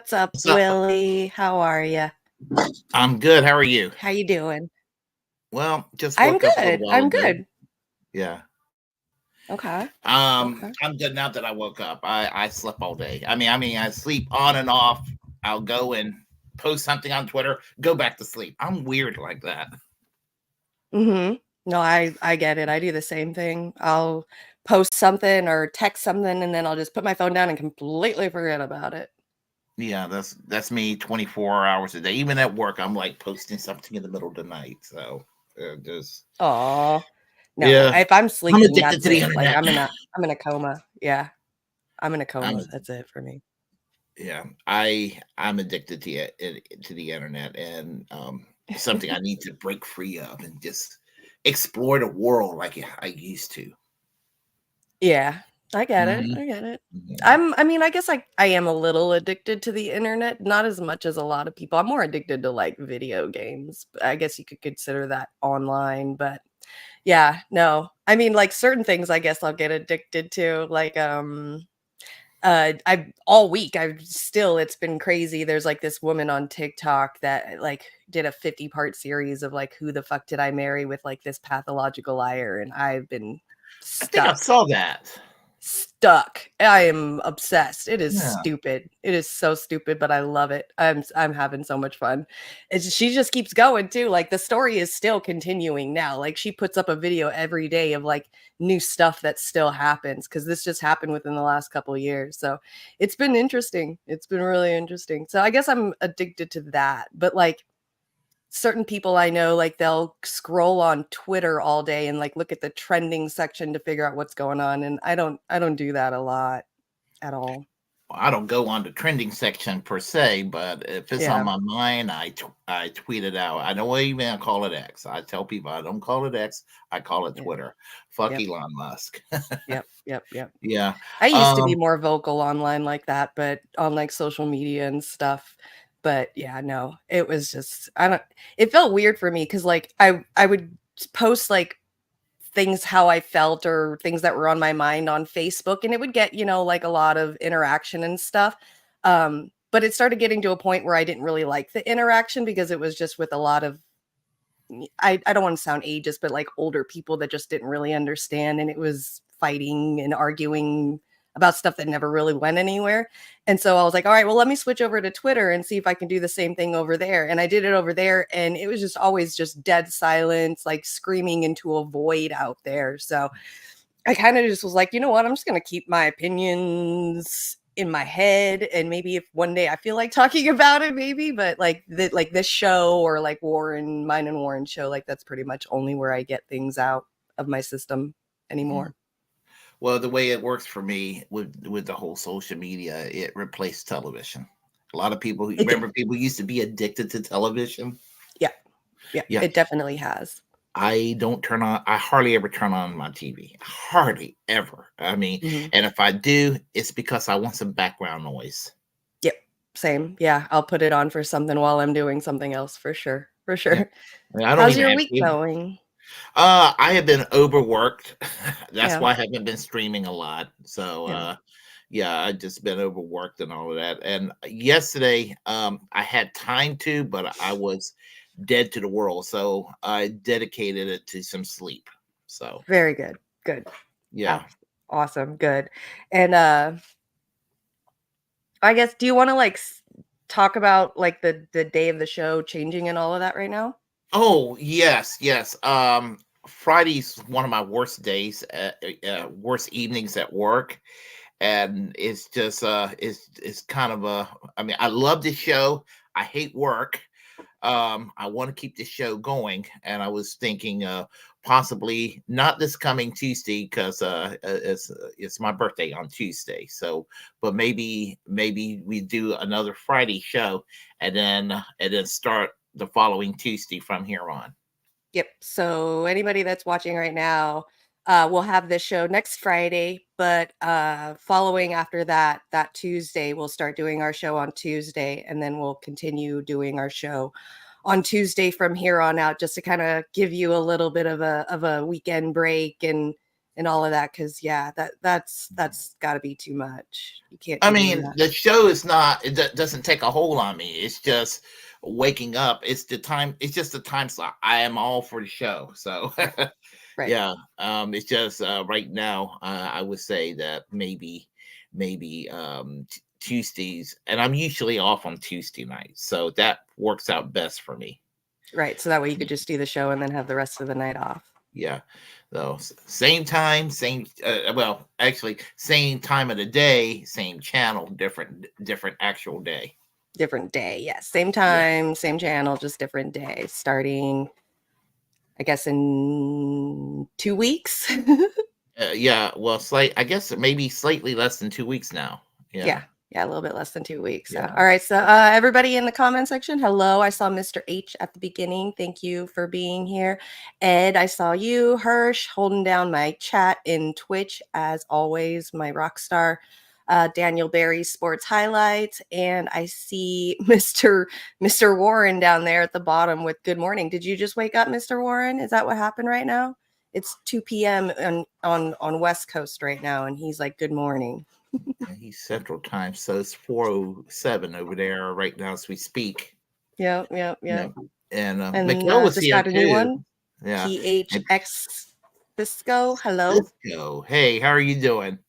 What's up, What's up? Willie? How are you? I'm good. How are you? How you doing? Well, just I'm woke up a little good. while I'm ago. good. Yeah. Okay. Okay. I'm good now that I woke up. I slept all day. I sleep on and off. I'll go and post something on Twitter, go back to sleep. I'm weird like that. Mhm. No, I get it. I do the same thing. I'll post something or text something and then I'll just put my phone down and completely forget about it. Yeah, that's me 24 hours a day. Even at work, I'm like posting something in the middle of the night. So just Aw. No, yeah, if I'm I'm sleeping, addicted that's to the it. Like internet. I'm in a coma. Yeah. I'm in a I'm coma. That's it for me. yeah, I'm addicted to the internet, and something I need to break free of and just explore the world like I used to. Yeah. I get it. Mhm. I get it. Yeah. I mean, I guess I am a little addicted to the internet, not as much as a lot of people. I'm more addicted to like video games. I guess you could consider that online, but yeah, no. I mean, like certain things I guess I'll get addicted to. Like I all week I've still it's been crazy. There's like this woman on TikTok that like did a 50-part series of like who the fuck did I marry with like this pathological liar, and I've been I think I stuck. saw that. Stuck. I am obsessed. It is Yeah. stupid. It is so stupid, but I love it. I'm having so much fun. She just keeps going too. Like the story is still continuing now. Like she puts up a video every day of like new stuff that still happens because this just happened within the last couple of years. So it's been interesting. It's been really interesting. So I guess I'm addicted to that. But like certain people I know, like they'll scroll on Twitter all day and like look at the trending section to figure out what's going on. And I don't do that a lot at all. I don't go on the trending section per se, but if it's on Yeah. my mind, I tweet it out. I don't even call it X. I tell people I don't call it X. I call it Yeah. Twitter. Fuck Yep. Elon Musk. Yep. Yep. Yep. Yeah. I used to be Um, more vocal online like that, but on like social media and stuff. But yeah, no, it was just I don't it felt weird for me because like I would post like things how I felt or things that were on my mind on Facebook, and it would get, like a lot of interaction and stuff. But it started getting to a point where I didn't really like the interaction because it was just with a lot of I don't want to sound ageist, but like older people that just didn't really understand, and it was fighting and arguing about stuff that never really went anywhere. And so I was like, all right, well, let me switch over to Twitter and see if I can do the same thing over there. And I did it over there, and it was just always just dead silence, like screaming into a void out there. So I kind of just was like, you know what? I'm just going to keep my opinions in my head, and maybe if one day I feel like talking about it, maybe, but like this show or like mine and Warren's show, like that's pretty much only where I get things out of my system mhm. anymore. Well, the way it works for me with the whole social media, it replaced television. A lot of people It did. remember people used to be addicted to television. Yeah. Yeah. Yeah, It definitely has. I don't turn on. I hardly ever turn on my TV. Hardly ever. Hmm. And if I do, it's because I want some background noise. Yep. Same. Yeah. I'll put it on for something while I'm doing something else for sure. For Yeah, sure. I don't How's even your have week cable. going? I have been overworked. That's Yeah. why I haven't been streaming a lot. So, Yeah. yeah, I just been overworked and all of that. And yesterday, I had time to, but I was dead to the world, so I dedicated it to some sleep. So, Very good. Good. yeah. Ah, awesome. Good. And I guess do you want to like talk about like the day of the show changing and all of that right now? Oh, yes, yes. Friday's one of my worst days, worst evenings at work, and it's kind of a. I love the show. I hate work. I want to keep the show going, and I was thinking possibly not this coming Tuesday because it's my birthday on Tuesday. So, but maybe we do another Friday show, and then start the following Tuesday from here on. Yep. So anybody that's watching right now, we'll have this show next Friday, but following after that, that Tuesday, we'll start doing our show on Tuesday, and then we'll continue doing our show on Tuesday from here on out, just to kind of give you a little bit of a weekend break and all of that, because yeah, that's got to be too much. You can't I be doing mean, that. the show is not. Doesn't take a hold on me. It's just waking up. It's the time. It's just the time slot. I am all for the show. So Right, right. yeah. It's just right now. I would say that maybe Tuesdays, and I'm usually off on Tuesday nights, so that works out best for me. Right, so that way you could just do the show and then have the rest of the night off. Yeah. So same time, same. Well, actually, same time of the day, same channel, different actual day. Different day, yes. Same Yeah. time, same channel, just different day. Starting, I guess, in 2 weeks? Yeah, well, I guess maybe slightly less than 2 weeks now. Yeah. Yeah, Yeah, a little bit less than 2 weeks. So, yeah. all right. So, everybody in the comment section, hello. I saw Mr. H at the beginning. Thank you for being here. Ed, I saw you. Hirsch holding down my chat in Twitch as always. My rock star. Daniel Barry sports highlights, and I see Mr. Warren down there at the bottom with good morning. Did you just wake up, Mr. Warren? Is that what happened right now? It's 2 p.m. on West Coast right now, and he's like, good morning. And he's Central Time, so it's 4:07 over there right now as we speak. Yep, yep, Yeah, yep. and And Miguel was just here got a new too. one. Yeah, and PHX Cisco. Hello. Cisco. Hey, how are you doing?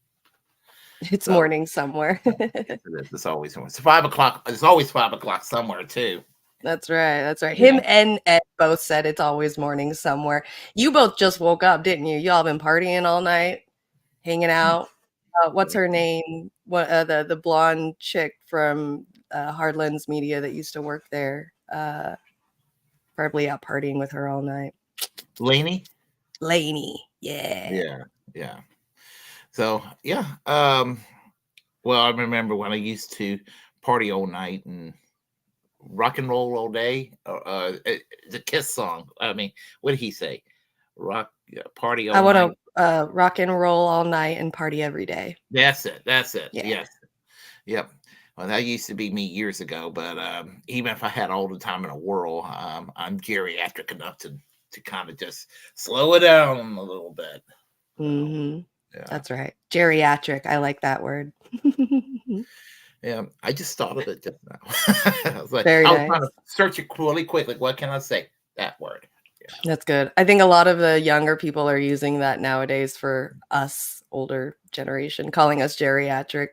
It's So morning somewhere. yes, it is. It's 5 o'clock. It's always 5 o'clock somewhere too. That's right. That's right. Yeah. Him and Ed both said it's always morning somewhere. You both just woke up, didn't you? Y'all been partying all night, hanging out. What's her name? What the blonde chick from Hardlands Media that used to work there? Probably out partying with her all night. Laney. Lainey. Yeah. Yeah, yeah. So yeah. Well, I remember when I used to party all night and rock and roll all day. The Kiss song. I mean, what did he say? Rock, yeah, party I all want night. to rock and roll all night and party every day. That's it. That's it. Yeah. Yes. Yep. Well, that used to be me years ago. But even if I had all the time in the world, I'm geriatric enough to kind of just slow it down a little bit. So Mhm. yeah. That's right. Geriatric. I like that word. Yeah, I just thought of it just now. I was like, Very I was trying to nice. search it really quick. Like, what can I say? That word. Yeah. That's good. I think a lot of the younger people are using that nowadays for us, older generation, calling us geriatric.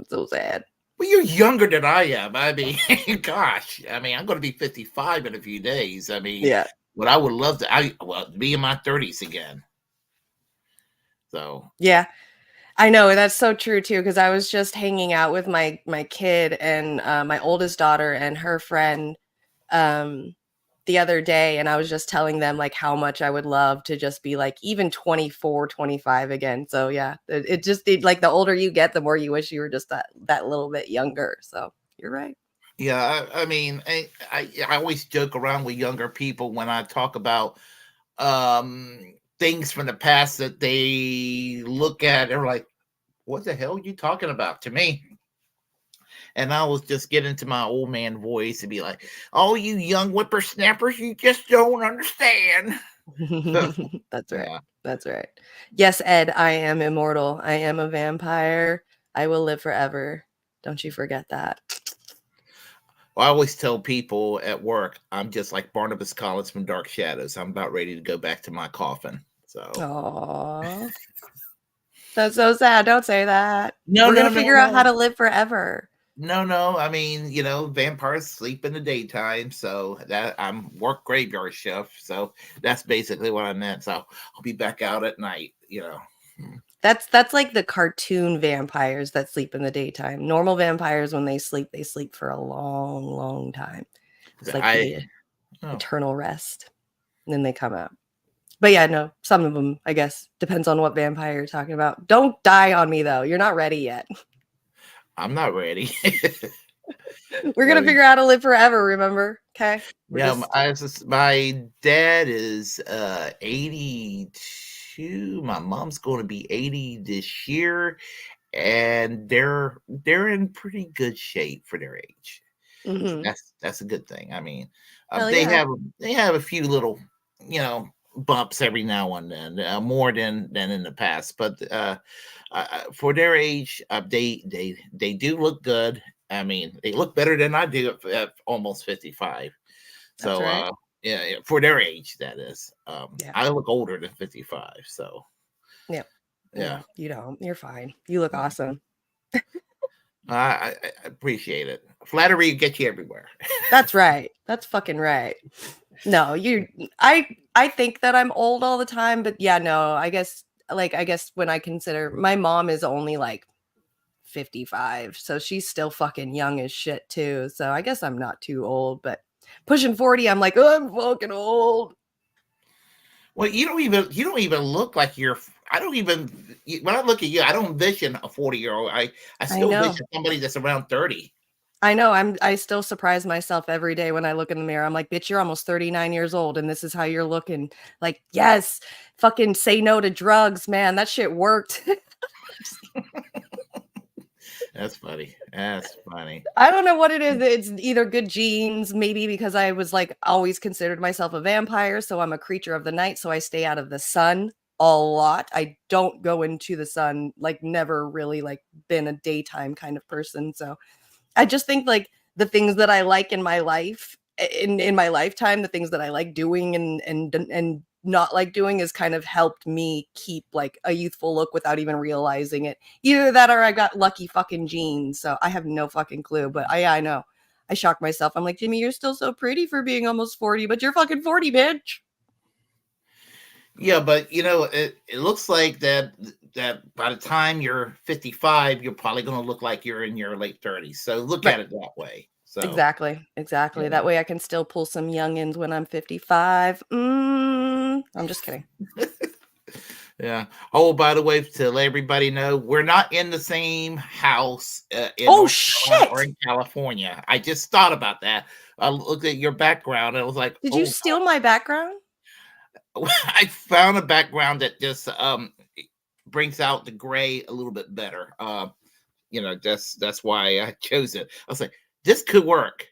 So sad. Well, you're younger than I am. I mean, gosh, I mean, I'm going to be 55 in a few days. I mean, Yeah. what I would love to, be in my 30s again. So, Yeah. I know, that's so true too, because I was just hanging out with my kid and my oldest daughter and her friend um the other day, and I was just telling them like how much I would love to just be like even 24, 25 again. So yeah, like the older you get, the more you wish you were just that little bit younger. So you're right. yeah, I mean, I always joke around with younger people when I talk about things from the past that they look at. They're like, what the hell are you talking about to me? And I was just getting into my old man voice and be like, "Oh, you young whippersnappers, you just don't understand." That's right. Yeah. That's right. Yes, Ed, I am immortal. I am a vampire. I will live forever. Don't you forget that. Well, I always tell people at work, I'm just like Barnabas Collins from Dark Shadows. I'm about ready to go back to my coffin. So Aw. That's so sad. Don't say that. no, We're no, gonna no, figure out how no, to live forever. no, no. I mean, vampires sleep in the daytime, so that I'm work graveyard shift. So that's basically what I meant. So I'll be back out at night. That's like the cartoon vampires that sleep in the daytime. Normal vampires, when they sleep for a long, long time. It's like I the oh, eternal rest. And then they come out. But yeah, no, some of them, I guess, depends on what vampire you're talking about. Don't die on me though. You're not ready yet. I'm not ready. We're I gonna mean, figure out how to live forever, remember? Okay. We're yeah, just my dad is 82. My mom's going to be 80 this year, and they're in pretty good shape for their age. So mhm. that's a good thing. I mean, Hell they yeah. have they have a few little, you know, bumps every now and then, more than in the past. But for their age, they do look good. I mean, they look better than I do at almost 55. That's So right. yeah, yeah, for their age, that is. Yeah. I look older than 55. So Yeah. yeah, No, you don't. You're fine. You look yeah. awesome. I appreciate it. Flattery gets you everywhere. That's right. That's fucking right. No, you I think that I'm old all the time, but yeah, no, I guess when I consider my mom is only like 55, so she's still fucking young as shit too. So I guess I'm not too old, but pushing 40, I'm like, oh, I'm fucking old. Well, you don't even look like you're. I don't even when I look at you, I don't envision a 40-year-old. I I still know. envision somebody that's around 30. I know. I still surprise myself every day when I look in the mirror. I'm like, bitch, you're almost 39 years old and this is how you're looking. Like, yes, fucking say no to drugs, man. That shit worked. That's funny. That's funny. I don't know what it is. It's either good genes, maybe because I was like always considered myself a vampire, so I'm a creature of the night, so I stay out of the sun a lot. I don't go into the sun, like never really like been a daytime kind of person. So I just think like the things that I like in my life in my lifetime, the things that I like doing and not like doing has kind of helped me keep like a youthful look without even realizing it. Either that or I got lucky fucking genes. So I have no fucking clue, but I know. I shock myself. I'm like, Jimmy, you're still so pretty for being almost 40, but you're fucking 40, bitch. Yeah, but it looks like that by the time you're 55, you're probably going to look like you're in your late 30s. So look Right. at it that way. So Exactly. Exactly. That way I can still pull some youngins when I'm 55. I'm just kidding. yeah. Yeah. Oh, by the way, to let everybody know, we're not in the same house in Oh North Carolina or shit. in California. I just thought about that. I looked at your background and I was like, Did you oh, steal my background? I found a background that just brings out the gray a little bit better. That's why I chose it. I was like, this could work.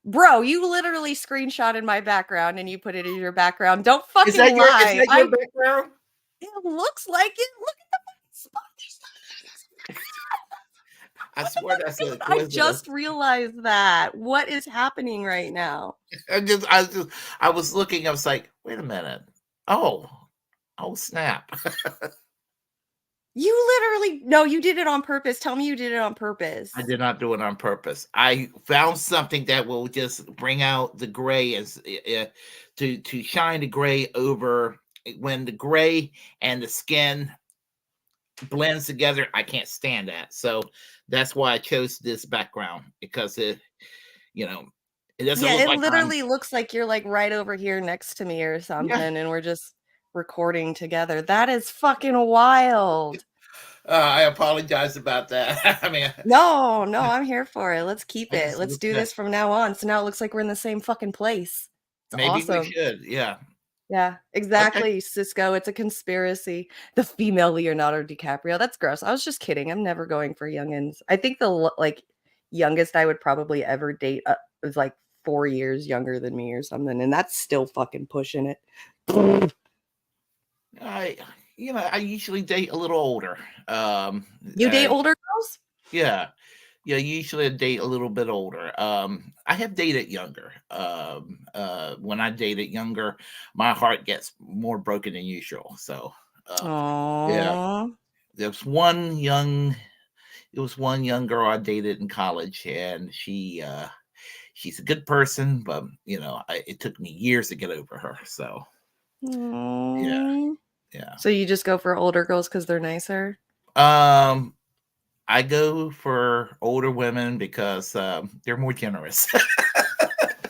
Bro, you literally screenshotted my background and you put it in your background. Don't Is fucking that lie. your I background? It looks like it. Look at the fucking spot. I What the swear fuck that's do you a mean? I just coincidence. realized that. What is happening right now? I was looking. I was like, wait a minute. Oh, oh, snap. You literally no, you did it on purpose. Tell me you did it on I purpose. did not do it on purpose. I found something that will just bring out the gray to shine the gray over when the gray and the skin blends together. I can't stand that. So that's why I chose this background because you know, it doesn't Yeah, look it like I'm. literally looks like you're like right over here next to me or Yeah. something and we're just recording together. That is fucking wild. I apologize about that. I mean, No, no, I'm here for it. Let's keep I it. just Let's looked do at this from now on. So now it looks like we're in the same fucking place. It's maybe we awesome. should. Yeah. Yeah, Okay. exactly, Cisco. It's a conspiracy. The female Leonardo DiCaprio. That's gross. I was just kidding. I'm never going for youngins. I think like youngest I would probably ever date is like 4 years younger than me or something, and that's still fucking pushing it. I I usually date a little older. You date older girls? Yeah. Yeah, usually I date a little bit older. I have dated younger. When I dated younger, my heart gets more broken than usual. So, yeah, Aww. there's one young. It was one young girl I dated in college, and she's a good person, but it took me years to get over her. So, yeah, Aww. yeah. So you just go for older girls because they're nicer? Um, I go for older women because they're more generous.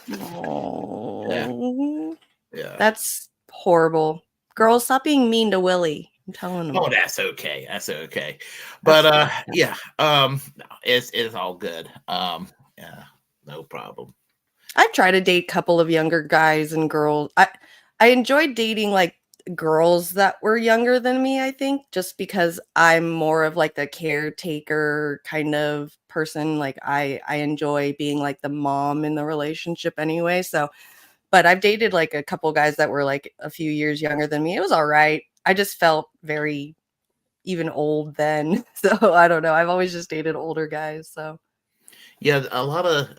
Yeah, Oh, yeah. that's horrible. Girls, stop being mean to Willie. I'm telling Oh, them. that's okay. That's okay. But That's fucked up. yeah, no, it's all good. Yeah, no problem. I've tried to date a couple of younger guys and girls. I enjoyed dating like girls that were younger than me, I think, just because I'm more of like the caretaker kind of person. Like I enjoy being like the mom in the relationship anyway. So But I've dated like a couple guys that were like a few years younger than me. It was all right. I just felt very even old then. So I don't know. I've always just dated older guys. So Yeah, a lot of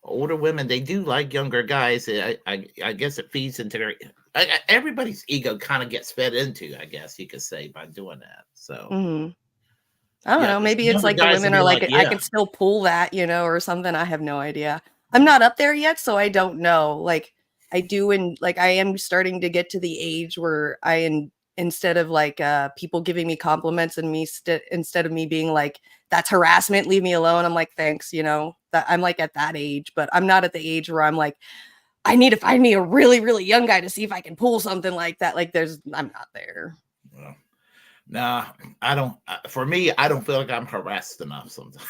older women, they do like younger guys. I guess it feeds into their everybody's ego kind of gets fed into, I guess you could say, by doing that. So mhm. I don't yeah, know. 'cause Maybe it's younger like the guys will women be are like, like, I yeah. could still pull that, or something. I have no idea. I'm not up there yet, so I don't know. Like I do, and like I am starting to get to the age where instead of like people giving me compliments and instead of me being like, that's harassment, leave me alone. I'm like, thanks, that I'm like at that age, but I'm not at the age where I'm like, I need to find me a really, really young guy to see if I can pull something like that. Like I'm not there. Well, nah, I don't. For me, I don't feel like I'm harassed enough. Sometimes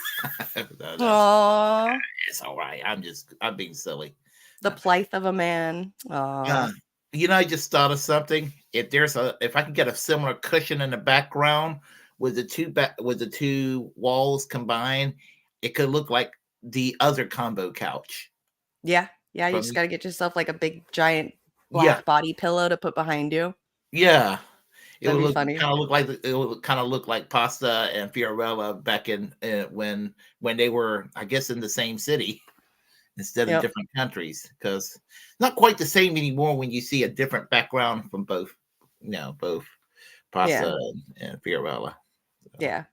that's Aww. it's all right. I'm being silly. The Uh, plight of a man. uh, Aw. I just thought of something. If I could get a similar cushion in the background with the two walls combined, it could look like the other combo couch Yeah. Yeah, you from just the. gotta get yourself, like, a big, giant Yeah, black body pillow to put behind you. yeah. It That'd would be look funny. kind of look like it would kind of look like Pasta and Fiorella back in when they were, I guess, in the same city instead of Yep. different countries, because not quite the same anymore when you see a different background from both Yeah. Pasta and Fiorella. So, Yeah.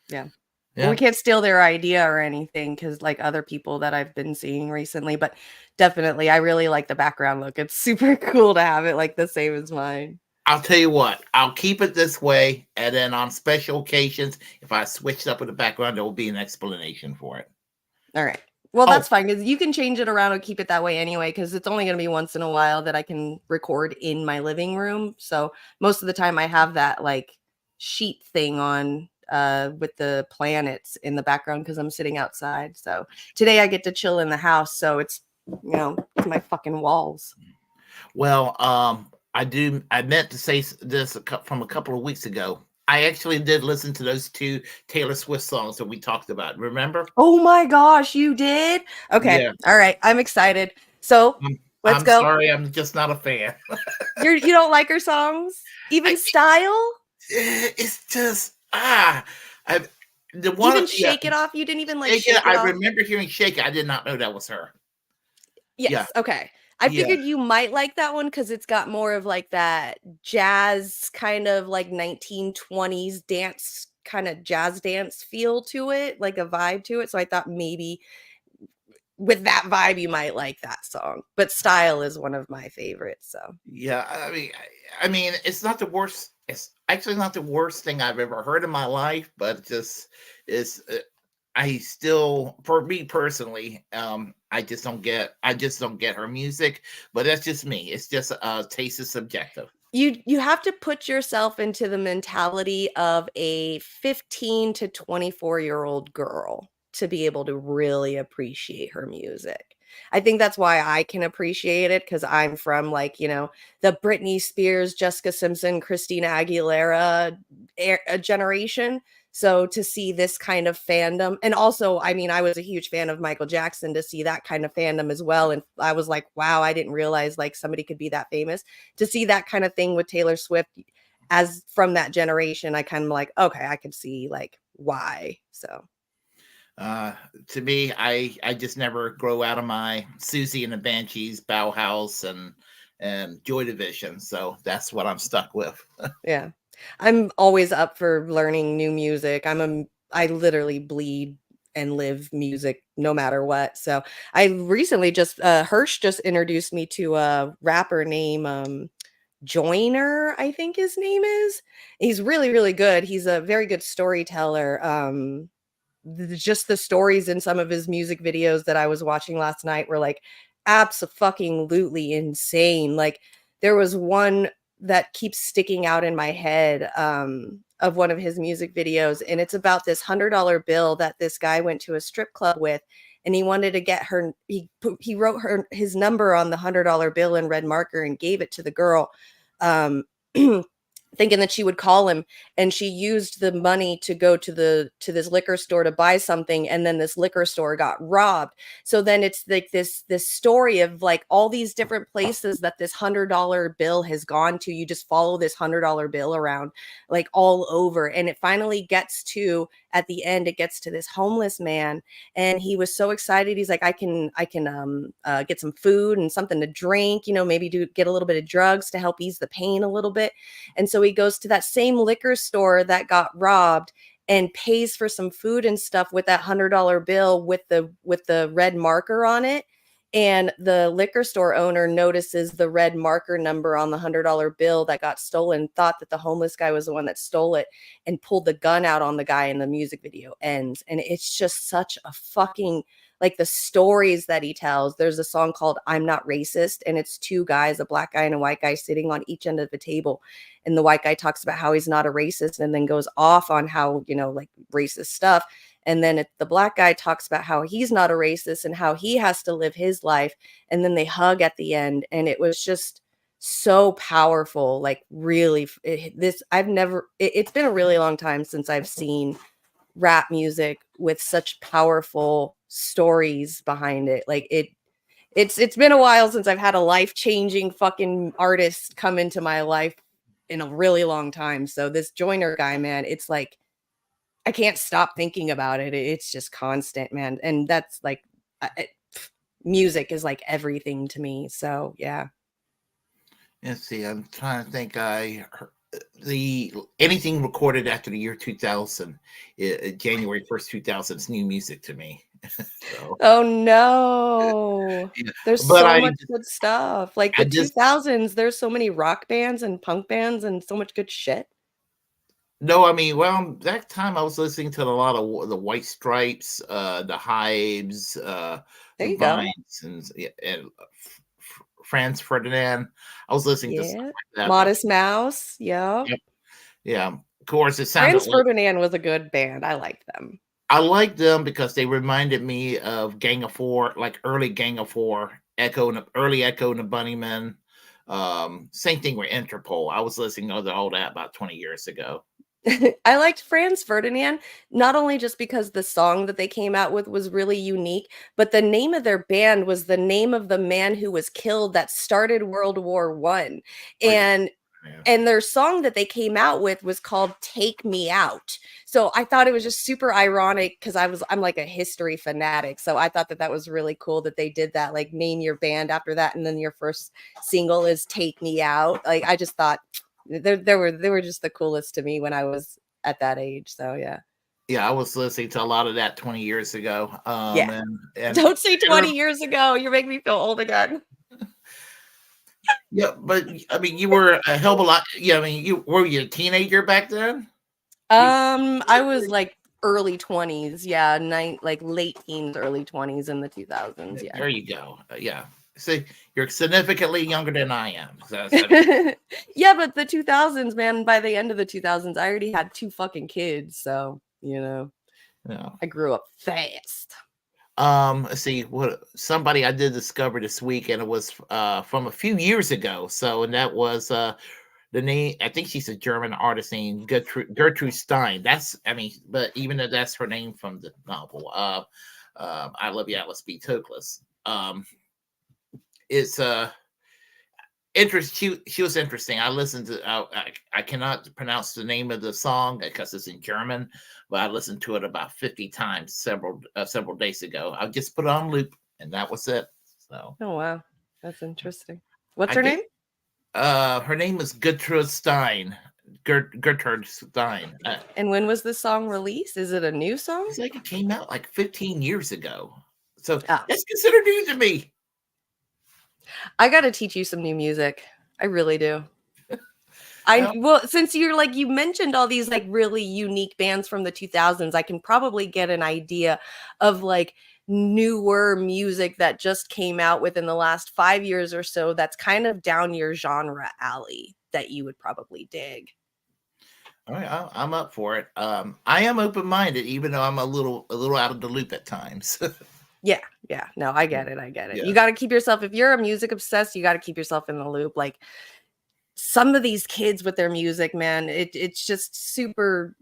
Yeah. Well, we yeah, can't steal their idea or anything because, like, other people that I've been seeing recently, but definitely, I really like the background look. It's super cool to have it, like, the same as mine. I'll tell you what, I'll keep it this way, and then on special occasions, if I switched up with the background, there will be an explanation for it. Alright. Well, Oh, that's fine because you can change it around and keep it that way anyway. Because it's only gonna be once in a while that I can record in my living room, so most of the time I have that, like, sheet thing on, with the planets in the background because 'cause I'm sitting outside, so today I get to chill in the house, so it's my fucking walls. well, I meant to say this from a couple of weeks ago. I actually did listen to those two Taylor Swift songs that we talked about. Remember? Oh my gosh, you did? Okay, Yeah. alright, I'm excited. So, I'm, let's I'm go. sorry. I'm just not a fan. You don't like her songs? I, Even Style? it's just I the one Even yeah. Shake It Off? You didn't even like Shake It. Shake It I Off? remember hearing Shake It. I did not know that was her. Yeah. Yes, okay. I Yeah. figured you might like that one because 'cause it's got more of, like, that jazz kind of, like, 1920s dance kinda jazz dance feel to it, like, a vibe to it, so I thought maybe with that vibe, you might like that song, but Style is one of my favorites, so Yeah, I mean, it's not the worst. It's actually not the worst thing I've ever heard in my life, but just it's. I still, for me personally, I just don't get her music. But that's just me. It's just taste is subjective. you have to put yourself into the mentality of a 15 to 24-year-old girl to be able to really appreciate her music. I think that's why I can appreciate it because I'm from like, the Britney Spears, Jessica Simpson, Christina Aguilera generation. So to see this kind of fandom, and also, I mean, I was a huge fan of Michael Jackson to see that kind of fandom as well. And I was like, wow, I didn't realize like somebody could be that famous to see that kind of thing with Taylor Swift as from that generation, I kind of like, okay, I could see like why. So Uh, to me, I just never grow out of my Susie and the Banshees, Bauhaus, and Joy Division. So that's what I'm stuck with. yeah. I'm always up for learning new music. I literally bleed and live music no matter what. So I recently just Hirsch just introduced me to a rapper named Joyner, I think his name is. He's really, really good. He's a very good storyteller. Just the stories in some of his music videos that I was watching last night were like abso-fucking-lutely insane. Like there was one that keeps sticking out in my head of one of his music videos, and it's about this $100 bill that this guy went to a strip club with, and he wanted to get her. He wrote her his number on the $100 bill in red marker and gave it to the girl. Um, thinking that she would call him, and she used the money to go to this liquor store to buy something, and then this liquor store got robbed. So then it's like this story of like all these different places that this $100 bill has gone to. You just follow this $100 bill around like all over, and it finally gets to, at the end, it gets to this homeless man, and he was so excited. He's like, I can get some food and something to drink, maybe get a little bit of drugs to help ease the pain a little bit. And so he goes to that same liquor store that got robbed and pays for some food and stuff with that $100 bill with the red marker on it. And the liquor store owner notices the red marker number on the $100 bill that got stolen, thought that the homeless guy was the one that stole it, and pulled the gun out on the guy, and the music video ends. And it's just such a fucking, like, the stories that he tells. There's a song called I'm Not Racist, and it's two guys, a black guy and a white guy, sitting on each end of the table. And the white guy talks about how he's not a racist, and then goes off on how, like, racist stuff. And then the black guy talks about how he's not a racist and how he has to live his life. And then they hug at the end. And it was just so powerful. Like, really, it's been a really long time since I've seen rap music with such powerful stories behind it. Like, it's been a while since I've had a life-changing fucking artist come into my life in a really long time. So this Joyner guy, man, it's like, I can't stop thinking about it. It's just constant, man. And that's like, music is like everything to me. So yeah. Let's see. I'm trying to think. The anything recorded after the year 2000, January 1st, 2000, is new music to me. So, Oh no. yeah. There's But so much good stuff. Like I the just 2000s, there's so many rock bands and punk bands and so much good shit. No, I mean, well, that time I was listening to a lot of the White Stripes, the Hives, There the you go. Vines, and Franz Ferdinand. I was listening to stuff Yeah. like that about. Modest Mouse. Yeah. Yep. Yeah. Of course, it sounded Franz like Ferdinand was a good band. I liked them. I liked them because they reminded me of Gang of Four, like early Gang of Four, early Echo and the Bunnymen. Same thing with Interpol. I was listening to all that about 20 years ago. I liked Franz Ferdinand, not only just because the song that they came out with was really unique, but the name of their band was the name of the man who was killed that started World War One. Like, And yeah. and their song that they came out with was called Take Me Out. So I thought it was just super ironic because I'm like a history fanatic. So I thought that that was really cool that they did that, like name your band after that, and then your first single is Take Me Out. Like, I just thought they were just the coolest to me when I was at that age. So yeah. Yeah, I was listening to a lot of that 20 years ago. Yeah. And Don't say 20 years ago. You're making me feel old again. yeah, but I mean, you were a hell of a lot. Yeah, I mean, you a teenager back then? You, I was like early 20s. Yeah, like late teens, early 20s in the 2000s. Yeah. there you go. Yeah. See, you're significantly younger than I am. I mean, Yeah, but the 2000s, man, by the end of the 2000s, I already had two fucking kids. So, yeah. I grew up fast. Let's see what somebody I did discover this week, and it was from a few years ago. So, and that was the name. I think she's a German artist named Gertrude Stein. I mean, but even though that's her name from the novel, I Love You, Atlas B. Toklas. It's She was interesting. I listened to. I cannot pronounce the name of the song because it's in German, but I listened to it about 50 times several days ago. I just put it on loop, and that was it. So, Oh wow, that's interesting. What's I her think name? her name is Gertrude Stein. Gertrude Stein. And when was this song released? Is it a new song? It's like it came out like 15 years ago. So Ah, that's considered new to me. I got to teach you some new music. I really do. Well, Well, since you mentioned all these like really unique bands from the 2000s, I can probably get an idea of like newer music that just came out within the last 5 years or so that's kind of down your genre alley that you would probably dig. all right, I'm up for it. I am open minded, even though I'm a little out of the loop at times. Yeah, yeah. No, I get it. I get it. Yeah. You got to keep yourself, if you're a music obsessed, you got to keep yourself in the loop. Like, some of these kids with their music, man, it's just super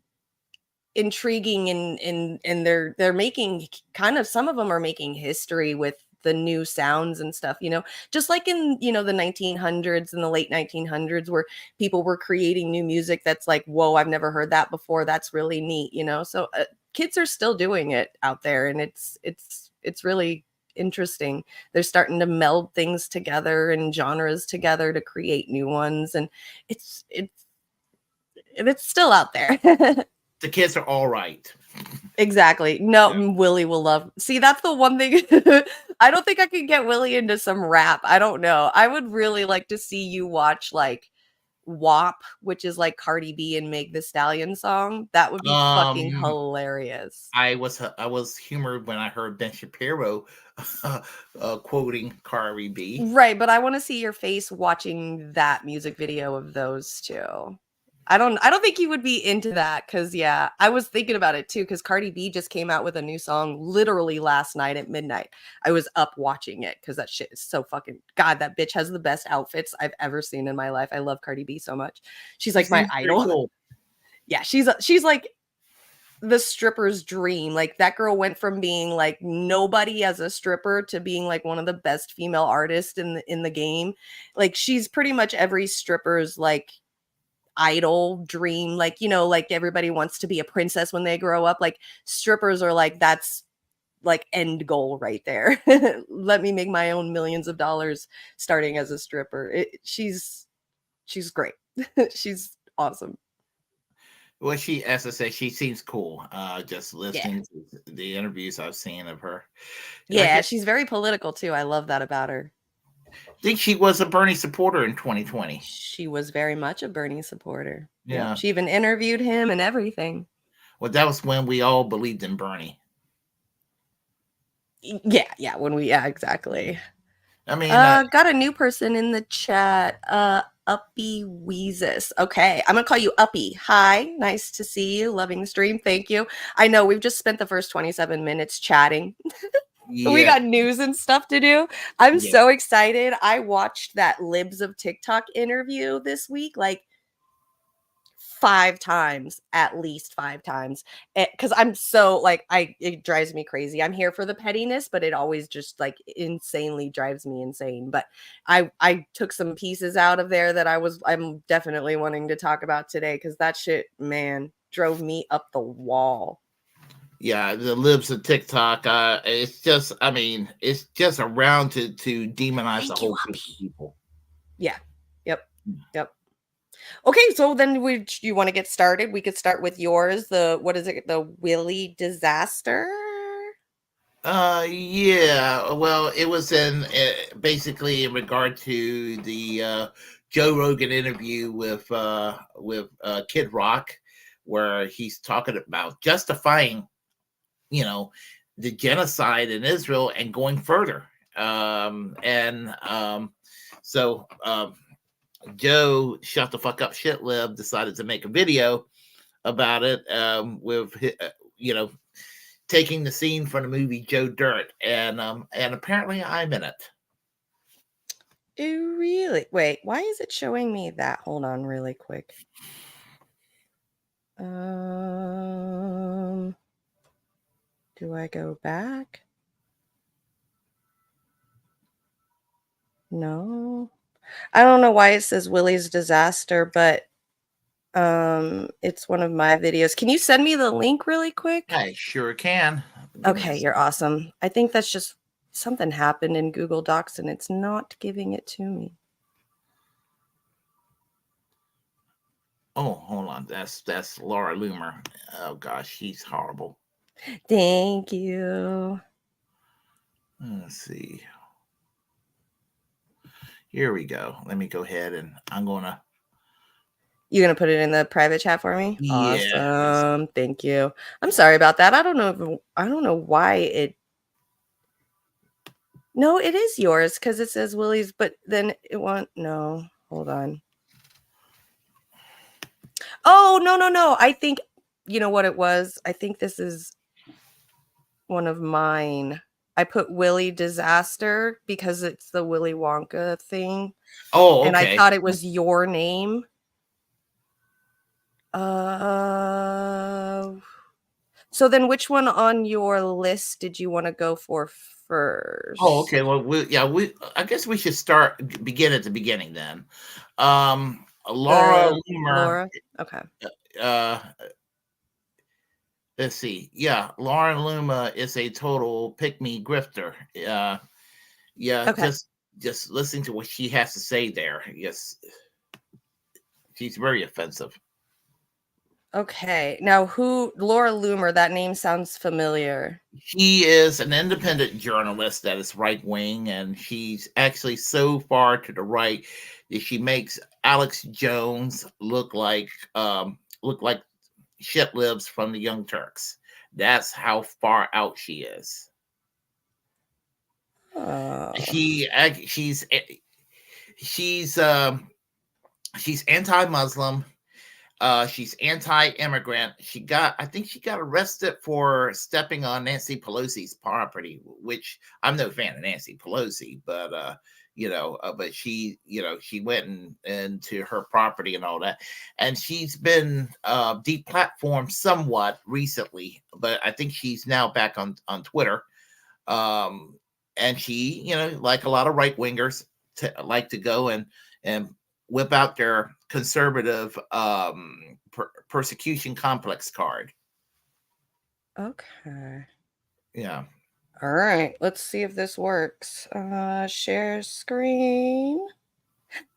intriguing, and they're making kind of, some of them are making history with the new sounds and stuff, just like in, the 1900s and the late 1900s, where people were creating new music that's like, whoa, I've never heard that before, that's really neat, so kids are still doing it out there, and it's really interesting. They're starting to meld things together and genres together to create new ones, and it's still out there. The kids are all right. Exactly. No, Yeah. Willie will love. See, that's the one thing. I don't think I could get Willie into some rap. I don't know. I would really like to see you watch like WAP, which is like Cardi B and Meg the Stallion song. That would be fucking Um, hilarious. I was humored when I heard Ben Shapiro quoting Cardi B. Right, but I want to see your face watching that music video of those two. I don't think you would be into that, cuz yeah, I was thinking about it too, cuz Cardi B just came out with a new song literally last night at midnight. I was up watching it cuz that shit is so fucking, god, that bitch has the best outfits I've ever seen in my life. I love Cardi B so much. She's She like my seems very idol. cool. Yeah, she's like the stripper's dream. Like, that girl went from being like nobody as a stripper to being like one of the best female artists in the game. Like, she's pretty much every stripper's like idol dream. Like, like everybody wants to be a princess when they grow up. Like, strippers are like, that's like end goal right there. Let me make my own millions of dollars starting as a stripper. She's great. She's awesome. Well, as I say, she seems cool. Just Yeah. listening to the interviews I've seen of her. I Yeah, get, she's very political too. I love that about her. think she was a Bernie supporter in 2020. She was very much a Bernie supporter. Yep, Yeah. she even interviewed him and everything. Well, that was when we all believed in Bernie. Yeah, when we yeah, exactly. I mean, Got a new person in the chat. Uppy Weezus. Okay, I'm gonna call you Uppy. Hi, nice to see you. Loving the stream. Thank you. I know we've just spent the first 27 minutes chatting. We yeah, got news and stuff to do. I'm yeah. so excited. I watched that Libs of TikTok interview this week, like 5 times, at least 5 times, because I'm so like, it drives me crazy. I'm here for the pettiness, but it always just like insanely drives me insane. But I took some pieces out of there that I'm definitely wanting to talk about today, because that shit, man, drove me up the wall. Yeah, the libs of TikTok. It's just, I mean, it's just around to demonize the Thank you, whole group Uppy. of people. Yeah. Yep. Yep. Okay, so then you want to get started? We could start with yours. The what is it? The Willie disaster. Yeah. Well, it was in basically in regard to the Joe Rogan interview with Kid Rock, where he's talking about justifying, you know, the genocide in Israel and going further. And so Joe shut the fuck up shit lib decided to make a video about it with you know taking the scene from the movie Joe Dirt, and apparently I'm in it. Oh, really? Wait, why is it showing me that? Hold on really quick. Um, do I go back? No. I don't know why it says Willie's disaster, but it's one of my videos. Can you send me the link really quick? I sure can. Give me a Okay, you're awesome. I think that's just something happened in Google Docs and it's not giving it to me. Oh, hold on. That's Laura Loomer. Oh gosh, she's horrible. Thank you. Let's see. Here we go. Let me go ahead and I'm gonna. You gonna put it in the private chat for me? Yeah. Awesome. Thank you. I'm sorry about that. I don't know why it. No, it is yours because it says Willie's, but then it won't. No, hold on. Oh, no, no, no. I think you know what it was. I think this is one of mine. I put Willy Disaster because it's the Willy Wonka thing. Oh, And I okay. thought it was your name. So then which one on your list did you want to go for Oh, first? okay. Well, I guess we should begin at the beginning then. Laura The Loomer. Laura? Okay. Uh, let's see. Yeah, Lauren Luma is a total pick me grifter. Yeah, Okay. just listening to what she has to say there. Yes, she's very offensive. Okay. Now Laura Loomer, that name sounds familiar. She is an independent journalist that is right wing, and she's actually so far to the right that she makes Alex Jones look like shit lives from the Young Turks. That's how far out she is. Oh. She's she's anti-Muslim. She's anti-immigrant. I think she got arrested for stepping on Nancy Pelosi's property, which I'm no fan of Nancy Pelosi, but but she went into her property and all that, and she's been deplatformed somewhat recently, but I think she's now back on Twitter. And she, like a lot of right wingers, like to go and whip out their conservative persecution complex card. Okay. Yeah. All right. Let's see if this works. Share screen.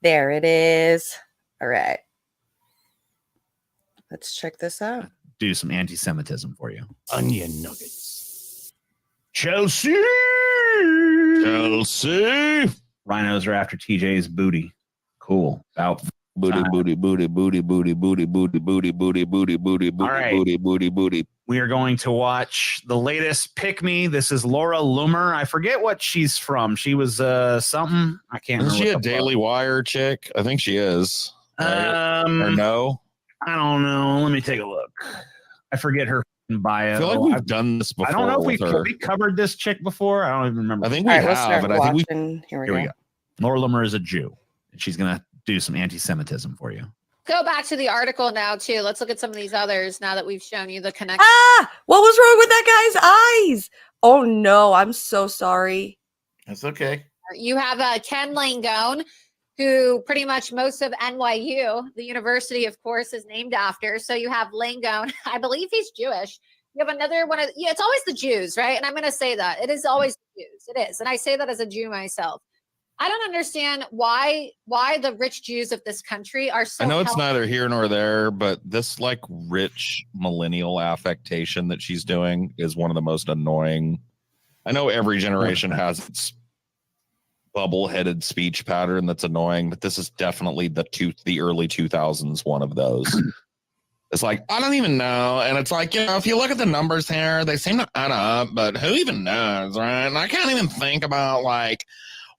There it is. All right. Let's check this out. Do some anti-Semitism for you. Onion nuggets. Chelsea. Rhinos are after TJ's booty. Cool. About Booty, booty, booty, booty, booty, booty, booty, booty, booty, booty, booty, booty, booty, booty. We are going to watch the latest Pick Me. This is Laura Loomer. I forget what she's from. She was something. I can't remember. Isn't she a Daily Wire chick? I think she is. Right? Or no? I don't know. Let me take a look. I forget her bio. I feel like we've done this before. I don't know if we we covered this chick before. I don't even remember. I think we have, but I think Here we go. Laura Loomer is a Jew, and she's going to do some anti-Semitism for you. Go back to the article now, too. Let's look at some of these others now that we've shown you the connection. Ah! What was wrong with that guy's eyes? Oh, no. I'm so sorry. That's okay. You have Ken Langone, who pretty much most of NYU, the university, of course, is named after. So you have Langone. I believe he's Jewish. You have another one. It's always the Jews, right? And I'm going to say that. It is always the Jews. It is. And I say that as a Jew myself. I don't understand why the rich Jews of this country are so. I know it's neither here nor there, but this like rich millennial affectation that she's doing is one of the most annoying. I know every generation has its bubble-headed speech pattern that's annoying, but this is definitely the early 2000s one of those. It's like, I don't even know. And it's like, if you look at the numbers here, they seem to add up, but who even knows, right? And I can't even think about like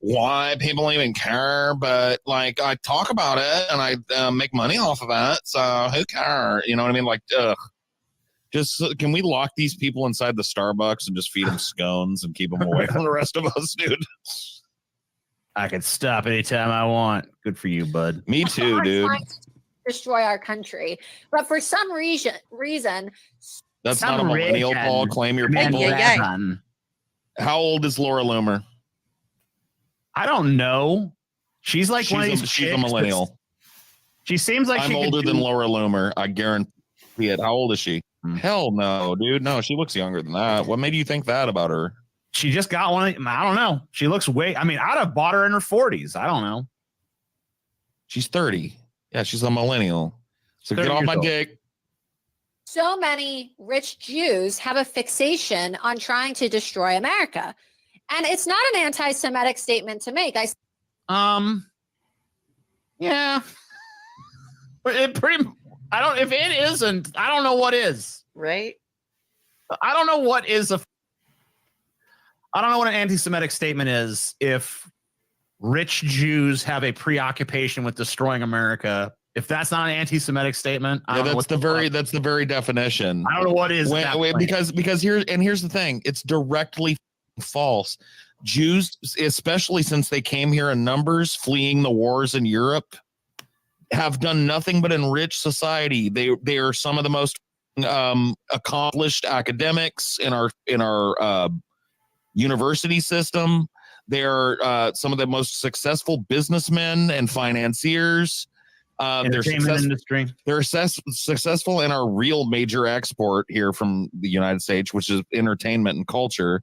why people even care, but like I talk about it and I make money off of it, so who cares? You know what I mean? Like, just can we lock these people inside the Starbucks and just feed them scones and keep them away from the rest of us, dude? I can stop anytime I want. Good for you, bud. Me too, dude. Destroy our country, but for some reason, that's not a millennial. Paul, claim your people. How old is Laura Loomer? I don't know. She's like she's a millennial. She seems like I'm older than Laura Loomer. I guarantee it. How old is she? Hell no, dude. No, she looks younger than that. What made you think that about her? She just got one. I don't know. She looks I'd have bought her in her 40s. I don't know. She's 30. Yeah, she's a millennial. So get off my dick. So many rich Jews have a fixation on trying to destroy America. And it's not an anti-Semitic statement to make. Yeah. But if it isn't, I don't know what is. Right? I don't know what I don't know what an anti-Semitic statement is if rich Jews have a preoccupation with destroying America. If that's not an anti-Semitic statement, that's the very definition. I don't know what is. Because here's the thing. It's directly false. Jews, especially since they came here in numbers, fleeing the wars in Europe, have done nothing but enrich society. They are some of the most accomplished academics in our university system. They're some of the most successful businessmen and financiers. Industry. They're successful in our real major export here from the United States, which is entertainment and culture.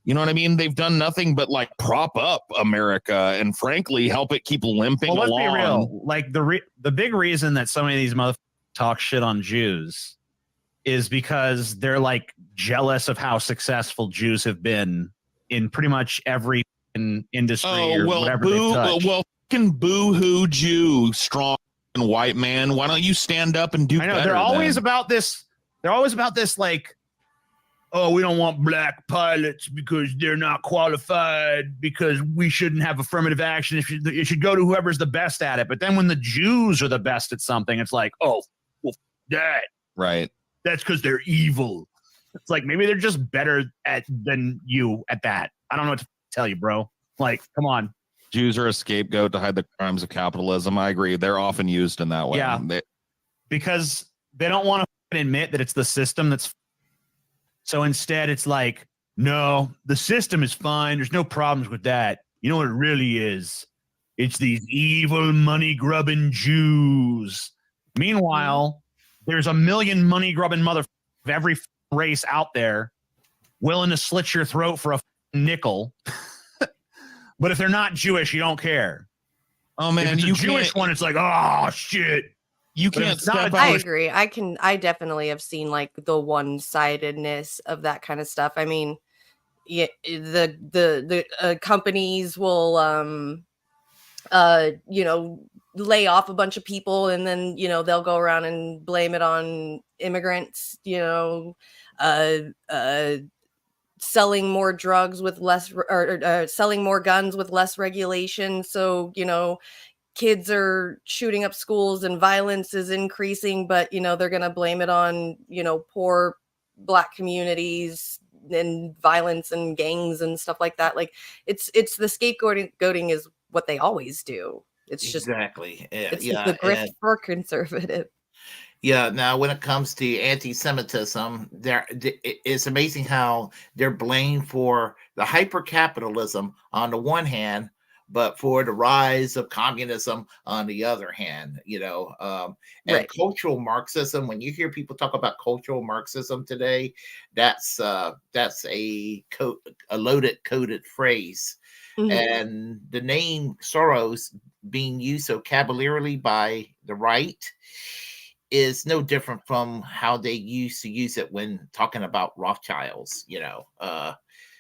You know what I mean? They've done nothing but like prop up America and frankly help it keep limping Well, let's along. be real. Like the big reason that so many of these motherfuckers talk shit on Jews is because they're like jealous of how successful Jews have been in pretty much every industry or whatever they touch. Well, fucking boo-hoo Jew, strong and white man. Why don't you stand up and do I know better they're always then? about this. They're always about this, like, oh, we don't want black pilots because they're not qualified, because we shouldn't have affirmative action. It should go to whoever's the best at it. But then when the Jews are the best at something, it's like, oh, well, that. Right. That's because they're evil. It's like, maybe they're just better than you at that. I don't know what to tell you, bro. Like, come on. Jews are a scapegoat to hide the crimes of capitalism. I agree. They're often used in that way. Yeah. Because they don't want to admit that it's the system that's. So instead, it's like, no, the system is fine. There's no problems with that. You know what it really is? It's these evil money-grubbing Jews. Meanwhile, there's a million money-grubbing motherfuckers of every race out there willing to slit your throat for a nickel. But if they're not Jewish, you don't care. Oh, man. If it's a Jewish one, it's like, oh, shit. You can't step I out. agree. I definitely have seen like the one-sidedness of that kind of stuff. I mean, yeah, the companies will lay off a bunch of people, and then they'll go around and blame it on immigrants. Selling more drugs with less, or selling more guns with less regulation. So kids are shooting up schools and violence is increasing, but they're going to blame it on poor Black communities and violence and gangs and stuff like that. Like it's the scapegoating is what they always do. It's just exactly it's just the grift for conservative. Yeah. Now, when it comes to anti-Semitism, it's amazing how they're blamed for the hyper-capitalism on the one hand, but for the rise of communism on the other hand, and Right. cultural Marxism. When you hear people talk about cultural Marxism today, that's a loaded, coded phrase. Mhm. And the name Soros being used so cavalierly by the right is no different from how they used to use it when talking about Rothschilds.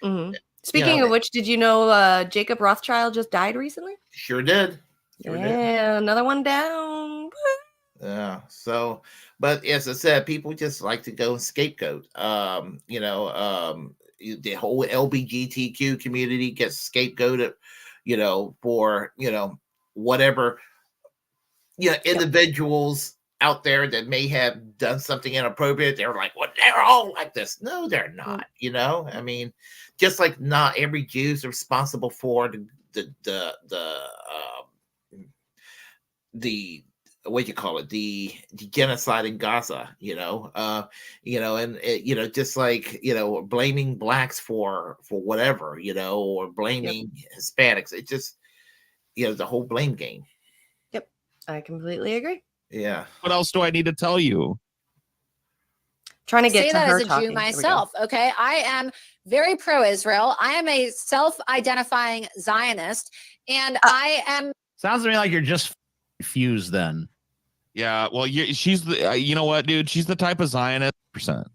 Mhm. Speaking of which, did you know Jacob Rothschild just died recently? Sure did. Yeah, another one down. Yeah. So, but as I said, people just like to go scapegoat. The whole LGBTQ community gets scapegoated, for whatever, individuals out there that may have done something inappropriate. They're like, well, they're all like this. No, they're not. I mean, just like not every Jew's responsible for the what you call it, the genocide in Gaza, just like blaming Blacks for whatever, or blaming Hispanics. It just the whole blame game. Yep, I completely agree. Yeah. What else do I need to tell you? Trying to get say to that her as a talking. Jew There we go. myself. Okay, I am very pro-Israel. I am a self-identifying Zionist, and I am. Sounds to me like you're just confused then. Yeah, well, she's the. You know what, dude? She's the type of Zionist percent.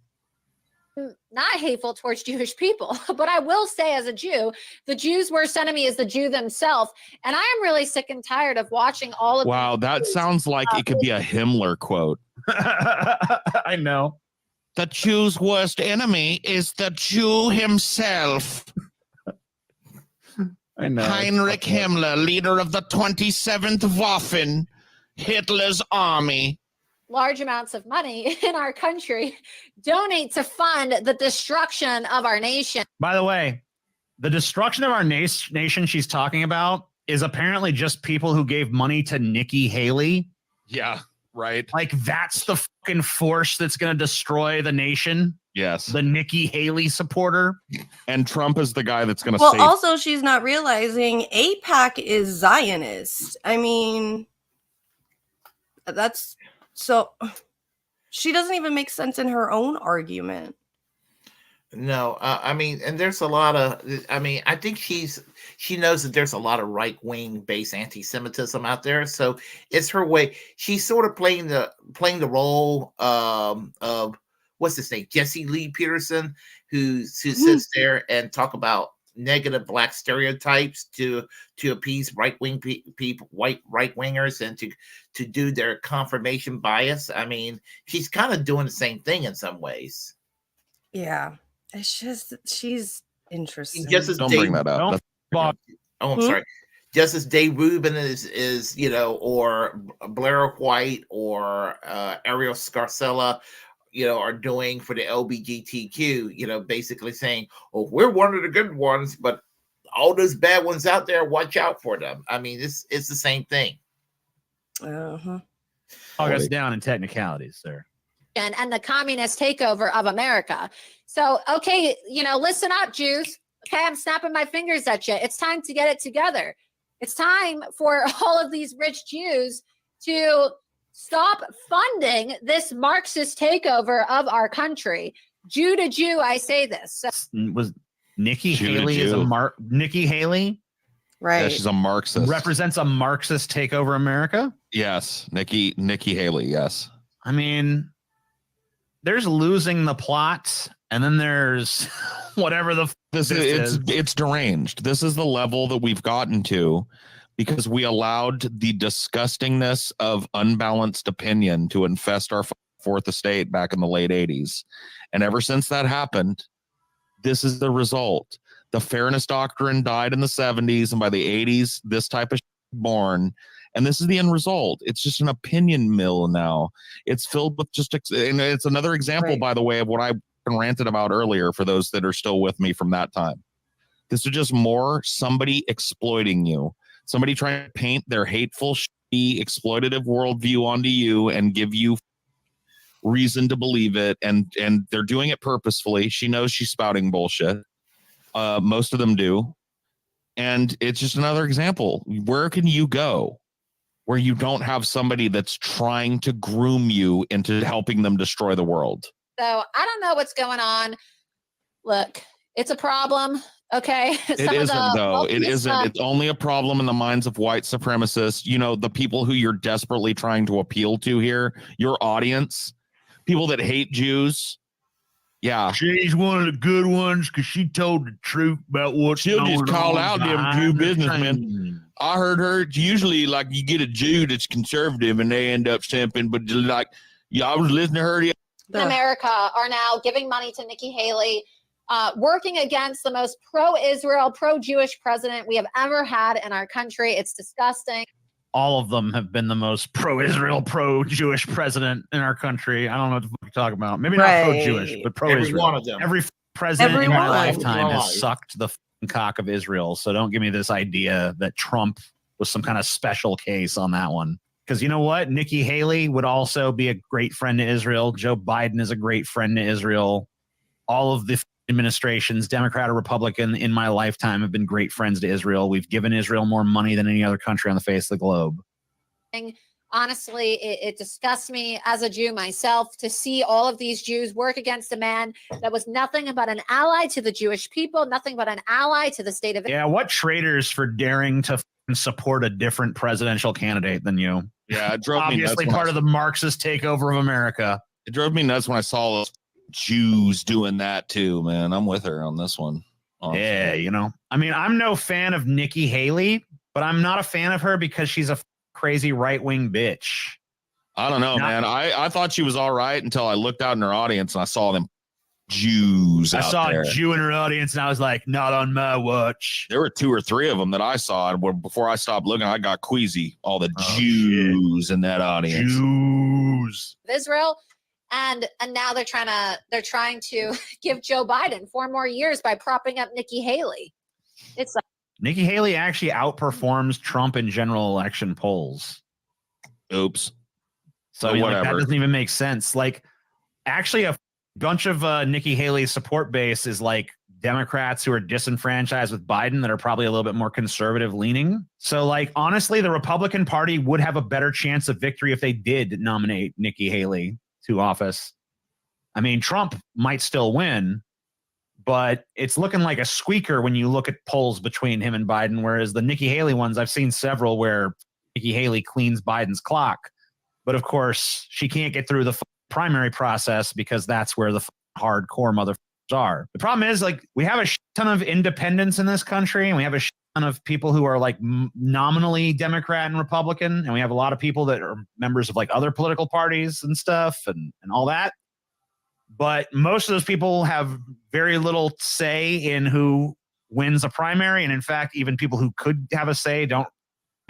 Not hateful towards Jewish people, but I will say, as a Jew, the Jews' worst enemy is the Jew themselves, and I am really sick and tired of watching all of. Wow, that sounds like it could be a Himmler quote. I know. The Jew's worst enemy is the Jew himself. I know. Heinrich Himmler, leader of the 27th Waffen, Hitler's army. Large amounts of money in our country donate to fund the destruction of our nation. By the way, The destruction of our nation she's talking about is apparently just people who gave money to Nikki Haley. Yeah, right. Like, that's the fucking force that's going to destroy the nation. Yes. The Nikki Haley supporter. And Trump is the guy that's going to Well, save. also, she's not realizing AIPAC is Zionist. I mean, that's so. She doesn't even make sense in her own argument. No, I mean, and there's a lot of, I mean, I think she knows that there's a lot of right wing based anti-Semitism out there. So it's her way. She's sort of playing the role of what's his name, Jesse Lee Peterson, who sits there and talk about negative black stereotypes to appease right wing people, white right wingers, and to do their confirmation bias. I mean, she's kind of doing the same thing in some ways. Yeah. It's just she's interesting. Just as Don't Dave, bring that up. oh, I'm sorry. Just as Dave Rubin is or Blair White or Ariel Scarcella, are doing for the LGBTQ, basically saying, "Oh, we're one of the good ones, but all those bad ones out there, watch out for them." I mean, it's the same thing. Uh-huh. All goes down in technicalities, sir. And the communist takeover of America. So, okay, listen up, Jews. Okay, I'm snapping my fingers at you. It's time to get it together. It's time for all of these rich Jews to stop funding this Marxist takeover of our country. Jew to Jew, I say this. So, was Nikki Jew to Haley is Jew. Nikki Haley Right. Yeah, she's a Marxist. represents a Marxist takeover America? Yes, Nikki Haley. Yes. I mean, there's losing the plot, and then there's whatever the This is it's deranged. This is the level that we've gotten to because we allowed the disgustingness of unbalanced opinion to infest our fourth estate back in the late 80s. And ever since that happened, this is the result. The fairness doctrine died in the 70s, and by the 80s, this type of born. And this is the end result. It's just an opinion mill now. It's filled with and it's another example, Right. by the way, of what I ranted about earlier for those that are still with me from that time. This is just more somebody exploiting you, somebody trying to paint their hateful, shitty, exploitative worldview onto you and give you reason to believe it. And they're doing it purposefully. She knows she's spouting bullshit. Most of them do. And it's just another example. Where can you go where you don't have somebody that's trying to groom you into helping them destroy the world? So I don't know what's going on. Look, it's a problem. Okay. It isn't, though. It isn't. It's only a problem in the minds of white supremacists. The people who you're desperately trying to appeal to here, your audience, people that hate Jews. Yeah. She's one of the good ones because she told the truth about what's She'll going just call on out them behind Jew the businessmen. scenes. I heard her. It's usually like you get a Jew that's conservative and they end up simping, but like, I was listening to her. in America are now giving money to Nikki Haley, working against the most pro-Israel, pro-Jewish president we have ever had in our country. It's disgusting. All of them have been the most pro-Israel, pro-Jewish president in our country. I don't know what the fuck you're talking about. Maybe not Right. pro-Jewish, but pro-Israel. Every one of them. Every president in my Everyone. lifetime has Right. sucked the fucking cock of Israel. So don't give me this idea that Trump was some kind of special case on that one. Because you know what? Nikki Haley would also be a great friend to Israel. Joe Biden is a great friend to Israel. All of the administrations, Democrat or Republican, in my lifetime have been great friends to Israel. We've given Israel more money than any other country on the face of the globe. Honestly, it disgusts me as a Jew myself to see all of these Jews work against a man that was nothing but an ally to the Jewish people, nothing but an ally to the state of Yeah, what traitors for daring to support a different presidential candidate than you? Yeah, it drove me nuts. Obviously part of the Marxist takeover of America. It drove me nuts when I saw those Jews doing that too, man. I'm with her on this one. Honestly. Yeah, I mean, I'm no fan of Nikki Haley, but I'm not a fan of her because she's a crazy right-wing bitch. I don't know, man. I thought she was all right until I looked out in her audience and I saw them Jews I out saw there. a Jew in her audience and I was like, not on my watch. There were 2 or 3 of them that I saw. And before I stopped looking, I got queasy. All the Oh, Jews in that audience. Jews. Israel. And now they're trying to give Joe Biden 4 more years by propping up Nikki Haley. It's Nikki Haley actually outperforms Trump in general election polls. Oops. So But I mean, like, that whatever. doesn't even make sense. Like, actually, a bunch of Nikki Haley's support base is like Democrats who are disenfranchised with Biden that are probably a little bit more conservative leaning. So, like, honestly, the Republican Party would have a better chance of victory if they did nominate Nikki Haley to office. I mean, Trump might still win, but it's looking like a squeaker when you look at polls between him and Biden. Whereas the Nikki Haley ones, I've seen several where Nikki Haley cleans Biden's clock. But of course, she can't get through the primary process because that's where the hardcore motherfuckers are. The problem is, like, we have a ton of independents in this country, and we have a ton of people who are like nominally Democrat and Republican, and we have a lot of people that are members of like other political parties and stuff and all that. But most of those people have very little say in who wins a primary. And in fact, even people who could have a say don't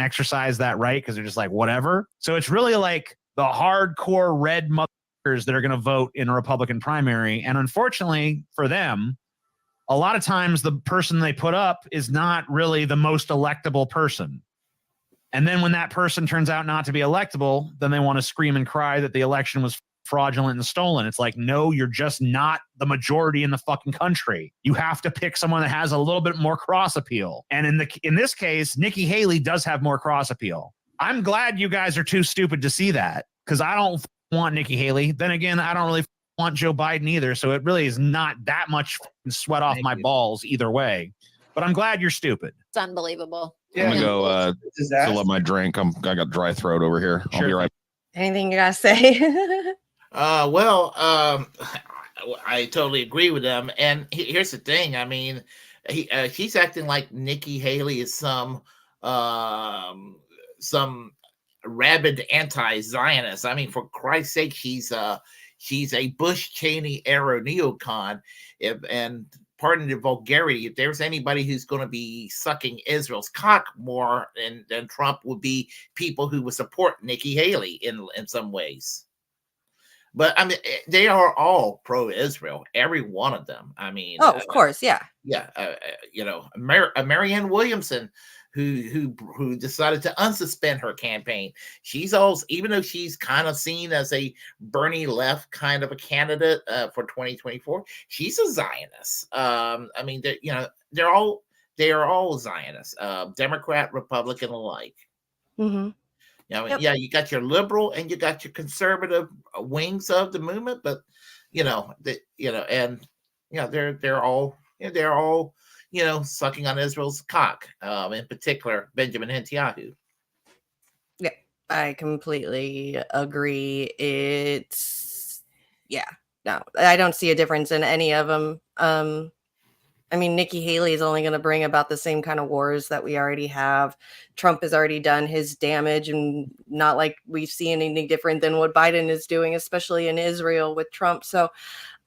exercise that right because they're just like, whatever. So it's really like the hardcore red motherfuckers that are going to vote in a Republican primary. And unfortunately for them, a lot of times the person they put up is not really the most electable person. And then when that person turns out not to be electable, then they want to scream and cry that the election was fraudulent and stolen. It's like, no, you're just not the majority in the fucking country. You have to pick someone that has a little bit more cross appeal. And in this case, Nikki Haley does have more cross appeal. I'm glad you guys are too stupid to see that, because I don't want Nikki Haley. Then again, I don't really want Joe Biden either. So it really is not that much sweat off my balls either way. But I'm glad you're stupid. It's unbelievable. I'm gonna go fill up my drink. I got dry throat over here. I'll be right. Anything you gotta say? Well, I totally agree with them. And here's the thing. I mean, she's acting like Nikki Haley is some rabid anti-Zionist. I mean, for Christ's sake, she's a Bush Cheney era neocon. And pardon the vulgarity, if there's anybody who's going to be sucking Israel's cock more than Trump, would be people who would support Nikki Haley in some ways. But I mean, they are all pro-Israel, every one of them. I mean, of course, yeah. Marianne Williamson, who decided to unsuspend her campaign. She's also, even though she's kind of seen as a Bernie left kind of a candidate for 2024, she's a Zionist. I mean, they are all Zionists, Democrat, Republican alike. Mm-hmm. Yep. Yeah, you got your liberal and you got your conservative wings of the movement, but they're all sucking on Israel's cock. In particular, Benjamin Netanyahu. Yeah, I completely agree. No, I don't see a difference in any of them. I mean, Nikki Haley is only going to bring about the same kind of wars that we already have. Trump has already done his damage, and not like we see anything different than what Biden is doing, especially in Israel with Trump. So,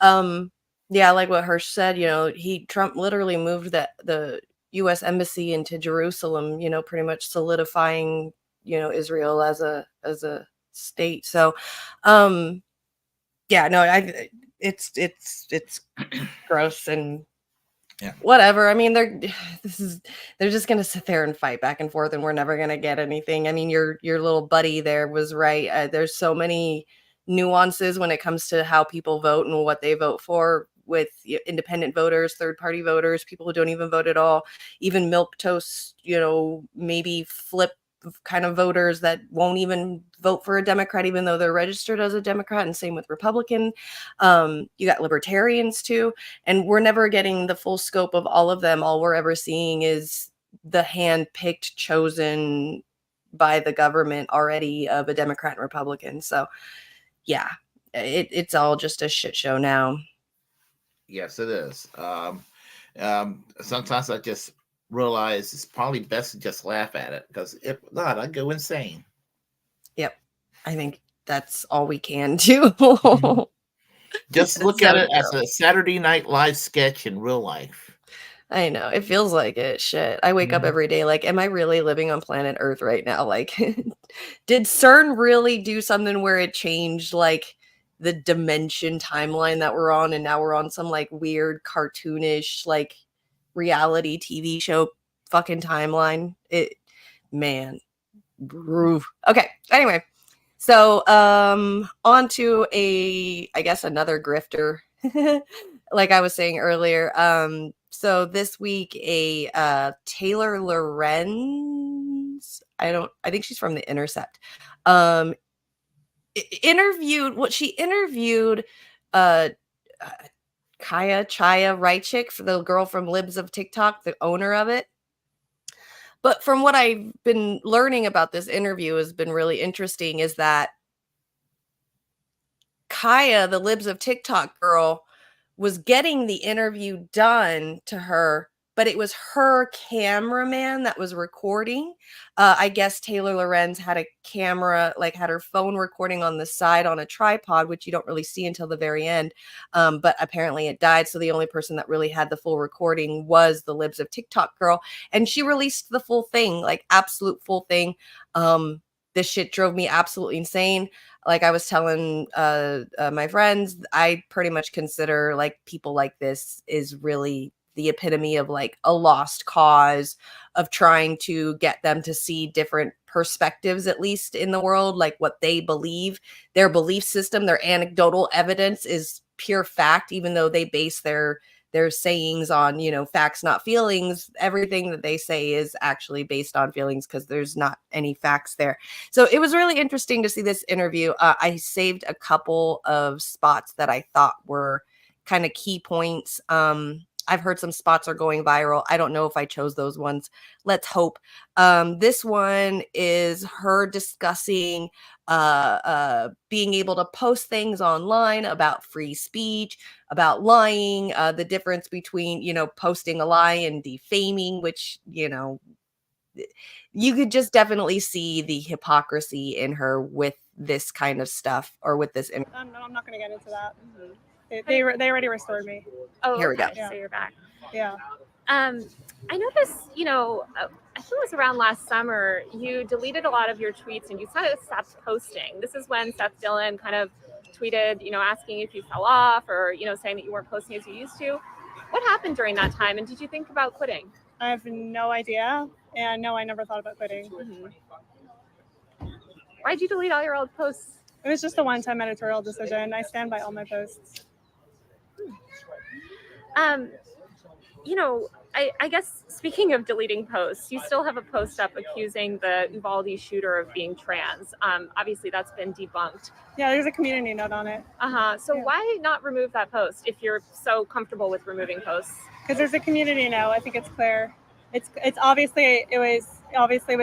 like what Hirsch said, Trump literally moved the U.S. embassy into Jerusalem, pretty much solidifying, Israel as a state. So, it's gross and. Yeah. Whatever. I mean, they're just gonna sit there and fight back and forth, and we're never gonna get anything. I mean, your little buddy there was right. There's so many nuances when it comes to how people vote and what they vote for, with independent voters, third party voters, people who don't even vote at all, even milquetoast, maybe flip kind of voters that won't even vote for a Democrat, even though they're registered as a Democrat, and same with Republican. You got libertarians too, and we're never getting the full scope of all of them. All we're ever seeing is the hand-picked, chosen by the government already of a Democrat and Republican. So yeah, it's all just a shit show now. Yes, it is. Sometimes I just realize it's probably best to just laugh at it, because if not, I'd go insane. Yep. I think that's all we can do. Just look at it as a Saturday Night Live sketch in real life. I know. It feels like it. Shit. I wake up every day like, am I really living on planet Earth right now? Like, did CERN really do something where it changed like the dimension timeline that we're on, and now we're on some like weird cartoonish like reality TV show fucking timeline. Man. Okay. Anyway, so on to I guess another grifter, like I was saying earlier. So this week Taylor Lorenz, I think she's from The Intercept, interviewed uh Chaya Reichik, for the girl from Libs of TikTok, the owner of it. But from what I've been learning about this interview has been really interesting, is that Kaya, the Libs of TikTok girl, was getting the interview done to her, but it was her cameraman that was recording. I guess Taylor Lorenz had a camera, like had her phone recording on the side on a tripod, which you don't really see until the very end. But apparently it died. So the only person that really had the full recording was the Libs of TikTok girl. And she released the full thing, like absolute full thing. This shit drove me absolutely insane. Like I was telling my friends, I pretty much consider like people like this is really the epitome of like a lost cause of trying to get them to see different perspectives, at least in the world, like what they believe, their belief system, their anecdotal evidence is pure fact, even though they base their sayings on, facts, not feelings. Everything that they say is actually based on feelings because there's not any facts there. So it was really interesting to see this interview. I saved a couple of spots that I thought were kind of key points. I've heard some spots are going viral. I don't know if I chose those ones. Let's hope. This one is her discussing being able to post things online about free speech, about lying, the difference between, posting a lie and defaming, which, you could just definitely see the hypocrisy in her with this kind of stuff, or with this. I'm not going to get into that. Mm-hmm. They already restored me. Oh, here we go. Yeah. So you're back. Yeah. I noticed, I think it was around last summer, you deleted a lot of your tweets and you kind of stopped posting. This is when Seth Dillon kind of tweeted, asking if you fell off, or, saying that you weren't posting as you used to. What happened during that time? And did you think about quitting? I have no idea. And no, I never thought about quitting. Mm-hmm. Why'd you delete all your old posts? It was just a one-time editorial decision. I stand by all my posts. I guess speaking of deleting posts, you still have a post up accusing the Uvalde shooter of being trans. Obviously that's been debunked. Yeah, there's a community note on it. So why not remove that post if you're so comfortable with removing posts? Because there's a community note. I think it's clear. It's obviously it was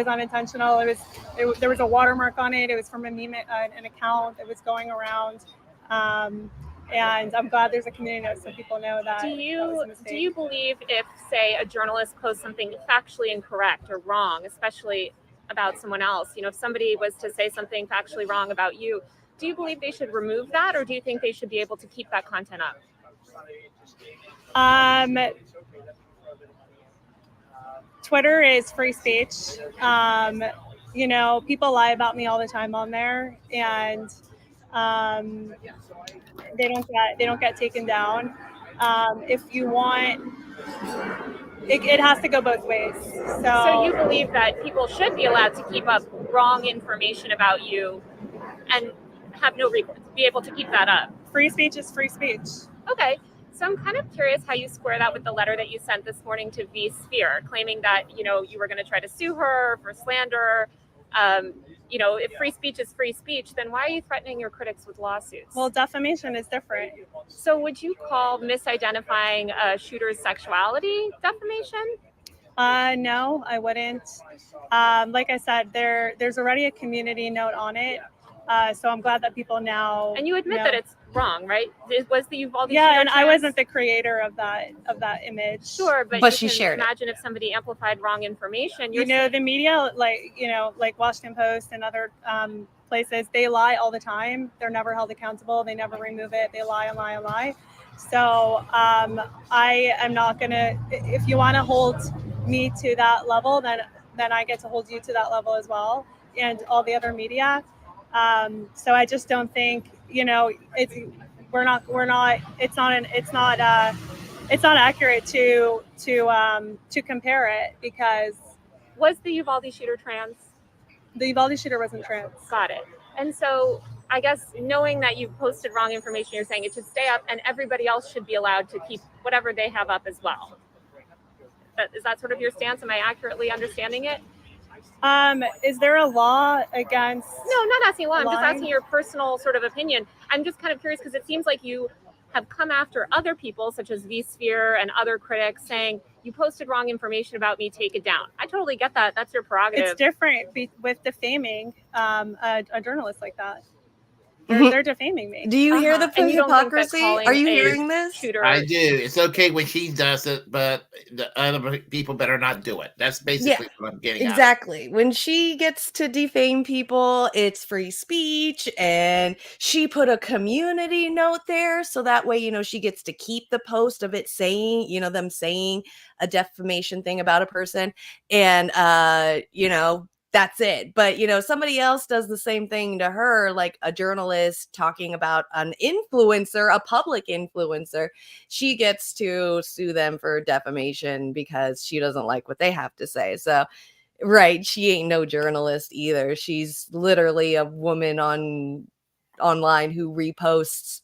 unintentional. There was a watermark on it. It was from a meme, an account that was going around. And I'm glad there's a community note so people know that. Do you believe if, say, a journalist posts something factually incorrect or wrong, especially about someone else, if somebody was to say something factually wrong about you, do you believe they should remove that, or do you think they should be able to keep that content up? Twitter is free speech. People lie about me all the time on there, and they don't get taken down. If you want, it has to go both ways. So you believe that people should be allowed to keep up wrong information about you and have no recourse, be able to keep that up? Free speech is free speech. Okay. So I'm kind of curious how you square that with the letter that you sent this morning to V Sphere, claiming that, you were going to try to sue her for slander. If free speech is free speech, then why are you threatening your critics with lawsuits? Well, defamation is different. So would you call misidentifying a shooter's sexuality defamation? No, I wouldn't. Like I said, there's already a community note on it. So I'm glad that people now. And you admit that it's wrong, right? It was the Uvalde yeah, shooter and trans? I wasn't the creator of that image. Sure, but she you can shared imagine if somebody amplified wrong information. The media, like Washington Post and other places, they lie all the time. They're never held accountable. They never remove it. They lie and lie and lie. So I am not gonna. If you want to hold me to that level, then I get to hold you to that level as well, and all the other media. So I just don't think, it's not it's not accurate to compare it, because Was the Uvalde shooter trans? the Uvalde shooter wasn't trans. Got it. And so I guess knowing that you posted wrong information, you're saying it should stay up and everybody else should be allowed to keep whatever they have up as well. Is that sort of your stance? Am I accurately understanding it? Is there a law against? No, I'm not asking law. I'm just lying? asking your personal sort of opinion. I'm just kind of curious because it seems like you have come after other people, such as vSphere and other critics, saying you posted wrong information about me, take it down. I totally get that. That's your prerogative. It's different with defaming a journalist like that. They're defaming me. Do you hear the And you don't think that hypocrisy? calling Are you a hearing this? shooter? I do. It's okay when she does it, but the other people better not do it. That's basically what I'm getting at. Exactly. When she gets to defame people, it's free speech, and she put a community note there so that way, you know, she gets to keep the post of it saying, you know, them saying a defamation thing about a person, and you know, that's it. But you know, somebody else does the same thing to her, like a journalist talking about an influencer, a public influencer. She gets to sue them for defamation because she doesn't like what they have to say. So right, she ain't no journalist either. She's literally a woman online who reposts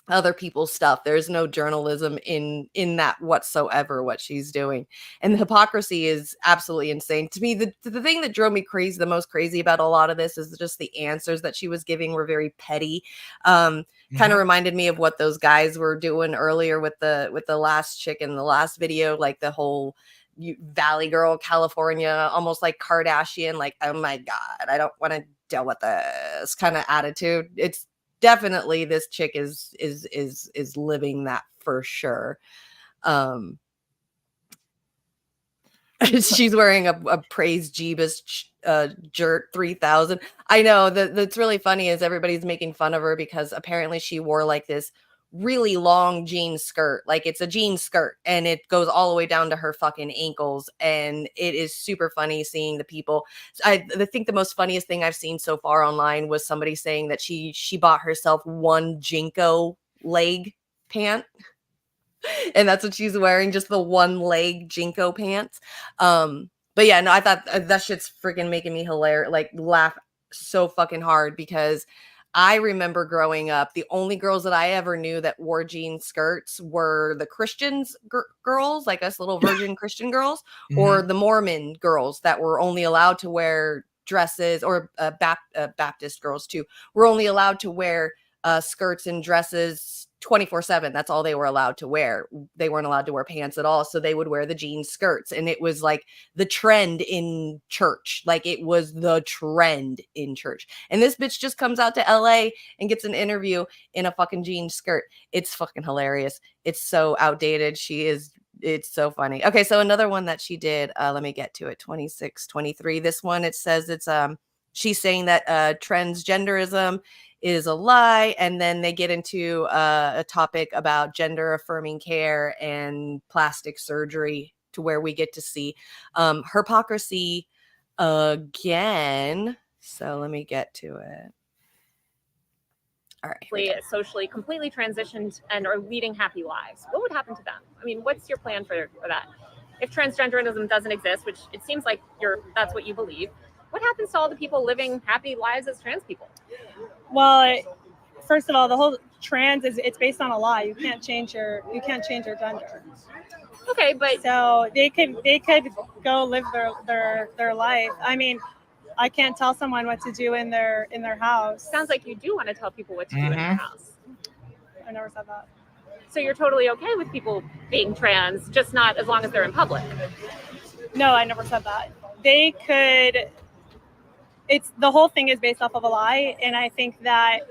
other people's stuff. There's no journalism in that whatsoever, what she's doing. And the hypocrisy is absolutely insane to me. The thing that drove me crazy, the most crazy about a lot of this, is just the answers that she was giving were very petty. Kind of reminded me of what those guys were doing earlier with the last chick in the last video, like the whole Valley Girl, California, almost like Kardashian, like, oh my God, I don't want to deal with this kind of attitude. It's definitely, this chick is living that for sure. She's wearing a Praise Jeebus Jert 3000. I know that's really funny is everybody's making fun of her because apparently she wore like this really long jean skirt, like it's a jean skirt and it goes all the way down to her fucking ankles, and it is super funny seeing the people. I think the most funniest thing I've seen so far online was somebody saying that she bought herself one Jinko leg pant and that's what she's wearing, just the one leg Jinko pants. But yeah, no, I thought that shit's freaking making me hilarious, like laugh so fucking hard, because I remember growing up, the only girls that I ever knew that wore jean skirts were the Christians girls, like us little virgin Christian girls, or the Mormon girls that were only allowed to wear dresses, or Baptist girls too, were only allowed to wear skirts and dresses 24/7. That's all they were allowed to wear. They weren't allowed to wear pants at all. So they would wear the jean skirts. And it was like the trend in church. Like it was the trend in church. And this bitch just comes out to LA and gets an interview in a fucking jean skirt. It's fucking hilarious. It's so outdated. It's so funny. Okay, so another one that she did, let me get to it, 26, 23. This one, it says it's she's saying that transgenderism is a lie, and then they get into a topic about gender affirming care and plastic surgery, to where we get to see hypocrisy again. So let me get to it. All right. Socially completely transitioned and are leading happy lives. What would happen to them? I mean, what's your plan for that? If transgenderism doesn't exist, which it seems like that's what you believe, what happens to all the people living happy lives as trans people? Well, first of all, the whole trans it's based on a lie. You can't change your gender. Okay, but so they could go live their life. I mean, I can't tell someone what to do in their house. Sounds like you do want to tell people what to do in their house. I never said that. So you're totally okay with people being trans, just not as long as they're in public. No, I never said that. They could. It's the whole thing is based off of a lie, and I think that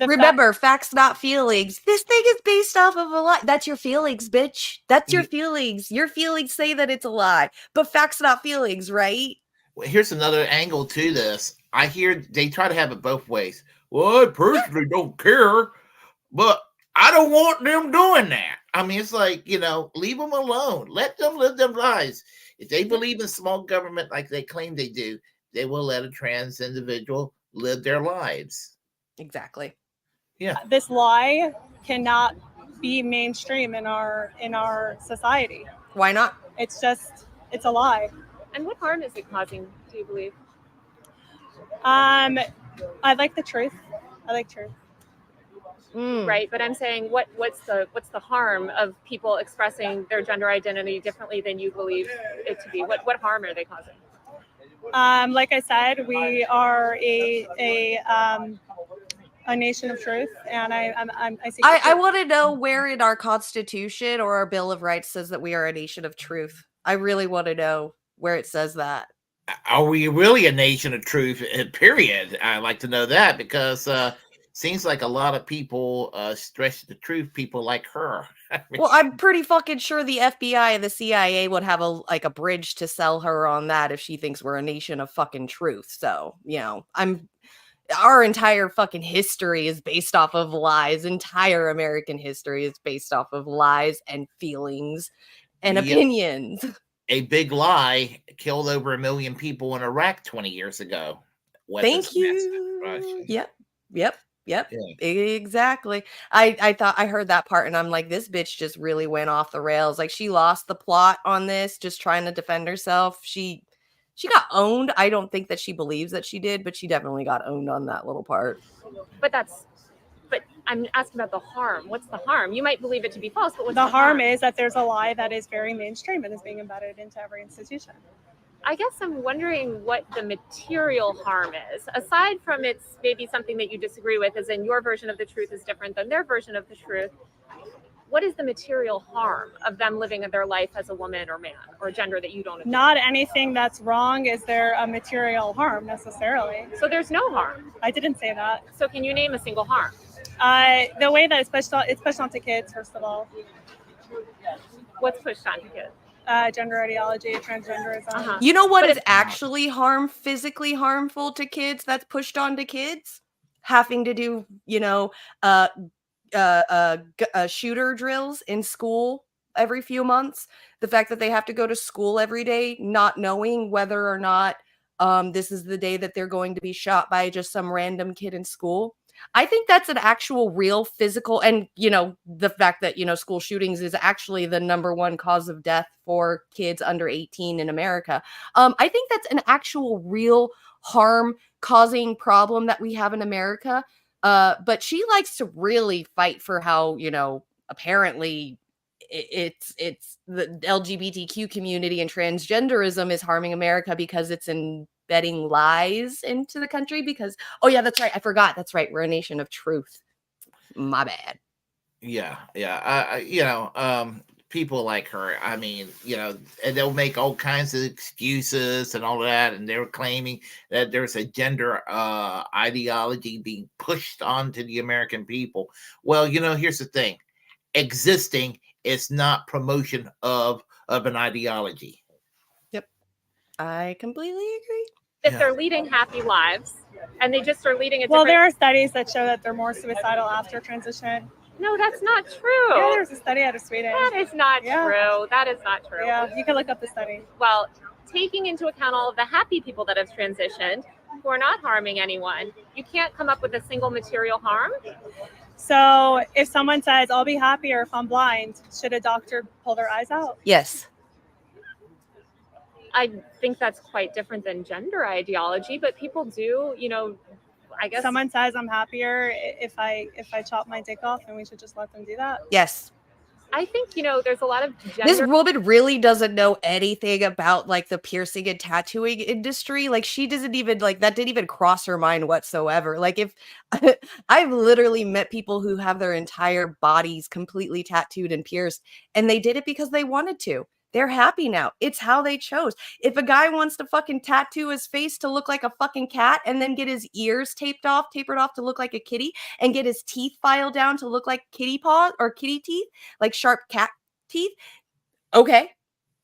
remember, facts not feelings. This thing is based off of a lie. That's your feelings, bitch. That's your feelings. Your feelings say that it's a lie, but facts not feelings, right? Well, here's another angle to this. I hear they try to have it both ways. Well, I personally don't care, but I don't want them doing that. I mean, it's like, leave them alone. Let them live their lives. If they believe in small government like they claim they do, they will let a trans individual live their lives. Exactly. Yeah. This lie cannot be mainstream in our society. Why not? It's a lie. And what harm is it causing, do you believe? I like the truth. I like truth. Right, but I'm saying what's the harm of people expressing their gender identity differently than you believe it to be? What harm are they causing? Like I said, we are a nation of truth, and I want to know where in our Constitution or our Bill of Rights says that we are a nation of truth. I really want to know where it says that. Are we really a nation of truth? Period. I'd like to know that, because seems like a lot of people stretch the truth. People like her. Well, I'm pretty fucking sure the FBI and the CIA would have a bridge to sell her on that if she thinks we're a nation of fucking truth. So, our entire fucking history is based off of lies. Entire American history is based off of lies and feelings and Yep. opinions. A big lie killed over 1 million people in Iraq 20 years ago. Thank you. Yep. Yeah. Exactly. I thought I heard that part and I'm like, this bitch just really went off the rails. Like, she lost the plot on this, just trying to defend herself. She got owned. I don't think that she believes that she did, but she definitely got owned on that little part. But I'm asking about the harm. What's the harm? You might believe it to be false, but what's the harm is that there's a lie that is very mainstream and is being embedded into every institution. I guess I'm wondering what the material harm is. Aside from it's maybe something that you disagree with, as in your version of the truth is different than their version of the truth. What is the material harm of them living their life as a woman or man or gender that you don't agree? Not anything that's wrong is there a material harm necessarily. So there's no harm. I didn't say that. So can you name a single harm? The way that it's pushed onto kids, first of all. What's pushed onto kids? Gender ideology, transgenderism. You know what is actually physically harmful to kids that's pushed onto kids? Having to do, shooter drills in school every few months. The fact that they have to go to school every day, not knowing whether or not this is the day that they're going to be shot by just some random kid in school. I think that's an actual real physical, and the fact that school shootings is actually the #1 cause of death for kids under 18 in America. I think that's an actual real harm causing problem that we have in America. But she likes to really fight for how apparently it's the LGBTQ community and transgenderism is harming America because it's embedding lies into the country. Because that's right, I forgot, that's right, we're a nation of truth. My bad. People like her, I mean, and they'll make all kinds of excuses and all that, and they're claiming that there's a gender ideology being pushed onto the American people. Well, here's the thing: existing is not promotion of an ideology. Yep, I completely agree. If they're leading happy lives and they just are leading Well, there are studies that show that they're more suicidal after transition. No, that's not true. Yeah, there's a study out of Sweden. That is not true. That is not true. Yeah, you can look up the study. Well, taking into account all of the happy people that have transitioned who are not harming anyone, you can't come up with a single material harm. So if someone says, I'll be happier if I'm blind, should a doctor pull their eyes out? Yes. I think that's quite different than gender ideology, but people do, I guess. Someone says I'm happier if I chop my dick off, and we should just let them do that. Yes. I think, there's a lot of gender. This woman really doesn't know anything about the piercing and tattooing industry. She doesn't even that didn't even cross her mind whatsoever. If I've literally met people who have their entire bodies completely tattooed and pierced, and they did it because they wanted to. They're happy now. It's how they chose. If a guy wants to fucking tattoo his face to look like a fucking cat and then get his ears tapered off to look like a kitty and get his teeth filed down to look like kitty paws or kitty teeth, like sharp cat teeth. Okay.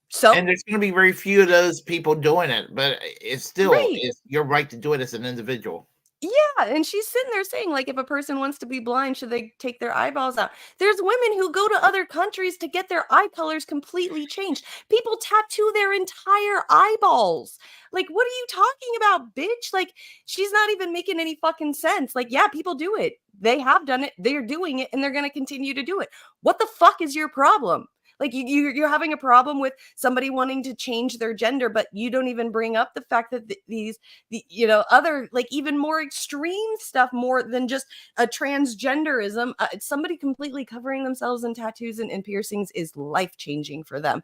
So, and there's going to be very few of those people doing it, but it's still it's your right to do it as an individual. Yeah, and she's sitting there saying, like, if a person wants to be blind, should they take their eyeballs out? There's women who go to other countries to get their eye colors completely changed. People tattoo their entire eyeballs. Like, what are you talking about, bitch? Like, she's not even making any fucking sense. Like, yeah, people do it. They have done it. They're doing it, and they're going to continue to do it. What the fuck is your problem? Like you're having a problem with somebody wanting to change their gender, but you don't even bring up the fact that other like even more extreme stuff, more than just a transgenderism. Somebody completely covering themselves in tattoos and piercings is life changing for them.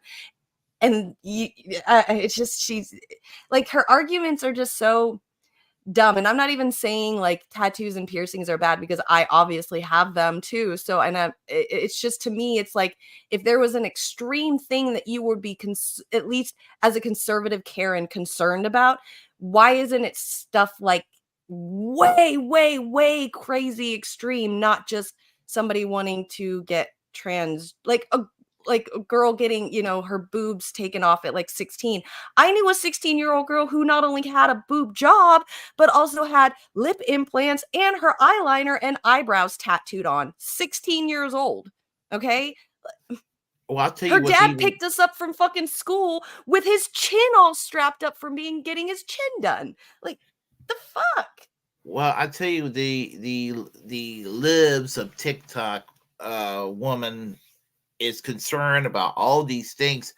And it's just she's like her arguments are just so dumb. And I'm not even saying like tattoos and piercings are bad because I obviously have them too. So, and it's just, to me, it's like if there was an extreme thing that you would be at least as a conservative Karen concerned about, why isn't it stuff like way, way, way crazy extreme, not just somebody wanting to get trans, like a girl getting, her boobs taken off at like 16. I knew a 16-year-old girl who not only had a boob job, but also had lip implants and her eyeliner and eyebrows tattooed on. 16 years old. Okay. Well, I'll tell Her you what's dad even. picked us up from fucking school with his chin all strapped up from getting his chin done. Like, the fuck? Well, I tell you, the libs of TikTok woman is concerned about all these things,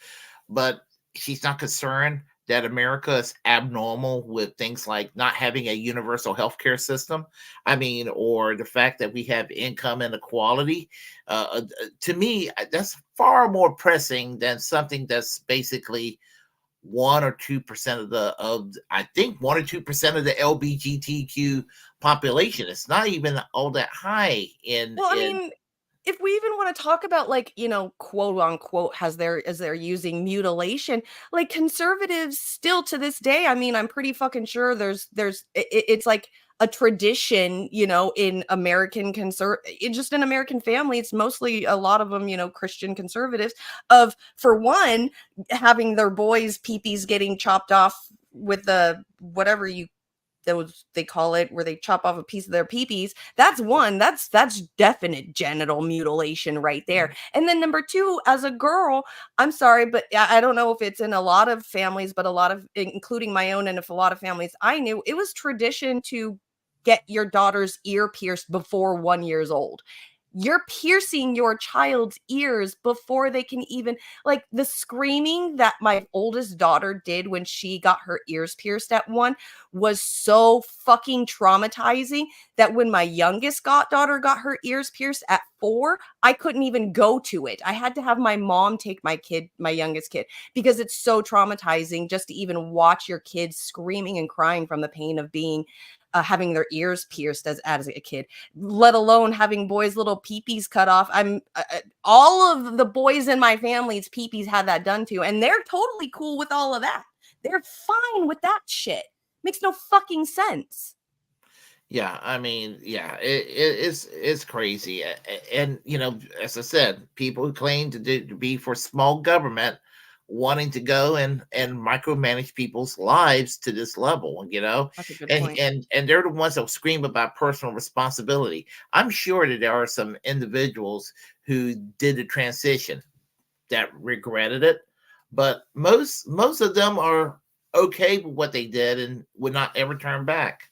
but she's not concerned that America is abnormal with things like not having a universal healthcare system. I mean, or the fact that we have income inequality. To me, that's far more pressing than something that's basically 1 or 2% I think 1 or 2% of the LGBTQ population. It's not even all that high in. Well, I mean, if we even want to talk about like, quote unquote, as they're using mutilation, like conservatives still to this day, I mean, I'm pretty fucking sure it's like a tradition, in American just in American family, it's mostly a lot of them, Christian conservatives, of, for one, having their boys' peepees getting chopped off with the whatever they call it, where they chop off a piece of their peepees. That's one. That's definite genital mutilation right there. And then number two, as a girl, I'm sorry, but I don't know if it's in a lot of families, but a lot of, including my own, and if a lot of families I knew, it was tradition to get your daughter's ear pierced before 1 year old. You're piercing your child's ears before they can even, like, the screaming that my oldest daughter did when she got her ears pierced at 1 was so fucking traumatizing that when my youngest daughter got her ears pierced at 4, I couldn't even go to it. I had to have my mom take my youngest kid, because it's so traumatizing just to even watch your kids screaming and crying from the pain of being having their ears pierced as a kid, let alone having boys' little peepees cut off. All of the boys in my family's peepees had that done to, and they're totally cool with all of that. They're fine with that shit. Makes no fucking sense. Yeah, I mean, yeah, it's crazy, and as I said, people who claim to be for small government, wanting to go and micromanage people's lives to this level, That's a good point. and they're the ones that scream about personal responsibility. I'm sure that there are some individuals who did the transition that regretted it, but most of them are okay with what they did and would not ever turn back.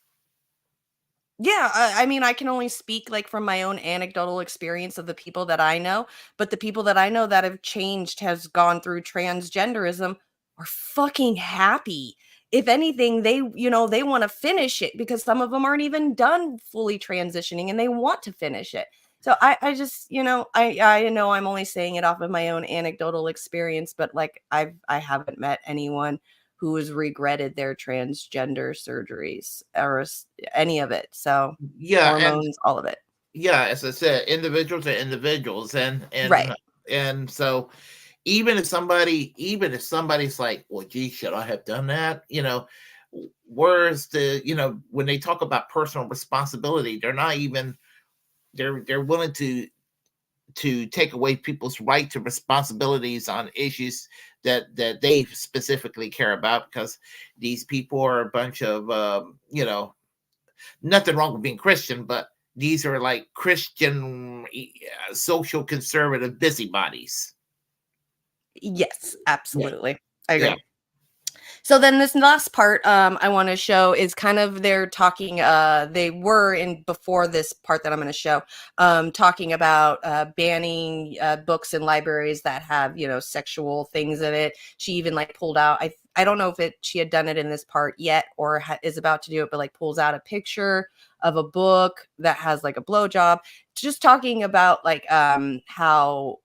Yeah, I mean, I can only speak like from my own anecdotal experience of the people that I know, but the people that I know that have changed, has gone through transgenderism, are fucking happy. If anything, they want to finish it, because some of them aren't even done fully transitioning and they want to finish it. So I just, I know I'm only saying it off of my own anecdotal experience, but like I haven't met anyone who has regretted their transgender surgeries or any of it. So Yeah, and hormones, all of it. yeah, as I said, individuals are individuals, and Right. so even if somebody's like, well, gee, should I have done that? Where's the, when they talk about personal responsibility, they're not even, they're willing to take away people's right to responsibilities on issues that they specifically care about, because these people are a bunch of nothing wrong with being Christian, but these are like Christian social conservative busybodies. Yes, absolutely. I agree. Yeah. So then this last part I want to show is kind of they're talking, they were in before this part that I'm going to show, talking about banning books in libraries that have, you know, sexual things in it. She even like pulled out, I don't know if she had done it in this part yet or is about to do it, but like pulls out a picture of a book that has like a blowjob, just talking about like how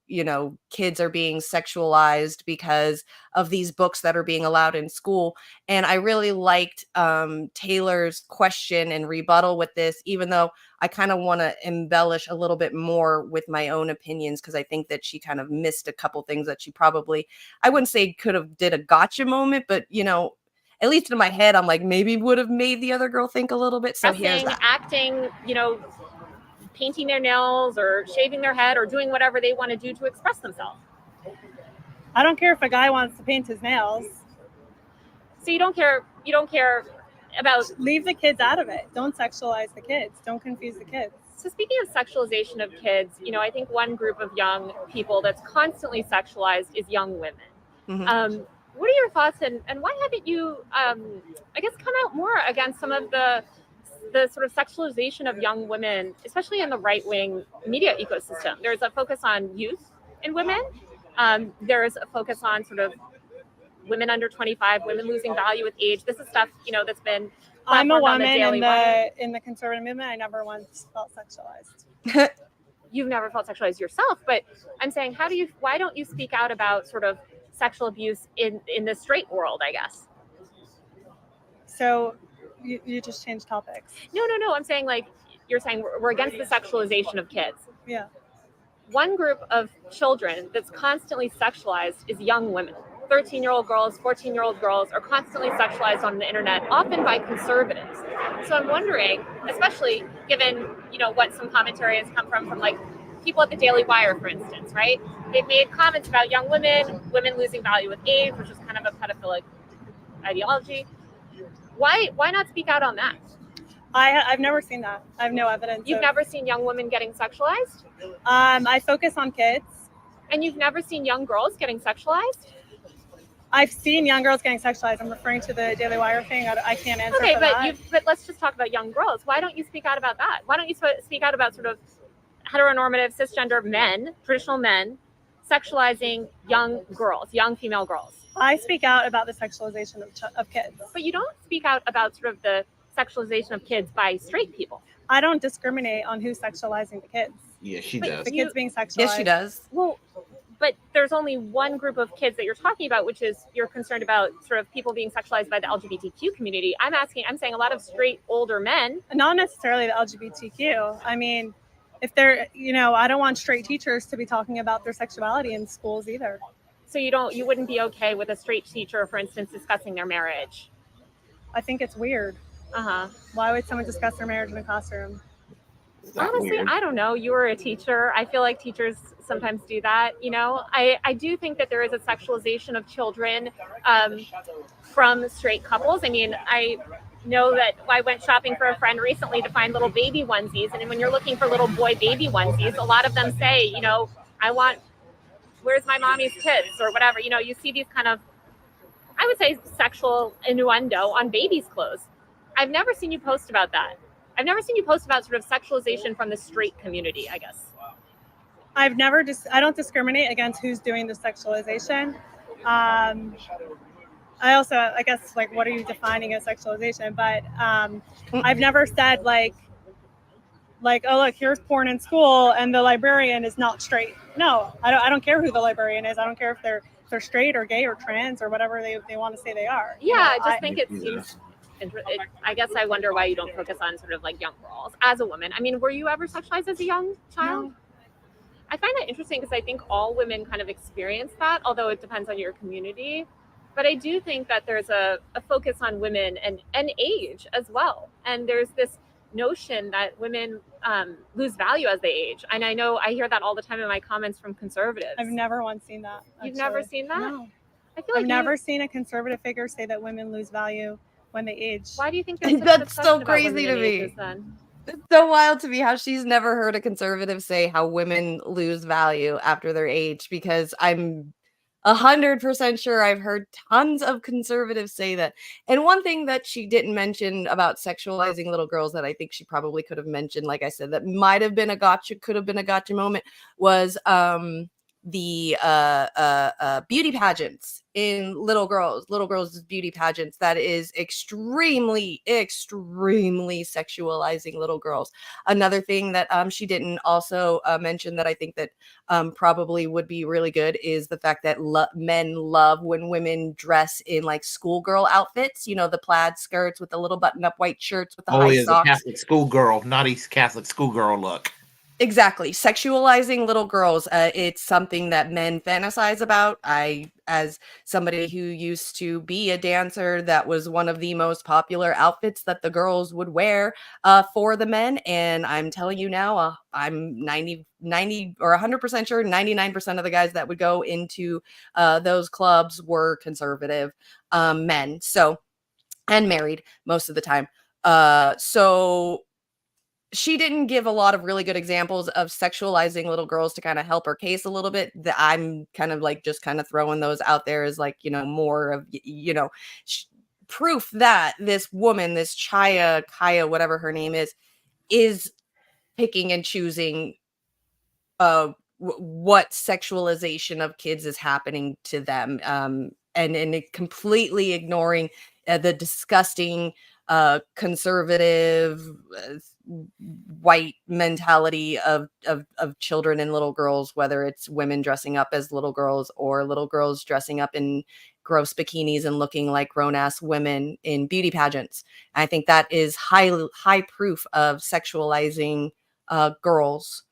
you know, kids are being sexualized because of these books that are being allowed in school. And I really liked Taylor's question and rebuttal with this, even though I kind of want to embellish a little bit more with my own opinions, because I think that she kind of missed a couple things that she probably, I wouldn't say could have did a gotcha moment, but you know, at least in my head, I'm like, maybe would have made the other girl think a little bit. So here's that. Acting, you know, painting their nails or shaving their head or doing whatever they want to do to express themselves. I don't care if a guy wants to paint his nails. So you don't care about... Leave the kids out of it. Don't sexualize the kids. Don't confuse the kids. So speaking of sexualization of kids, you know, I think one group of young people that's constantly sexualized is young women. Mm-hmm. What are your thoughts, and why haven't you, I guess, come out more against some of the sort of sexualization of young women, especially in the right-wing media ecosystem? There's a focus on youth and women. There's a focus on sort of women under 25, women losing value with age. This is stuff, you know, that's been... I'm a woman in the conservative movement. I never once felt sexualized. You've never felt sexualized yourself, but I'm saying, why don't you speak out about sort of sexual abuse in the straight world, I guess? So you just changed topics. No. I'm saying, like, you're saying we're against the sexualization of kids. Yeah. One group of children that's constantly sexualized is young women. 13-year-old girls, 14-year-old girls are constantly sexualized on the internet, often by conservatives. So I'm wondering, especially given, you know, what some commentary has come from like people at the Daily Wire, for instance, right? They've made comments about young women losing value with age, which is kind of a pedophilic ideology. Why not speak out on that? I've never seen that. I have no evidence. You've never seen young women getting sexualized? I focus on kids. And you've never seen young girls getting sexualized? I've seen young girls getting sexualized. I'm referring to the Daily Wire thing. I can't answer for that. Okay, but let's just talk about young girls. Why don't you speak out about that? Why don't you speak out about sort of heteronormative cisgender men, traditional men, sexualizing young girls, young female girls? I speak out about the sexualization of kids. But you don't speak out about sort of the sexualization of kids by straight people. I don't discriminate on who's sexualizing the kids. Yeah, she does. The kids being sexualized. Yes, she does. Well, but there's only one group of kids that you're talking about, which is you're concerned about sort of people being sexualized by the LGBTQ community. I'm saying a lot of straight older men. Not necessarily the LGBTQ. I mean, if they're, you know, I don't want straight teachers to be talking about their sexuality in schools either. So you wouldn't be okay with a straight teacher, for instance, discussing their marriage? I think it's weird. Uh-huh. Why would someone discuss their marriage in a classroom? Honestly, weird. I don't know. You were a teacher. I feel like teachers sometimes do that. You know, I do think that there is a sexualization of children from straight couples. I mean, I know that I went shopping for a friend recently to find little baby onesies. And when you're looking for little boy baby onesies, a lot of them say, you know, where's my mommy's kids or whatever. You know, you see these kind of, I would say, sexual innuendo on babies' clothes. I've never seen you post about that. I've never seen you post about sort of sexualization from the straight community, I guess. I don't discriminate against who's doing the sexualization. I also, I guess, like, what are you defining as sexualization? But I've never said like, oh, look, here's porn in school and the librarian is not straight. No, I don't care who the librarian is. I don't care if they're straight or gay or trans or whatever they want to say they are. Yeah, I just think it seems... I guess I wonder why you don't focus on sort of like young girls as a woman. I mean, were you ever sexualized as a young child? No. I find that interesting because I think all women kind of experience that, although it depends on your community. But I do think that there's a focus on women and age as well. And there's this notion that women lose value as they age. And I know I hear that all the time in my comments from conservatives. I've never once seen that. You've never seen that? No. I feel like I've never seen a conservative figure say that women lose value when they age. Why do you think there's such That's discussion so about crazy women to and me. ages then? It's so wild to me how she's never heard a conservative say how women lose value after their age, because I'm 100% sure I've heard tons of conservatives say that. And one thing that she didn't mention about sexualizing little girls that I think she probably could have mentioned, like I said, that might have been a gotcha, could have been a gotcha moment, was the beauty pageants in little girls beauty pageants. That is extremely sexualizing little girls. Another thing that she didn't also mention that I think that probably would be really good is the fact that men love when women dress in like schoolgirl outfits, you know, the plaid skirts with the little button up white shirts with the high yeah, the socks. Catholic schoolgirl, naughty Catholic schoolgirl look. Exactly. Sexualizing little girls. It's something that men fantasize about. I, as somebody who used to be a dancer, that was one of the most popular outfits that the girls would wear for the men. And I'm telling you now, I'm 90 or 100% sure 99% of the guys that would go into those clubs were conservative men. So, and married most of the time. So she didn't give a lot of really good examples of sexualizing little girls to kind of help her case a little bit. That I'm kind of like just kind of throwing those out there as like, you know, more of, you know, proof that this woman, this Kaya, whatever her name is picking and choosing what sexualization of kids is happening to them, and it completely ignoring the disgusting conservative white mentality of children and little girls, whether it's women dressing up as little girls or little girls dressing up in gross bikinis and looking like grown-ass women in beauty pageants. I think that is high proof of sexualizing girls,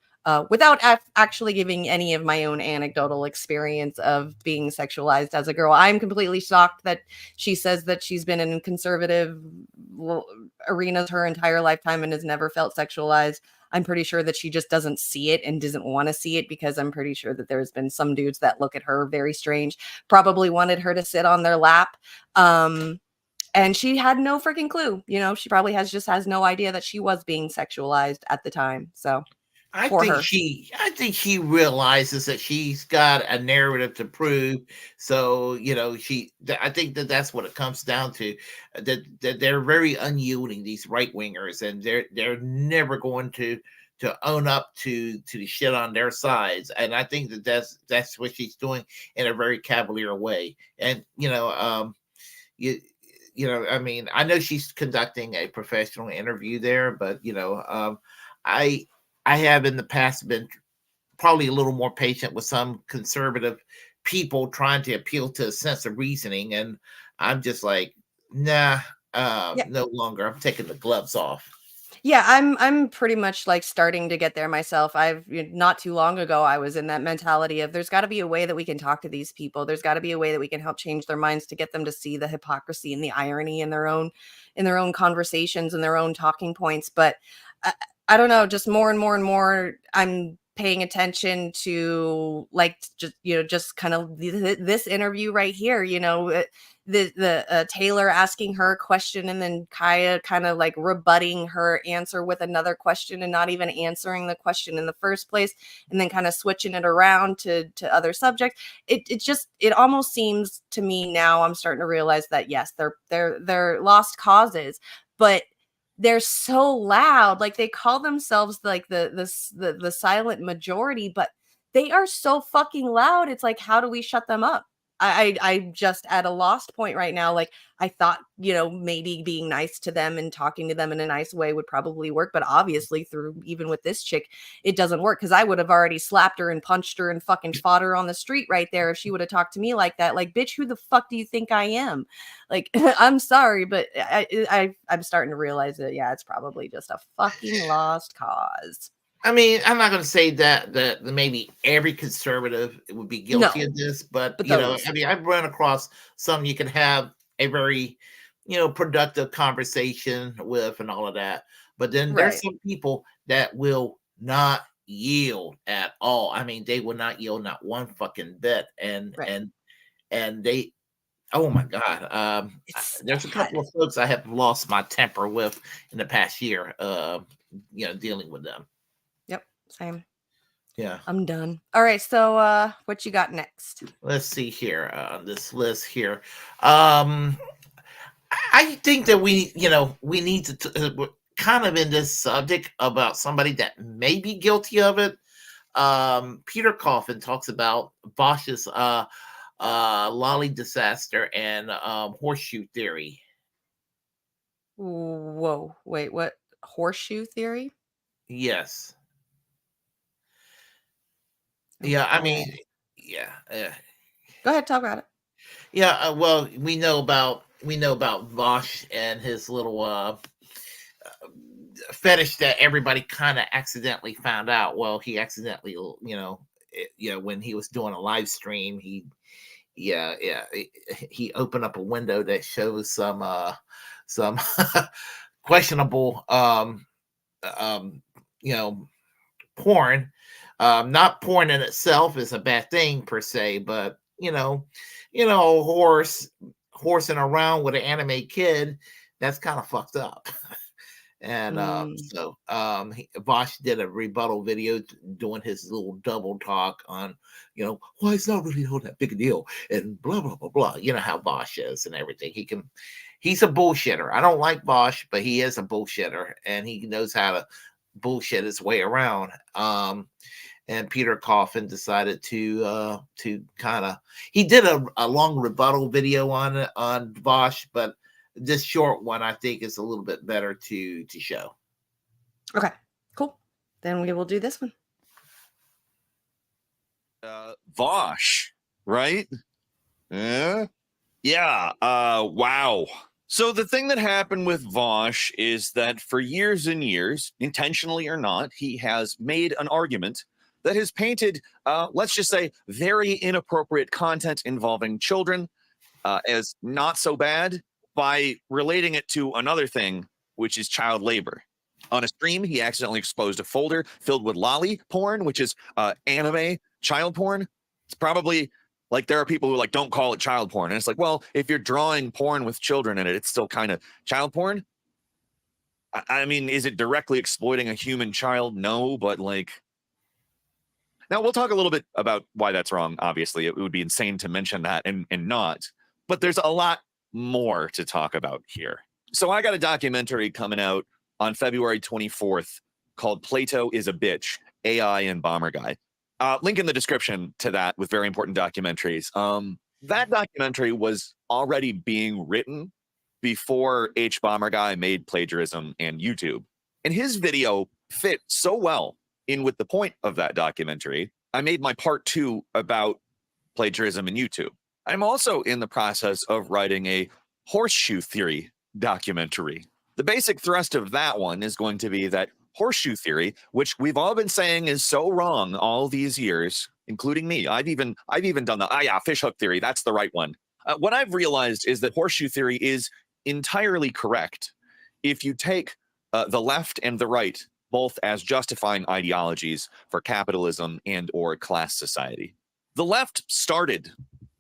without actually giving any of my own anecdotal experience of being sexualized as a girl. I'm completely shocked that she says that she's been in conservative arenas her entire lifetime and has never felt sexualized. I'm pretty sure that she just doesn't see it and doesn't want to see it, because I'm pretty sure that there's been some dudes that look at her very strange, probably wanted her to sit on their lap. And she had no freaking clue. You know, she probably just has no idea that she was being sexualized at the time. So I for think her. she realizes that she's got a narrative to prove. So, you know, I think that that's what it comes down to. That they're very unyielding, these right wingers, and they're never going to own up to the shit on their sides. And I think that that's what she's doing in a very cavalier way. And you know, I mean, I know she's conducting a professional interview there, but I I have in the past been probably a little more patient with some conservative people trying to appeal to a sense of reasoning, and I'm just like, nah, Yeah. no longer. I'm taking the gloves off. Yeah, I'm pretty much like starting to get there myself. Not too long ago I was in that mentality of there's got to be a way that we can talk to these people. There's got to be a way that we can help change their minds to get them to see the hypocrisy and the irony in their own conversations and their own talking points. But I, I don't know, just more and more and more I'm paying attention to, like, just kind of this interview right here, the Taylor asking her a question and then Kaya kind of like rebutting her answer with another question and not even answering the question in the first place, and then kind of switching it around to other subjects. It almost seems to me now, I'm starting to realize that yes, they're lost causes, but they're so loud. Like, they call themselves like the silent majority, but they are so fucking loud. It's like, how do we shut them up? I'm just at a lost point right now. Like, I thought, maybe being nice to them and talking to them in a nice way would probably work, but obviously even with this chick, it doesn't work, because I would have already slapped her and punched her and fucking fought her on the street right there if she would have talked to me like that. Like, bitch, who the fuck do you think I am? Like, I'm sorry, but I'm starting to realize that, yeah, it's probably just a fucking lost cause. I mean, I'm not going to say that maybe every conservative would be guilty No, of this, but those. I mean, I've run across some you can have a very, productive conversation with and all of that. But then there's Right. some people that will not yield at all. I mean, they will not yield not one fucking bit, Right. and they Oh my God. It's There's a bad. couple of folks I have lost my temper with in the past year. Dealing with them. Yep, same. Yeah. I'm done. All right, so what you got next? Let's see here on this list here. Um, I think that we need to we're kind of in this subject about somebody that may be guilty of it. Peter Coffin talks about Bosch's lolly disaster and horseshoe theory. Whoa, wait, what? Horseshoe theory? Yes. Yeah, I mean, Okay. yeah, Go ahead, talk about it. yeah. Well, we know about Vosh and his little fetish that everybody kind of accidentally found out. Well, he accidentally, when he was doing a live stream, he opened up a window that shows some questionable um you know porn. Not porn in itself is a bad thing per se, but a horse horsing around with an anime kid, that's kind of fucked up. And Mm, so Vosh did a rebuttal video doing his little double talk on, why it's not really all that big a deal and blah blah blah blah. You know how Vosh is and everything. He's a bullshitter. I don't like Vosh, but he is a bullshitter and he knows how to bullshit his way around. And Peter Coffin decided to kind of he did a long rebuttal video on Vosh, but this short one I think is a little bit better to show. okay, cool. Then we will do this one. Vosh, right? Yeah. Wow. So the thing that happened with Vosh is that for years and years, intentionally or not, he has made an argument that has painted, let's just say, very inappropriate content involving children as not so bad by relating it to another thing, which is child labor. On a stream, he accidentally exposed a folder filled with lolly porn, which is anime child porn. It's probably like there are people who like don't call it child porn. And it's like, well, if you're drawing porn with children in it, it's still kind of child porn. I mean, is it directly exploiting a human child? No, but like, now we'll talk a little bit about why that's wrong. Obviously, it would be insane to mention that and not, but there's a lot more to talk about here. So I got a documentary coming out on February 24th called Plato is a Bitch, AI and Bomber Guy. Link in the description to that with very important documentaries. That documentary was already being written before H Bomber Guy made plagiarism and YouTube. And his video fit so well in with the point of that documentary. I made my part 2 about plagiarism and YouTube. I'm also in the process of writing a horseshoe theory documentary. The basic thrust of that one is going to be that horseshoe theory, which we've all been saying is so wrong all these years, including me. I've even done the fishhook theory. That's the right one. What I've realized is that horseshoe theory is entirely correct if you take the left and the right both as justifying ideologies for capitalism and or class society. The left started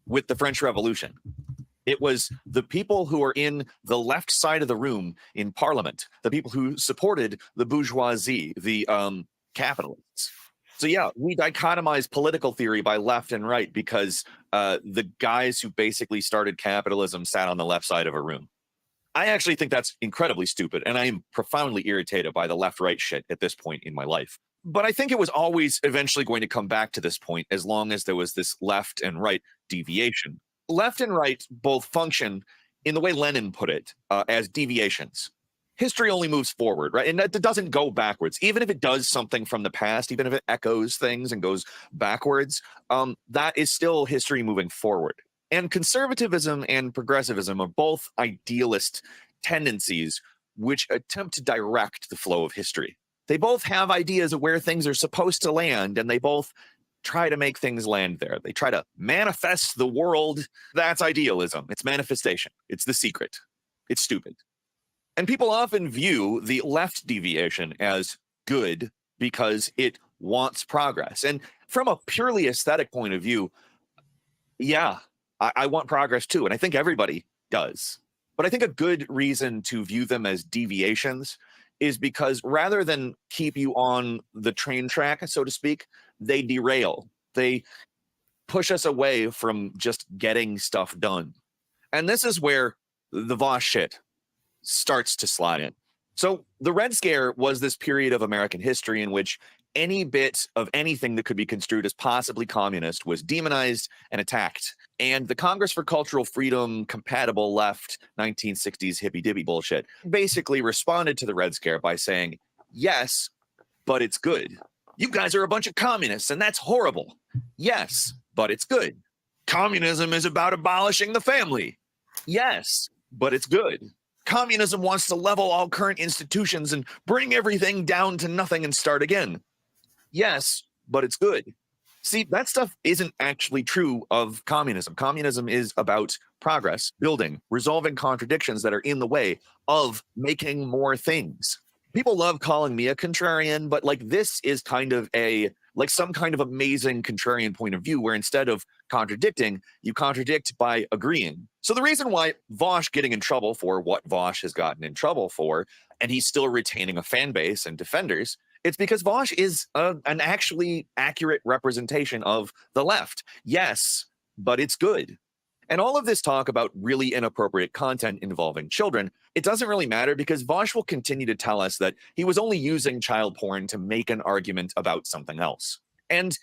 with the French Revolution. It was the people who were in the left side of the room in Parliament, the people who supported the bourgeoisie, the capitalists. So yeah, we dichotomize political theory by left and right because the guys who basically started capitalism sat on the left side of a room. I actually think that's incredibly stupid, and I am profoundly irritated by the left-right shit at this point in my life. But I think it was always eventually going to come back to this point as long as there was this left and right deviation. Left and right both function in the way Lenin put it as deviations. History only moves forward, right? And that doesn't go backwards. Even if it does something from the past, even if it echoes things and goes backwards, that is still history moving forward. And conservatism and progressivism are both idealist tendencies which attempt to direct the flow of history. They both have ideas of where things are supposed to land, and they both try to make things land there. They try to manifest the world. That's idealism. It's manifestation. It's the secret. It's stupid. And people often view the left deviation as good because it wants progress. And from a purely aesthetic point of view, yeah, I want progress too, and I think everybody does. But I think a good reason to view them as deviations is because rather than keep you on the train track, so to speak, they derail. They push us away from just getting stuff done. And this is where the Vosh shit starts to slide in. So the Red Scare was this period of American history in which any bit of anything that could be construed as possibly communist was demonized and attacked. And the Congress for Cultural Freedom compatible left 1960s hippy-dippy bullshit basically responded to the Red Scare by saying, yes, but it's good. You guys are a bunch of communists, and that's horrible. Yes, but it's good. Communism is about abolishing the family. Yes, but it's good. Communism wants to level all current institutions and bring everything down to nothing and start again. Yes, but it's good. See, that stuff isn't actually true of communism. Communism is about progress, building, resolving contradictions that are in the way of making more things. People love calling me a contrarian, but like this is kind of some kind of amazing contrarian point of view where instead of contradicting, you contradict by agreeing. So the reason why Vosh getting in trouble for what Vosh has gotten in trouble for, and he's still retaining a fan base and defenders, it's because Vosh is an actually accurate representation of the left. Yes, but it's good. And all of this talk about really inappropriate content involving children, it doesn't really matter because Vosh will continue to tell us that he was only using child porn to make an argument about something else. And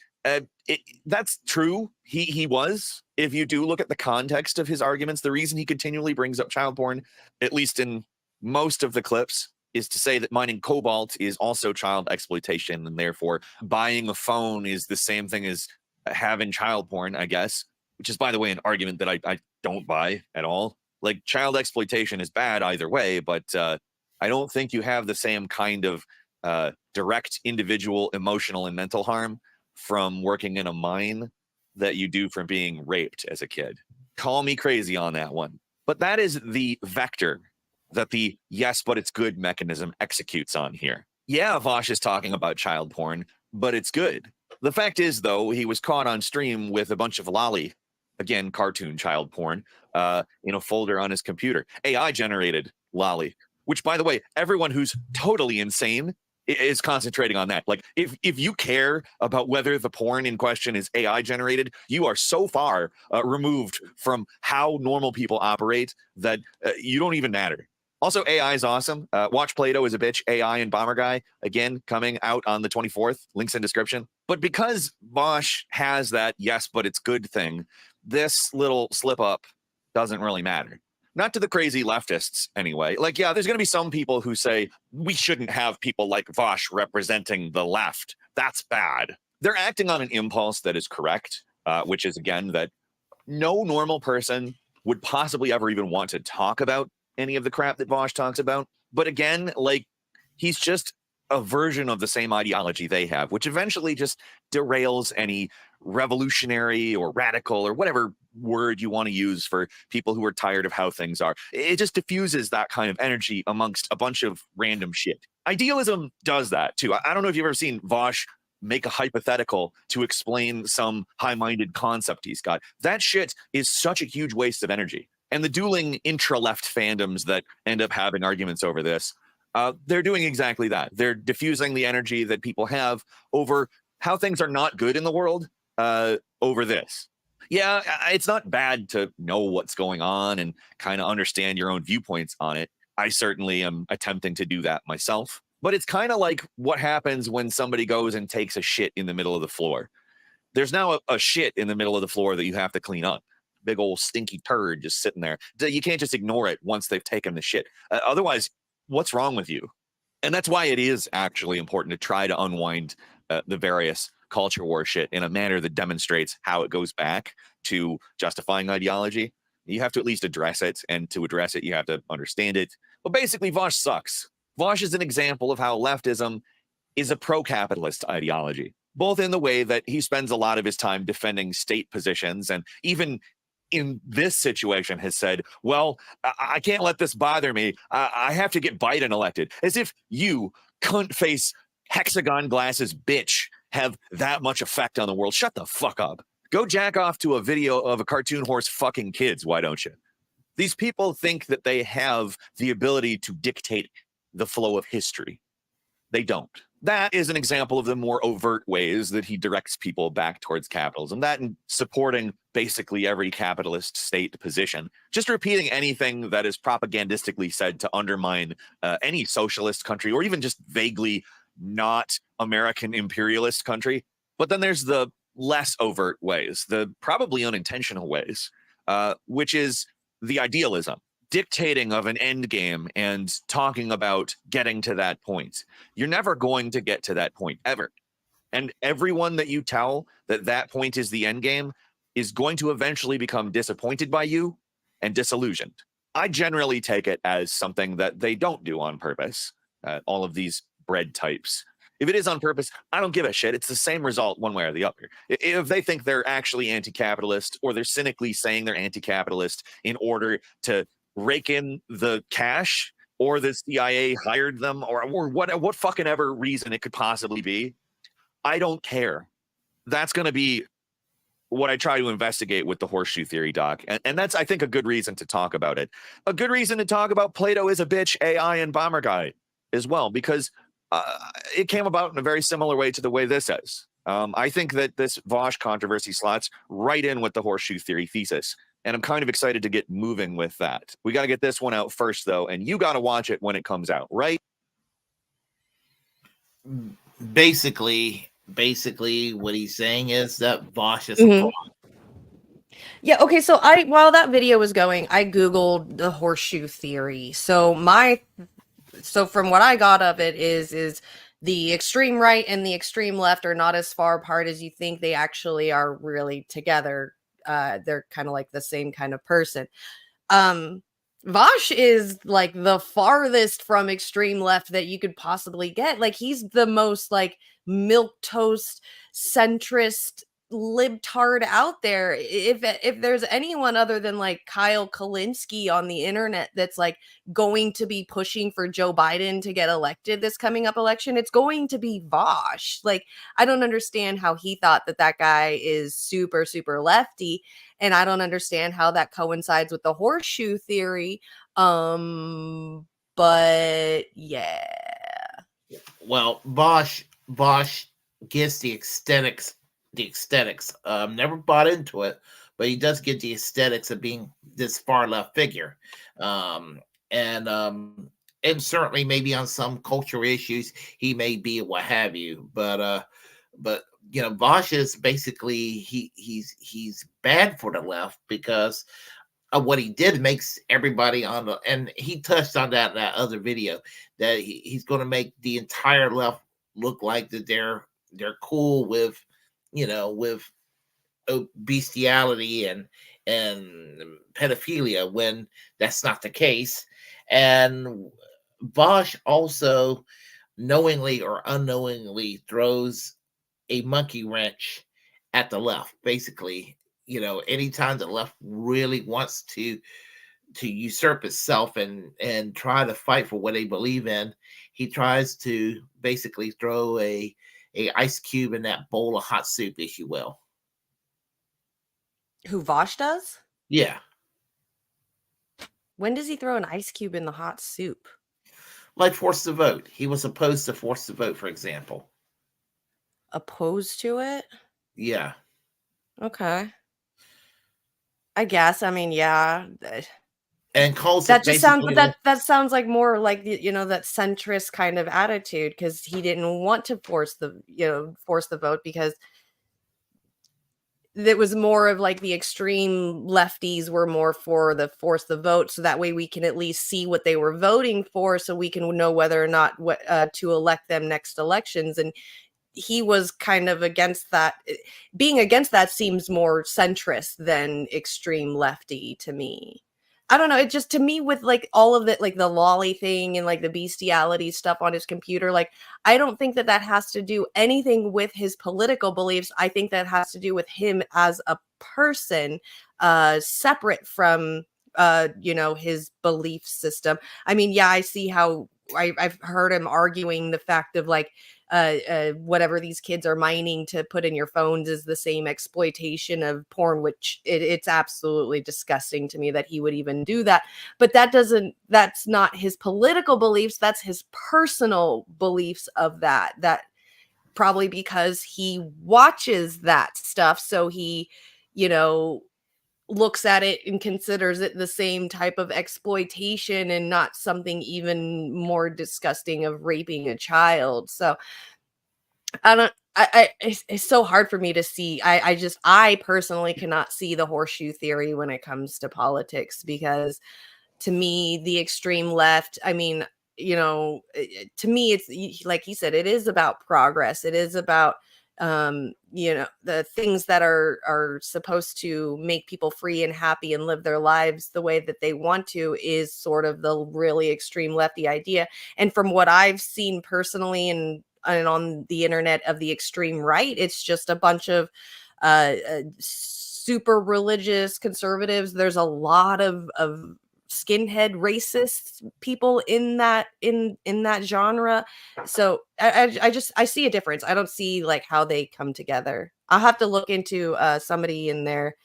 that's true. He was. If you do look at the context of his arguments, the reason he continually brings up child porn, at least in most of the clips, is to say that mining cobalt is also child exploitation, and therefore buying a phone is the same thing as having child porn, I guess, which is, by the way, an argument that I don't buy at all. Like, child exploitation is bad either way, but I don't think you have the same kind of direct individual emotional and mental harm from working in a mine that you do from being raped as a kid. Call me crazy on that one. But that is the vector that the yes, but it's good mechanism executes on here. Yeah, Vosh is talking about child porn, but it's good. The fact is, though, he was caught on stream with a bunch of lolly, again, cartoon child porn, in a folder on his computer. AI generated lolly, which, by the way, everyone who's totally insane is concentrating on that. Like, if you care about whether the porn in question is AI generated, you are so far removed from how normal people operate that you don't even matter. Also, AI is awesome. Watch Plato is a bitch. AI and Bomber Guy, again, coming out on the 24th. Links in description. But because Vosh has that yes, but it's good thing, this little slip up doesn't really matter. Not to the crazy leftists, anyway. Like, yeah, there's going to be some people who say we shouldn't have people like Vosh representing the left. That's bad. They're acting on an impulse that is correct, which is, again, that no normal person would possibly ever even want to talk about any of the crap that Vosh talks about. But again, like, he's just a version of the same ideology they have, which eventually just derails any revolutionary or radical or whatever word you want to use for people who are tired of how things are. It just diffuses that kind of energy amongst a bunch of random shit. Idealism does that too. I don't know if you've ever seen Vosh make a hypothetical to explain some high-minded concept he's got. That shit is such a huge waste of energy. And the dueling intra-left fandoms that end up having arguments over this, they're doing exactly that. They're diffusing the energy that people have over how things are not good in the world over this. Yeah, it's not bad to know what's going on and kind of understand your own viewpoints on it. I certainly am attempting to do that myself. But it's kind of like what happens when somebody goes and takes a shit in the middle of the floor. There's now a shit in the middle of the floor that you have to clean up. Big old stinky turd just sitting there. You can't just ignore it once they've taken the shit. Otherwise, what's wrong with you? And that's why it is actually important to try to unwind the various culture war shit in a manner that demonstrates how it goes back to justifying ideology. You have to at least address it, and to address it, you have to understand it. But basically, Vosh sucks. Vosh is an example of how leftism is a pro-capitalist ideology, both in the way that he spends a lot of his time defending state positions, and even in this situation has said, well, I can't let this bother me. I have to get Biden elected. As if you, cunt face, hexagon glasses bitch, have that much effect on the world. Shut the fuck up. Go jack off to a video of a cartoon horse fucking kids, why don't you? These people think that they have the ability to dictate the flow of history. They don't. That is an example of the more overt ways that he directs people back towards capitalism. That and supporting basically every capitalist state position. Just repeating anything that is propagandistically said to undermine any socialist country or even just vaguely not American imperialist country. But then there's the less overt ways, the probably unintentional ways, which is the idealism. Dictating of an end game and talking about getting to that point. You're never going to get to that point ever. And everyone that you tell that that point is the end game is going to eventually become disappointed by you and disillusioned. I generally take it as something that they don't do on purpose, all of these bread types. If it is on purpose, I don't give a shit. It's the same result one way or the other. If they think they're actually anti-capitalist or they're cynically saying they're anti-capitalist in order to rake in the cash, or the CIA hired them, or what fucking ever reason it could possibly be, I don't care. That's going to be what I try to investigate with the horseshoe theory, Doc. And that's, I think, a good reason to talk about it. A good reason to talk about Plato is a bitch, AI, and Bomber Guy as well, because it came about in a very similar way to the way this is. I think that this Vosh controversy slots right in with the horseshoe theory thesis. And I'm kind of excited to get moving with that. We got to get this one out first, though, and you got to watch it when it comes out, right? Basically, what he's saying is that Vosh is a fraud. Yeah, okay, so while that video was going, I Googled the horseshoe theory. So from what I got of it is the extreme right and the extreme left are not as far apart as you think. They actually are really together. They're kind of like the same kind of person. Vosh is like the farthest from extreme left that you could possibly get. Like, he's the most like milquetoast centrist libtard out there. If there's anyone other than like Kyle Kalinske on the internet that's like going to be pushing for Joe Biden to get elected this coming up election, it's going to be Vosh. Like, I don't understand how he thought that guy is super, super lefty. And I don't understand how that coincides with the horseshoe theory. But yeah. Well, Bosch gets the aesthetics. Never bought into it, but he does get the aesthetics of being this far left figure. And certainly maybe on some cultural issues he may be what have you. But you know, Bosch is basically he's bad for the left because of what he did. Makes everybody on the, and he touched on that in that other video, that he's going to make the entire left look like that they're cool with, you know, with bestiality and pedophilia, when that's not the case. And Bosch also knowingly or unknowingly throws a monkey wrench at the left. Basically, you know, anytime the left really wants to usurp itself and try to fight for what they believe in, he tries to basically throw a ice cube in that bowl of hot soup, if you will. Who, Vosh does? Yeah. When does he throw an ice cube in the hot soup? Like force the vote. He was opposed to force the vote, for example. Opposed to it? Yeah. Okay. I guess. I mean, yeah. And calls That it just sounds, but basically that sounds like more like the, you know, that centrist kind of attitude, because he didn't want to force the vote, because it was more of like the extreme lefties were more for the force the vote, so that way we can at least see what they were voting for, so we can know whether or not to elect them next elections. And he was kind of against that. Being against that seems more centrist than extreme lefty to me. I don't know. It just, to me, with like all of it, like the lolly thing and like the bestiality stuff on his computer, like, I don't think that has to do anything with his political beliefs. I think that has to do with him as a person, separate from, you know, his belief system. I mean, yeah, I see how I've heard him arguing the fact of like, whatever these kids are mining to put in your phones is the same exploitation of porn, which it's absolutely disgusting to me that he would even do that. But that's not his political beliefs. That's his personal beliefs of that probably because he watches that stuff. So he, looks at it and considers it the same type of exploitation and not something even more disgusting of raping a child. So it's so hard for me to see. I personally cannot see the horseshoe theory when it comes to politics, because to me, the extreme left, I mean, to me, it's like he said, it is about progress. It is about, the things that are supposed to make people free and happy and live their lives the way that they want to is sort of the really extreme lefty idea. And from what I've seen personally and on the internet of the extreme right, it's just a bunch of super religious conservatives. There's a lot of skinhead racist people in that genre. So I see a difference. I don't see like how they come together. I'll have to look into somebody in there.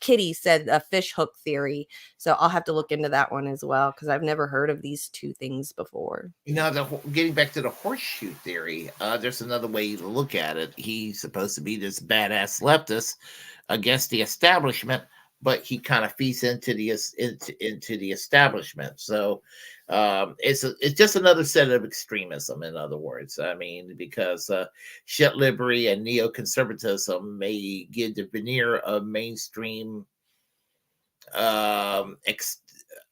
Kitty said a fish hook theory, so I'll have to look into that one as well, because I've never heard of these two things before. Getting back to the horseshoe theory, there's another way to look at it. He's supposed to be this badass leftist against the establishment, but he kind of feeds into the establishment. So it's just another set of extremism, in other words. I mean, because shit liberty and neoconservatism may give the veneer of mainstream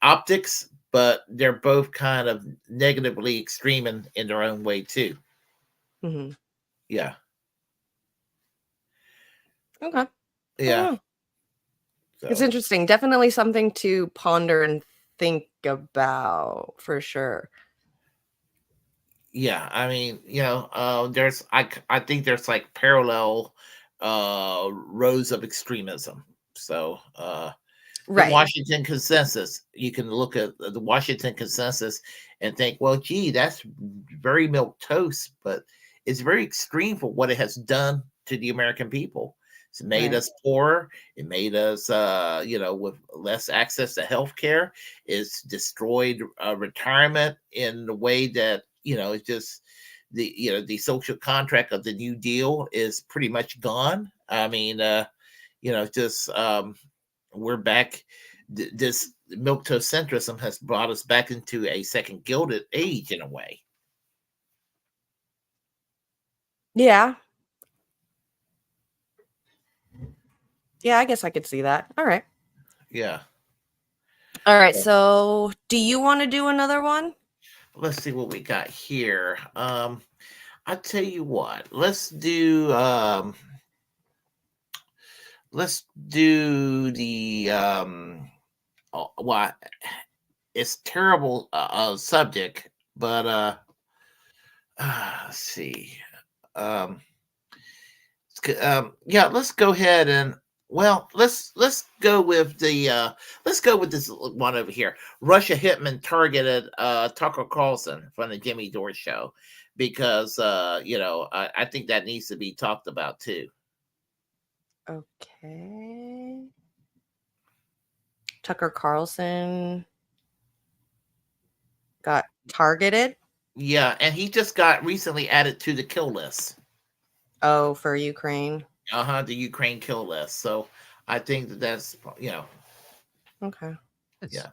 optics, but they're both kind of negatively extreme in their own way too. Mm-hmm. Yeah. Okay. Yeah. So. It's interesting. Definitely something to ponder and think about, for sure. Yeah, I mean, there's I think there's like parallel rows of extremism. So right. The Washington consensus, you can look at the Washington consensus and think, well, gee, that's very milquetoast, but it's very extreme for what it has done to the American people. It's made us poorer. It made us, with less access to health care. It's destroyed retirement in the way that, it's just the social contract of the New Deal is pretty much gone. I mean, we're back. This milquetoast-centrism has brought us back into a second Gilded Age in a way. Yeah. Yeah, I guess I could see that. All right. Yeah. All right. So do you want to do another one? Let's see what we got here. I'll tell you what. Let's do the it's terrible subject, but let's see. Let's go ahead and let's go with this one over here. Russia hitman targeted Tucker Carlson from the Jimmy Dore show, because I think that needs to be talked about too. Okay. Tucker Carlson got targeted. Yeah, and he just got recently added to the kill list. Oh, for Ukraine. The Ukraine kill list. So I think that's Okay. Yeah.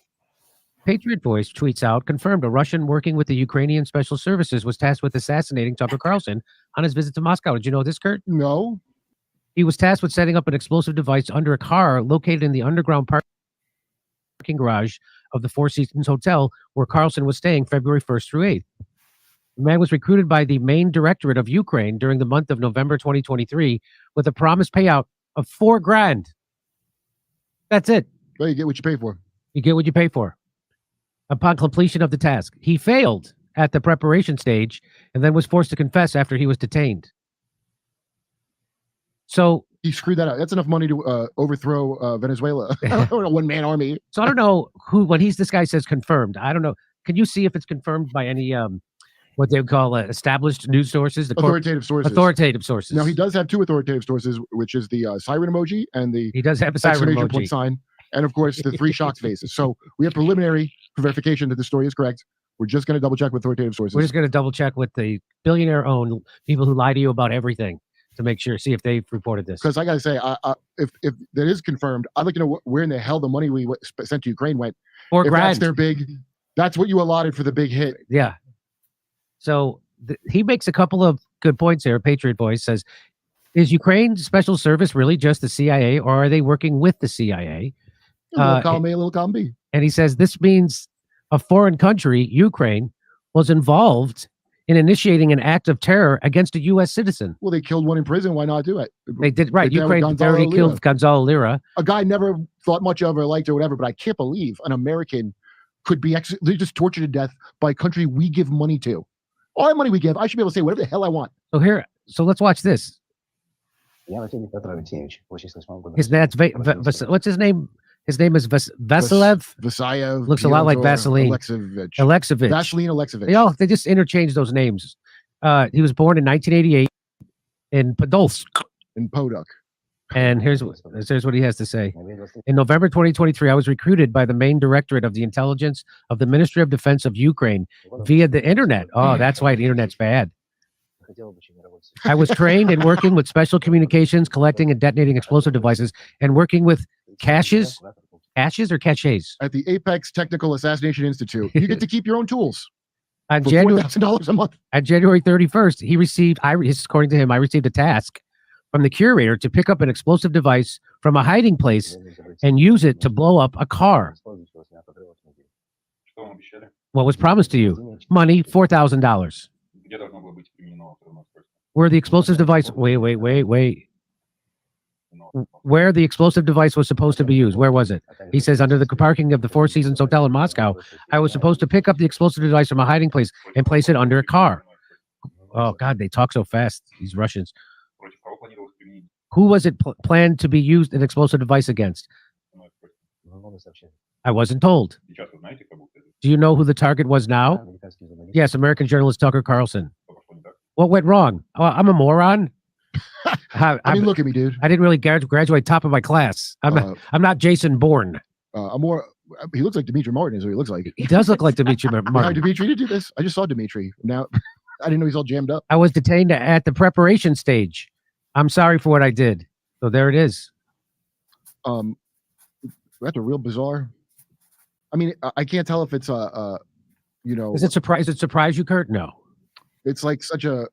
Patriot Voice tweets out, confirmed a Russian working with the Ukrainian Special Services was tasked with assassinating Tucker Carlson on his visit to Moscow. Did you know this, Kurt? No. He was tasked with setting up an explosive device under a car located in the underground parking garage of the Four Seasons Hotel where Carlson was staying February 1st through 8th. The man was recruited by the main directorate of Ukraine during the month of November 2023 with a promised payout of $4,000. That's it. Well, you get what you pay for. You get what you pay for. Upon completion of the task, he failed at the preparation stage and then was forced to confess after he was detained. So he screwed that up. That's enough money to overthrow Venezuela. A one-man army. So I don't know who, when this guy says confirmed, I don't know. Can you see if it's confirmed by any what they would call established news sources, Authoritative sources. authoritative sources. Now he does have two authoritative sources, which is the siren emoji and the He does have a siren exclamation emoji. point sign, and of course the three shocked faces. So we have preliminary verification that the story is correct. We're just going to double check with authoritative sources. We're just going to double check with the billionaire-owned people who lie to you about everything to make sure, see if they've reported this. Because I got to say, if that is confirmed, I'd like to know where in the hell the money we sent to Ukraine went. $4 If that's grand. their big, that's what you allotted for the big hit. Yeah. So he makes a couple of good points here. Patriot Voice says, is Ukraine's special service really just the CIA, or are they working with the CIA? A little column A, a little column B. And he says this means a foreign country, Ukraine, was involved in initiating an act of terror against a U.S. citizen. Well, they killed one in prison. Why not do it? They did, right. They did with Ukraine Gonzalo already Lira. killed Gonzalo Lira. A guy never thought much of or liked or whatever, but I can't believe an American could be they just tortured to death by a country we give money to. All the money we give, I should be able to say whatever the hell I want. So let's watch this. His dad's what's his name? His name is Vasilev. Vasayev. Looks a lot like Vaseline. Alexevich. Vaseline Alexevich. They just interchange those names. He was born in 1988 in Podolsk. In Podok. And here's what he has to say. In November 2023, I was recruited by the main directorate of the intelligence of the Ministry of Defense of Ukraine via the internet. Oh, that's why the internet's bad. I was trained in working with special communications, collecting and detonating explosive devices, and working with caches or caches? At the Apex Technical Assassination Institute. You get to keep your own tools. On for January $4,000 a month. On January 31st, he received, according to him, I received a task from the curator to pick up an explosive device from a hiding place and use it to blow up a car. What was promised to you? Money, $4,000. Where the explosive device, wait. Where the explosive device was supposed to be used. Where was it? He says, under the parking of the Four Seasons Hotel in Moscow, I was supposed to pick up the explosive device from a hiding place and place it under a car. Oh, God, they talk so fast, these Russians. Who was it planned to be used an explosive device against? I wasn't told. Do you know who the target was now? Yes, American journalist Tucker Carlson. What went wrong? Oh, I'm a moron. I mean, look at me, dude. I didn't really graduate top of my class. I'm not Jason Bourne. He looks like Dimitri Martin is what he looks like. He does look like Dimitri Martin. Hi, Dimitri, did you do this? I just saw Dimitri. Now, I didn't know he's all jammed up. I was detained at the preparation stage. I'm sorry for what I did. So there it is. That's a real bizarre. I mean, I can't tell if it's Does it surprise you, Kurt? No. It's like such a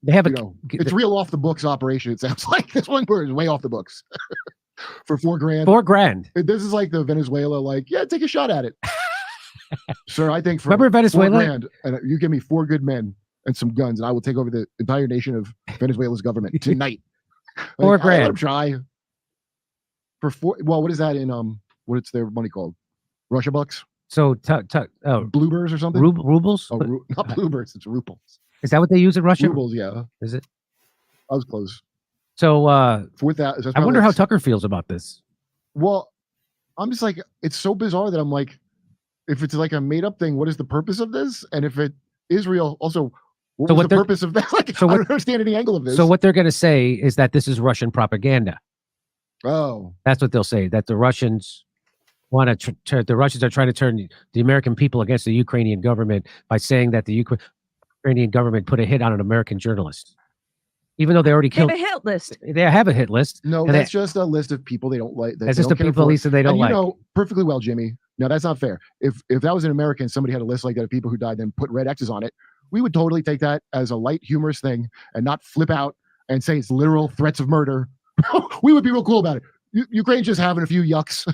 they have it's real off the books operation. It sounds like this one word is way off the books for $4 grand. $4 grand. This is like the Venezuela, like, yeah, take a shot at it. Sir, I think for remember Venezuela? $4 grand, and you give me 4 good men and some guns, and I will take over the entire nation of Venezuela's government tonight. $4 grand. Let him try. For 4, well, what is that in what's their money called? Russia bucks? So bluebirds or something? Rubles? Oh, not bluebirds, it's rubles. Is that what they use in Russia? Rubles, yeah. Is it? I was close. So 4,000. I wonder how Tucker feels about this. Well, I'm just like, it's so bizarre that I'm like, if it's like a made up thing, what is the purpose of this? And if it is real, also, what was the purpose of that? Like, I don't understand any angle of this. So what they're going to say is that this is Russian propaganda. Oh, that's what they'll say. That the Russians want to. The Russians are trying to turn the American people against the Ukrainian government by saying that the Ukrainian government put a hit on an American journalist, even though they already killed. They have a hit list. They have a hit list. No, that's just a list of people they don't like. That's just the people, Lisa, they don't like. You know perfectly well, Jimmy. No, that's not fair. If that was an American, somebody had a list like that of people who died, then put red X's on it, we would totally take that as a light, humorous thing and not flip out and say it's literal threats of murder. We would be real cool about it. Ukraine's just having a few yucks.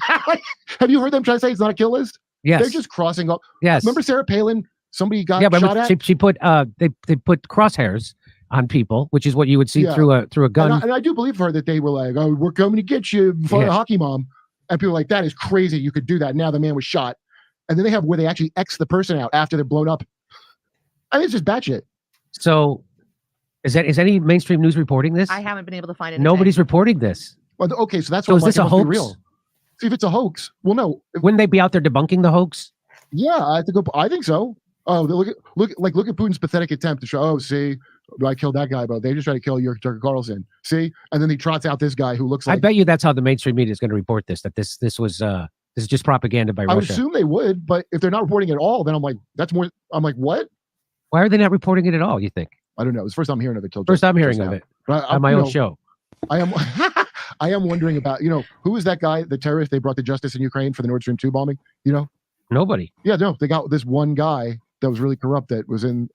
Have you heard them try to say it's not a kill list? Yes. They're just crossing up. Yes. Remember Sarah Palin? Somebody got shot at? She put they put crosshairs on people, which is what you would see through a gun. And I do believe her that they were like, "Oh, we're coming to get you, hockey mom," and people are like, "That is crazy. You could do that." Now the man was shot, and then they have where they actually X the person out after they're blown up. I mean, it's just batshit. So, is any mainstream news reporting this? I haven't been able to find it. Nobody's reporting this. Well, okay, so that's so what is this a hoax? Real. See, if it's a hoax, well, no. Wouldn't they be out there debunking the hoax? Yeah, I think so. Oh, look at Putin's pathetic attempt to show. Oh, see, I killed that guy, but they just try to kill Tucker Carlson. See, and then he trots out this guy who looks like. I bet you that's how the mainstream media is going to report this. That this is just propaganda by I would Russia. assume they would, but if they're not reporting it at all, then I'm like, that's more. I'm like, what? Why are they not reporting it at all? You think? I don't know. It's the first time hearing of it. First time hearing of it on my own show. I am. I am wondering about, who is that guy, the terrorist they brought to justice in Ukraine for the Nord Stream 2 bombing? Nobody. Yeah, no, they got this one guy that was really corrupt that was in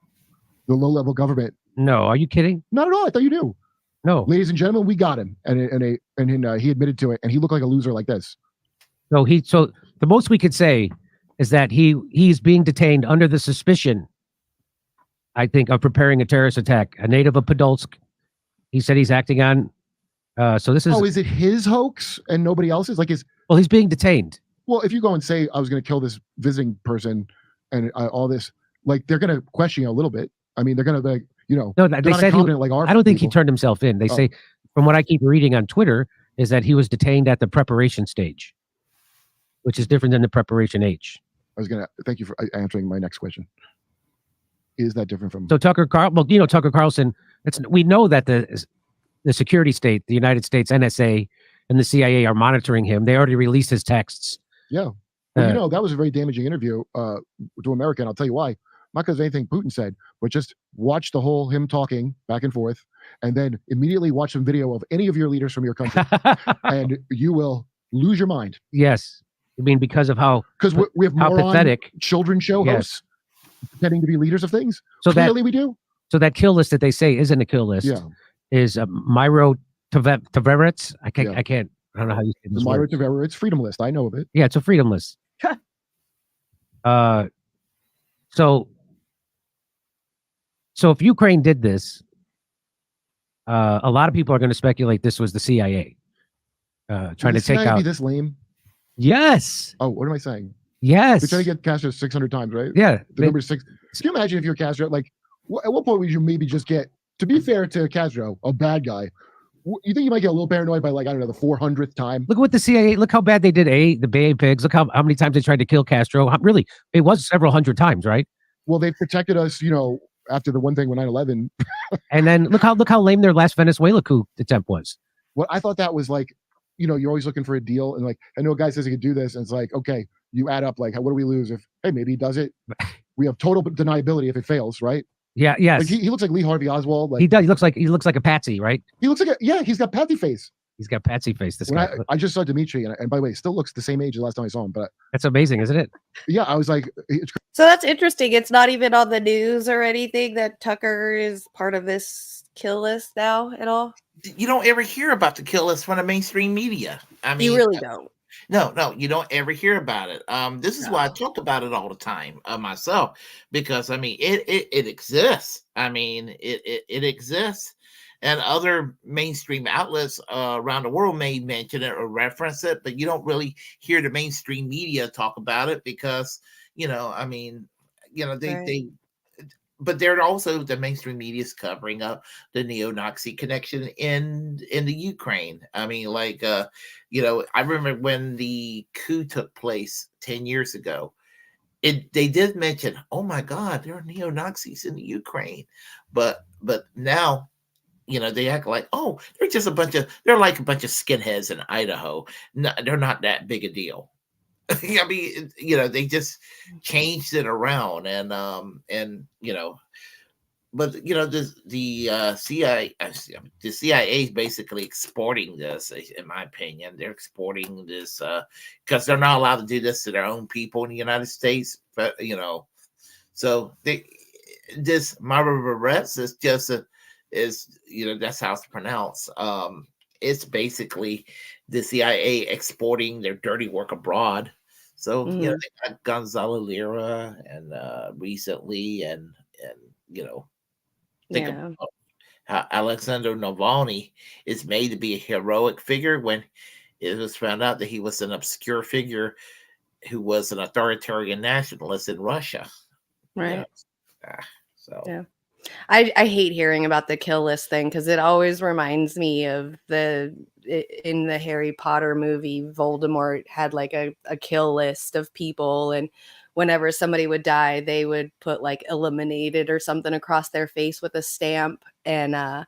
the low-level government. No, are you kidding? Not at all. I thought you knew. No, ladies and gentlemen, we got him, and he admitted to it, and he looked like a loser like this. So the most we could say is that he's being detained under the suspicion, I think, of preparing a terrorist attack. A native of Podolsk. He said he's acting on. So this is. Oh, is it his hoax and nobody else's? Well, he's being detained. Well, if you go and say I was going to kill this visiting person and all this, like they're going to question you a little bit. I mean, they're going to No, they said I don't think he turned himself in. They say, from what I keep reading on Twitter, is that he was detained at the preparation stage, which is different than the preparation H. I was going to thank you for answering my next question. Is that different from? So Tucker Carlson. We know that the security state, the United States NSA and the CIA are monitoring him. They already released his texts. Yeah. Well, that was a very damaging interview to America, and I'll tell you why. Not because of anything Putin said, but just watch the whole him talking back and forth, and then immediately watch some video of any of your leaders from your country, and you will lose your mind. Yes. I mean, because of because we have how pathetic children show hosts pretending to be leaders of things. So clearly we do. So that kill list that they say isn't a kill list. Yeah. Is Myro Tveretz. I don't know how you say this Myro word. Tveretz freedom list. I know of it. Yeah, it's a freedom list. So if Ukraine did this, a lot of people are going to speculate this was the CIA trying to take out. Be this lame? Yes. Oh, what am I saying? Yes. We're trying to get Castro 600 times, right? Yeah. The number 6. Can you imagine if you're Castro? Like, at what point would you maybe just get? To be fair to Castro, a bad guy, you think you might get a little paranoid by, like, I don't know, the 400th time? Look what the CIA. Look how bad they did the Bay Pigs. Look how many times they tried to kill Castro. Really, it was several hundred times, right? Well, they protected us, after the one thing with 9/11. And then look how lame their last Venezuela coup attempt was. Well, I thought that was like, you're always looking for a deal, and like I know a guy says he could do this, and it's like, okay, you add up like, what do we lose if maybe he does it? We have total deniability if it fails, right? Yeah, yes. Like he looks like Lee Harvey Oswald. Like, he does. He looks like a patsy, right? He looks like he's got patsy face. He's got patsy face. This guy. I just saw Dimitri, and by the way, still looks the same age as last time I saw him. But that's amazing, isn't it? Yeah, I was like, so that's interesting. It's not even on the news or anything that Tucker is part of this kill list now at all. You don't ever hear about the kill list from the mainstream media. I mean, you really don't. No, you don't ever hear about it. This is why I talk about it all the time myself, because I mean, it exists. I mean, it exists, and other mainstream outlets around the world may mention it or reference it, but you don't really hear the mainstream media talk about it because they. But they're also the mainstream media is covering up the neo-Nazi connection in the Ukraine. I mean, I remember when the coup took place 10 years ago, they did mention, oh my God, there are neo-Nazis in the Ukraine. But now, they act like, oh, they're like a bunch of skinheads in Idaho. No, they're not that big a deal. I mean, they just changed it around, but the CIA is basically exporting this. In my opinion, they're exporting this because they're not allowed to do this to their own people in the United States. But so this Marabarets is just that's how it's pronounced. It's basically the CIA exporting their dirty work abroad. So they got Gonzalo Lira and recently and think about how Alexander Navalny is made to be a heroic figure when it was found out that he was an obscure figure who was an authoritarian nationalist in Russia. Right. I hate hearing about the kill list thing because it always reminds me of in the Harry Potter movie, Voldemort had like a kill list of people, and whenever somebody would die, they would put like eliminated or something across their face with a stamp. And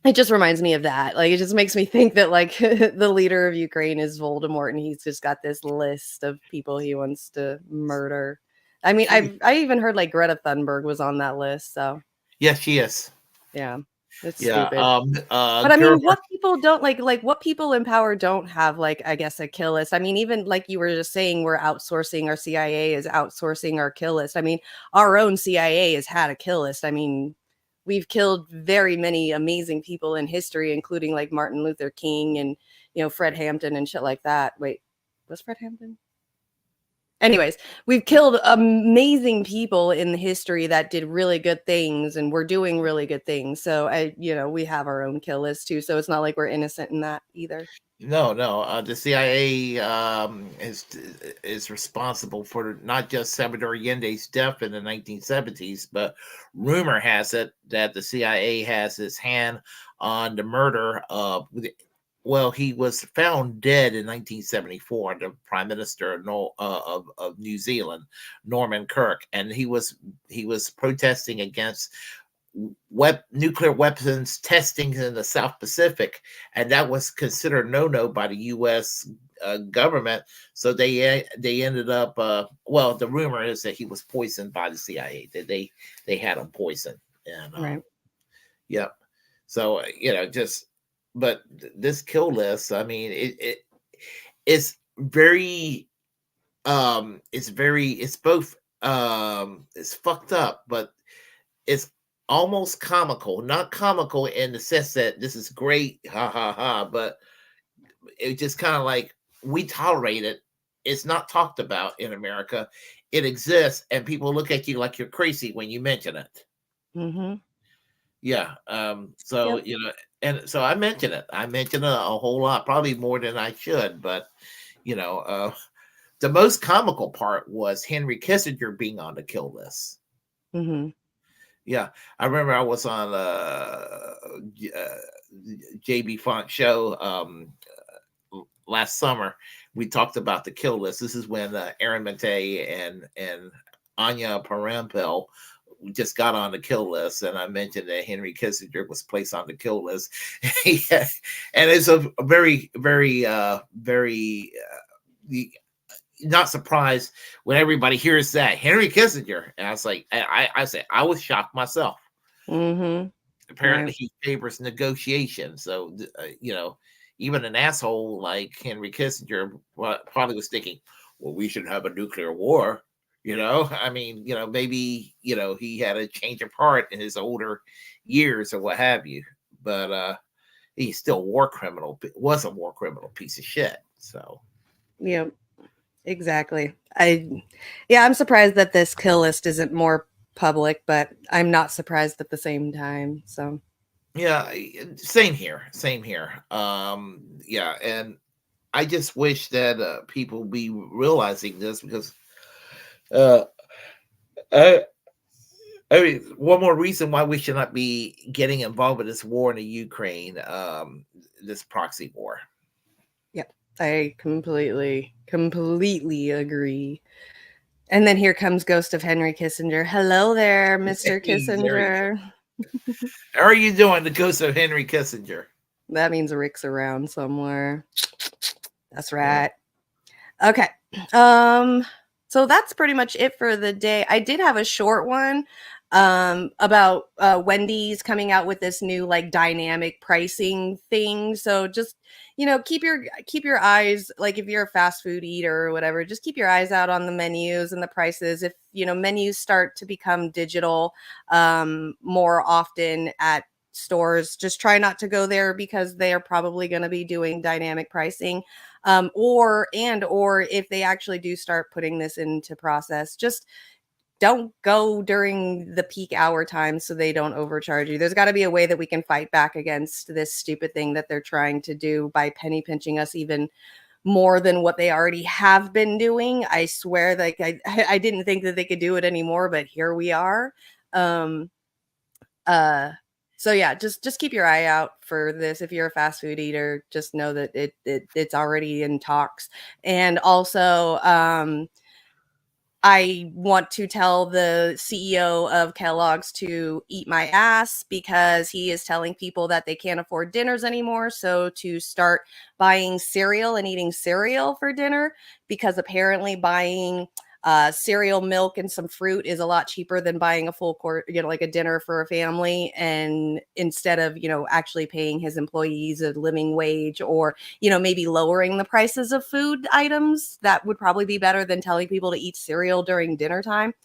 it just reminds me of that. Like, it just makes me think that like the leader of Ukraine is Voldemort, and he's just got this list of people he wants to murder. I mean, I even heard like Greta Thunberg was on that list. So Yes, she is. yeah, it's Yeah. stupid. But I girl, mean, what people don't like what people in power don't have, like, I guess, a kill list. I mean, even like you were just saying, we're outsourcing, our CIA is outsourcing our kill list. I mean, our own CIA has had a kill list. I mean, we've killed very many amazing people in history, including like Martin Luther King and, Fred Hampton and shit like that. Wait, was Fred Hampton? Anyways, we've killed amazing people in history that did really good things, and we're doing really good things. So we have our own kill list too. So it's not like we're innocent in that either. No, no. The CIA is responsible for not just Salvador Allende's death in the 1970s, but rumor has it that the CIA has its hand on the murder of. Well, he was found dead in 1974. The Prime Minister of New Zealand, Norman Kirk, and he was protesting against nuclear weapons testing in the South Pacific, and that was considered no by the U.S. Government. So they ended up. Well, the rumor is that he was poisoned by the CIA. That they had him poisoned, and Right. yeah. So but this kill list, I mean, it's very it's both it's fucked up, but it's almost comical. Not comical in the sense that this is great, ha ha ha, but it just kind of like, we tolerate it. It's not talked about in America. It exists, and people look at you like you're crazy when you mention it. Mm-hmm. Yeah. So Yep. and so I mention it. I mention it a whole lot, probably more than I should. But the most comical part was Henry Kissinger being on the kill list. Mm-hmm. Yeah, I remember I was on JB Font show last summer. We talked about the kill list. This is when Aaron Mate and Anya Parampil just got on the kill list, and I mentioned that Henry Kissinger was placed on the kill list. Yeah. And it's a very, very, very not surprised when everybody hears that Henry Kissinger. And I was like, I said, I was shocked myself. Mm-hmm. Apparently, Right. he favors negotiation. So, even an asshole like Henry Kissinger probably was thinking, well, we should have a nuclear war. I mean, maybe, he had a change of heart in his older years or what have you. But he's still was a war criminal piece of shit. So, Yep. Exactly. I'm surprised that this kill list isn't more public, but I'm not surprised at the same time. So yeah, same here. Yeah, and I just wish that people be realizing this, because uh, I, I mean, one more reason why we should not be getting involved with this war in the Ukraine, this proxy war. yep, I completely agree. And then here comes Ghost of Henry Kissinger. Hello there, Mr. Kissinger. How are you doing, the ghost of Henry Kissinger? That means Rick's around somewhere. That's right. Yeah. Okay. So that's pretty much it for the day. I did have a short one about Wendy's coming out with this new like dynamic pricing thing. So just keep your eyes, like if you're a fast food eater or whatever, just keep your eyes out on the menus and the prices. If menus start to become digital more often at stores, just try not to go there, because they are probably going to be doing dynamic pricing. Or if they actually do start putting this into process, just don't go during the peak hour time so they don't overcharge you. There's got to be a way that we can fight back against this stupid thing that they're trying to do by penny pinching us even more than what they already have been doing. I swear, like I didn't think that they could do it anymore, but here we are. So yeah, just keep your eye out for this. If you're a fast food eater, just know that it's already in talks. And also, I want to tell the CEO of Kellogg's to eat my ass because he is telling people that they can't afford dinners anymore. So to start buying cereal and eating cereal for dinner, because apparently buying cereal, milk, and some fruit is a lot cheaper than buying a full quart, like a dinner for a family. And instead of, actually paying his employees a living wage, or, maybe lowering the prices of food items, that would probably be better than telling people to eat cereal during dinner time.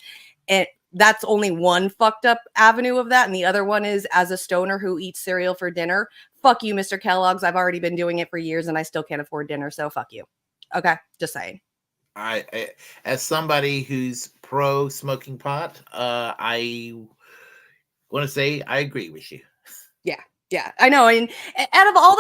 And that's only one fucked up avenue of that. And the other one is, as a stoner who eats cereal for dinner, fuck you, Mr. Kellogg's. I've already been doing it for years and I still can't afford dinner. So fuck you. Okay. Just saying. I as somebody who's pro smoking pot, I want to say I agree with you. Yeah, I know. And out of all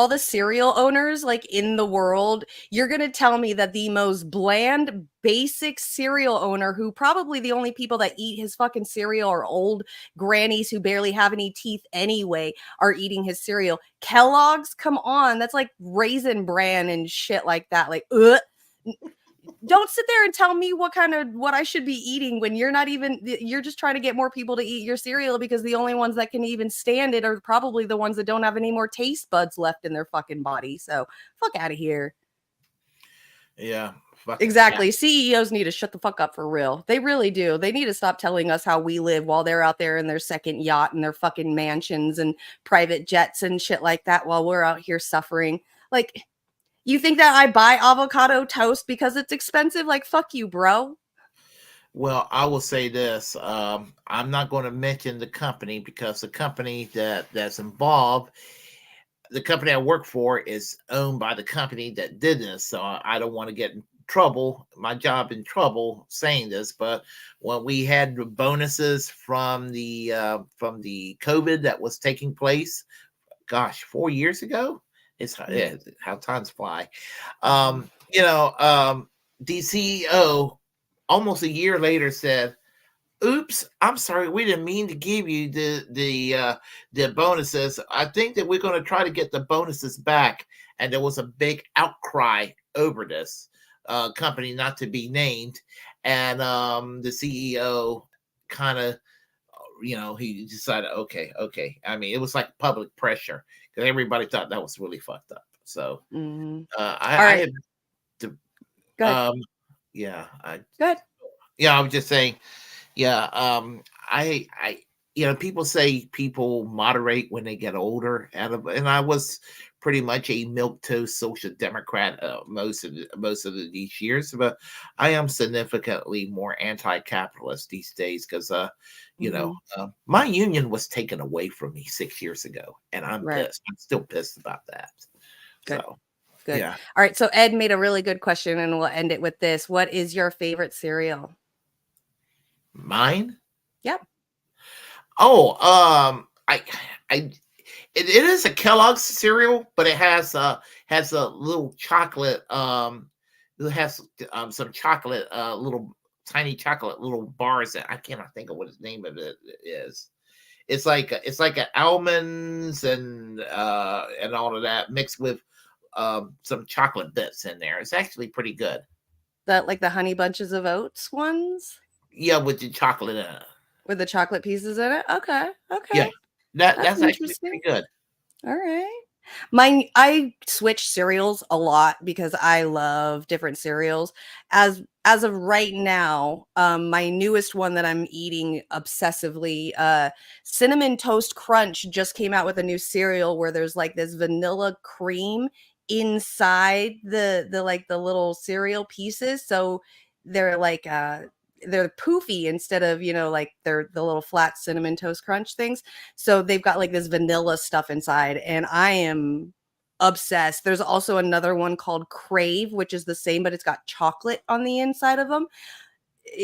the cereal owners like in the world, you're going to tell me that the most bland, basic cereal owner, who probably the only people that eat his fucking cereal are old grannies who barely have any teeth anyway, are eating his cereal. Kellogg's, come on. That's like Raisin Bran and shit like that. Like, don't sit there and tell me what I should be eating when you're just trying to get more people to eat your cereal, because the only ones that can even stand it are probably the ones that don't have any more taste buds left in their fucking body. So fuck out of here. Yeah. Exactly. CEOs need to shut the fuck up for real. They really do. They need to stop telling us how we live while they're out there in their second yacht and their fucking mansions and private jets and shit like that, while we're out here suffering. Like, you think that I buy avocado toast because it's expensive? Like, fuck you, bro. Well, I will say this. I'm not going to mention the company, because the company that's involved, the company I work for, is owned by the company that did this. So I don't want to get in trouble, my job in trouble, saying this. But when we had the bonuses from the COVID that was taking place, gosh, 4 years ago, how times fly. The CEO almost a year later said, "Oops, I'm sorry, we didn't mean to give you the bonuses. I think that we're going to try to get the bonuses back." And there was a big outcry over this company, not to be named. And the CEO kind of, he decided, okay. I mean, it was like public pressure, because everybody thought that was really fucked up. So I had to, Go ahead. yeah, Go ahead. I was just saying, yeah, I people say people moderate when they get older, and I was pretty much a milquetoast social democrat most of these years, but I am significantly more anti-capitalist these days, because my union was taken away from me 6 years ago, and I'm pissed. I'm still pissed about that. Good. So Good. yeah. All right. So Ed made a really good question, and we'll end it with this. What is your favorite cereal? Mine? Yep. Oh, it is a Kellogg's cereal, but it has a little chocolate. It has some chocolate, little tiny chocolate little bars that I cannot think of what the name of it is. It's like almonds and all of that mixed with some chocolate bits in there. It's actually pretty good. That, like the Honey Bunches of Oats ones? Yeah, with the chocolate in it. With the chocolate pieces in it? Okay. Yeah, that's actually pretty good. All right. I switch cereals a lot because I love different cereals. As of right now, my newest one that I'm eating obsessively, Cinnamon Toast Crunch, just came out with a new cereal where there's like this vanilla cream inside the like the little cereal pieces. So they're like they're poofy instead of, like they're the little flat Cinnamon Toast Crunch things. So they've got like this vanilla stuff inside, and I am obsessed. There's also another one called Crave, which is the same, but it's got chocolate on the inside of them.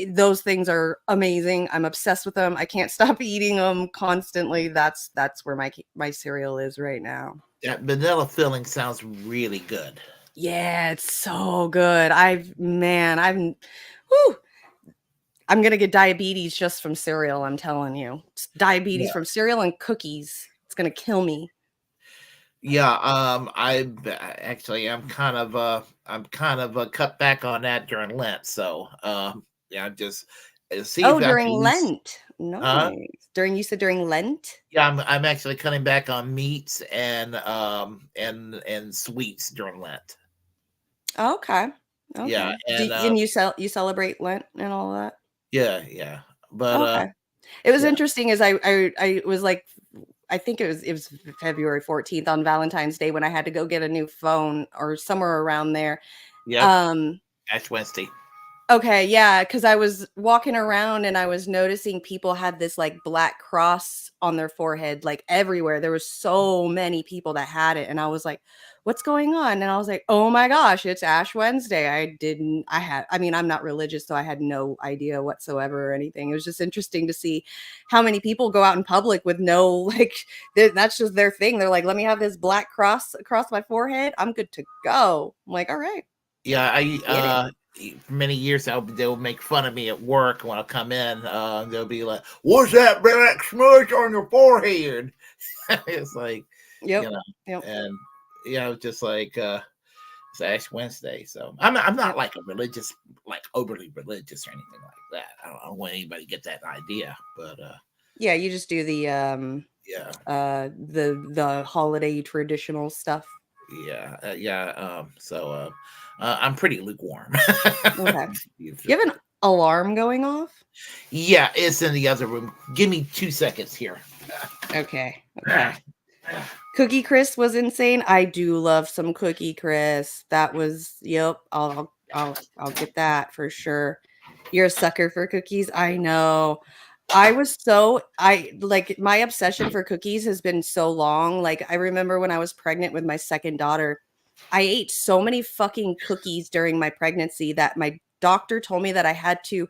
Those things are amazing. I'm obsessed with them. I can't stop eating them constantly. That's where my cereal is right now. That vanilla filling sounds really good. Yeah, it's so good. Whew, I'm gonna get diabetes just from cereal. I'm telling you, it's diabetes from cereal and cookies. It's gonna kill me. Yeah, I'm kind of cut back on that during Lent. So Yeah, just see Oh, if I during can lose. Lent. Huh? Nice. You said during Lent? Yeah, I'm actually cutting back on meats and sweets during Lent. Okay. Yeah, Okay. and And you celebrate Lent and all that? yeah. But Okay. It was yeah, interesting as I was like, I think it was February 14th on Valentine's Day when I had to go get a new phone or somewhere around there. yep. Um Ash Wednesday. Okay, yeah, because I was walking around and I was noticing people had this like black cross on their forehead, like everywhere. There was so many people that had it, and I was like, "What's going on?" And I was like, "Oh my gosh, it's Ash Wednesday." I mean, I'm not religious, so I had no idea whatsoever or anything. It was just interesting to see how many people go out in public with no like, that's just their thing. They're like, "Let me have this black cross across my forehead. I'm good to go." I'm like, "All right, Yeah, get it." for many years they'll make fun of me at work when I come in. They'll be like, "What's that black smudge on your forehead?" It's like, you Yep. know, Yep. and just like it's Ash Wednesday, so I'm not Yep. like a religious, like overly religious or anything like that. I don't want anybody to get that idea, but Yeah, you just do yeah, the holiday traditional stuff. yeah. So I'm pretty lukewarm. Okay. You have an alarm going off? Yeah, it's in the other room. Give me 2 seconds here. Okay. Okay. Cookie Crisp was insane. I do love some Cookie Crisp. That was, yep. I'll get that for sure. You're a sucker for cookies. I know. I like my obsession for cookies has been so long. Like I remember when I was pregnant with my second daughter, I ate so many fucking cookies during my pregnancy that my doctor told me that I had to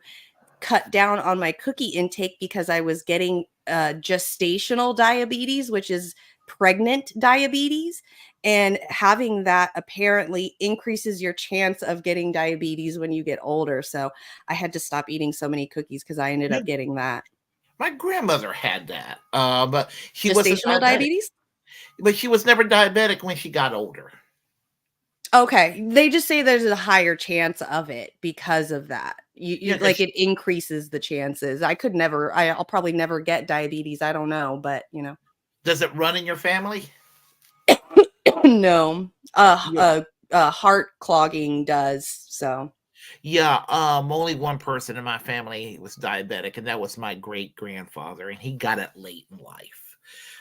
cut down on my cookie intake because I was getting gestational diabetes, which is pregnant diabetes. And having that apparently increases your chance of getting diabetes when you get older. So I had to stop eating so many cookies because I ended up getting that. My grandmother had that, but she wasn't Gestational diabetic. diabetes? But she was never diabetic when she got older. Okay. They just say there's a higher chance of it because of that. Yeah, Like it increases the chances. I'll probably never get diabetes. I don't know, but does it run in your family? no. Yeah. Heart clogging does. So Yeah, only one person in my family was diabetic, and that was my great grandfather, and he got it late in life.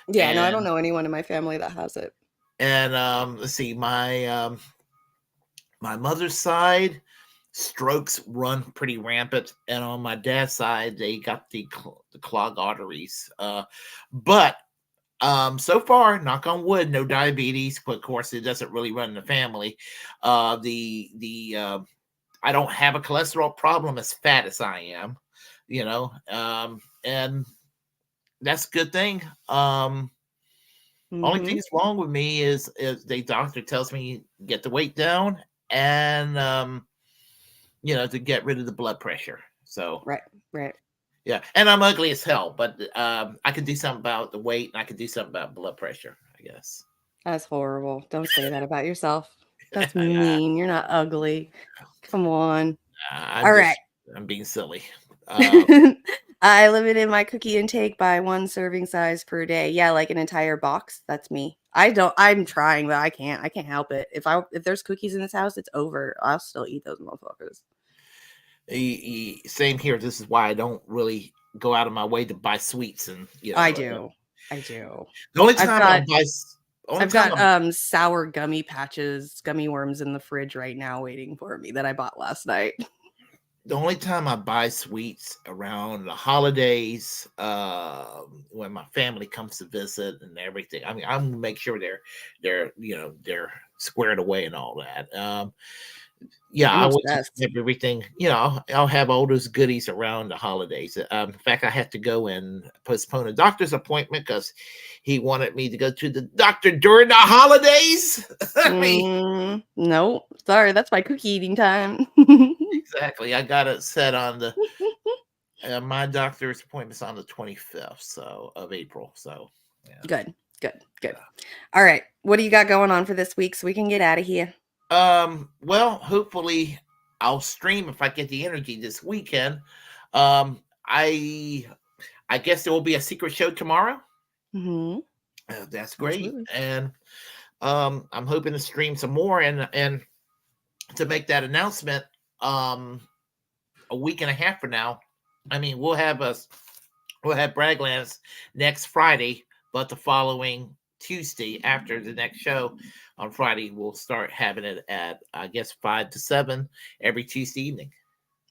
yeah, no, I don't And know anyone in my family that has it. let's see, my mother's side, strokes run pretty rampant, and on my dad's side, they got the clogged arteries. But so far, knock on wood, no diabetes. But of course, it doesn't really run in the family. The I don't have a cholesterol problem as fat as I am, and that's a good thing. Only thing Mhm. that's wrong with me is the doctor tells me get the weight down and to get rid of the blood pressure. So Right, right. yeah, and I'm ugly as hell, but I can do something about the weight, and I can do something about blood pressure, I guess. That's horrible. Don't say that about yourself. That's Yeah, mean. You're not ugly. Come on. I'm All right. just I'm being silly. Uh, I limit in my cookie intake by 1 serving size per day. Yeah, like an entire box. That's me. I'm trying, but I can't. I can't help it. If there's cookies in this house, it's over. I'll still eat those motherfuckers. Same here. This is why I don't really go out of my way to buy sweets, and I do. I do. the only I've time I got buy, only I've time got I sour gummy patches, gummy worms in the fridge right now waiting for me that I bought last night. the only time I buy sweets around the holidays, when my family comes to visit and everything. I mean, I'm gonna make sure they're squared away and all that. Yeah, I'm I would obsessed. have everything. I'll have all those goodies around the holidays. In fact, I had to go and postpone a doctor's appointment because he wanted me to go to the doctor during the holidays. I mean, No, sorry, that's my cookie eating time. exactly. I got it set on the my doctor's appointment's on the 25th of April. So yeah. Good, good, good. All right, what do you got going on for this week so we can get out of here? Well, hopefully I'll stream if I get the energy this weekend. I guess there will be a secret show tomorrow. Mm-hmm. That's great. Absolutely. And I'm hoping to stream some more and to make that announcement a week and a half from now. I mean, we'll have Bragglands next Friday, but the following Tuesday after the next show on Friday, we'll start having it at, I guess, 5 to 7 every Tuesday evening.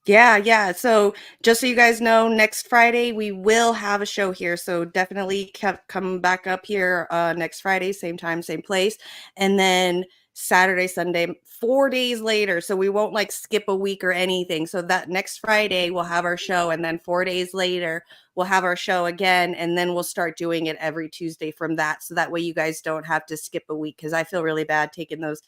Yeah. So just so you guys know, next Friday we will have a show here. So definitely come back up here next Friday, same time, same place. And then Saturday, Sunday, 4 days later. So we won't like skip a week or anything. So that next Friday we'll have our show, and then 4 days later we'll have our show again, and then we'll start doing it every Tuesday from that. So that way you guys don't have to skip a week, because I feel really bad taking those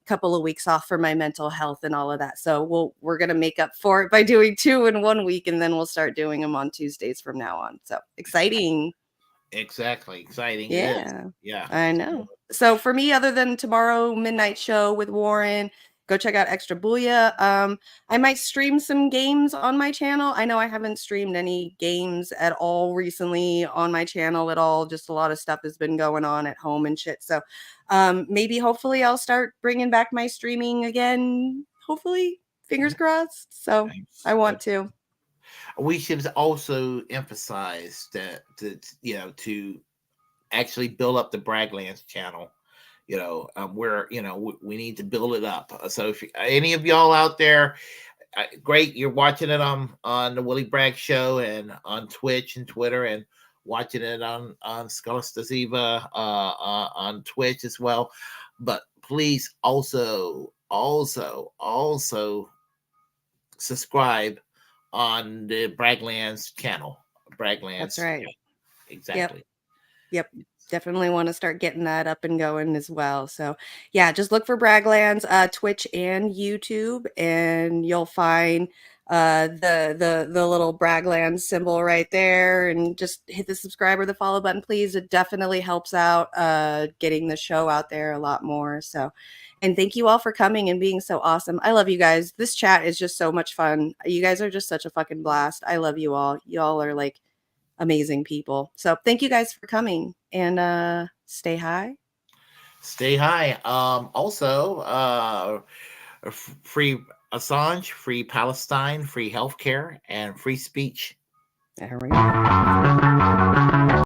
couple of weeks off for my mental health and all of that. So we're going to make up for it by doing 2 in 1 week, and then we'll start doing them on Tuesdays from now on. So exciting. Exactly. Exciting. It is. Yeah. Yeah. I know. So for me, other than tomorrow midnight show with Warren, go check out Extra Booyah. I might stream some games on my channel. I know I haven't streamed any games at all recently on my channel at all. Just a lot of stuff has been going on at home and shit. So maybe hopefully I'll start bringing back my streaming again. Hopefully, fingers crossed. So Thanks. I want to. We should also emphasize that to actually build up the Bragglands channel. Where we need to build it up. So if any of y'all out there, great, you're watching it on the Willie Bragg Show and on Twitch and Twitter, and watching it on Scholastica on Twitch as well. But please also subscribe on the Bragglands channel. Bragglands. That's right. Yeah, exactly. Yep. Definitely want to start getting that up and going as well. So yeah, just look for Bragglands, Twitch and YouTube, and you'll find the little Bragglands symbol right there, and just hit the subscribe or the follow button, please. It definitely helps out getting the show out there a lot more. So, and thank you all for coming and being so awesome. I love you guys. This chat is just so much fun. You guys are just such a fucking blast. I love you all. Y'all are like amazing people. So thank you guys for coming, and stay high. Stay high. Also, free Assange, free Palestine, free healthcare, and free speech. There we go.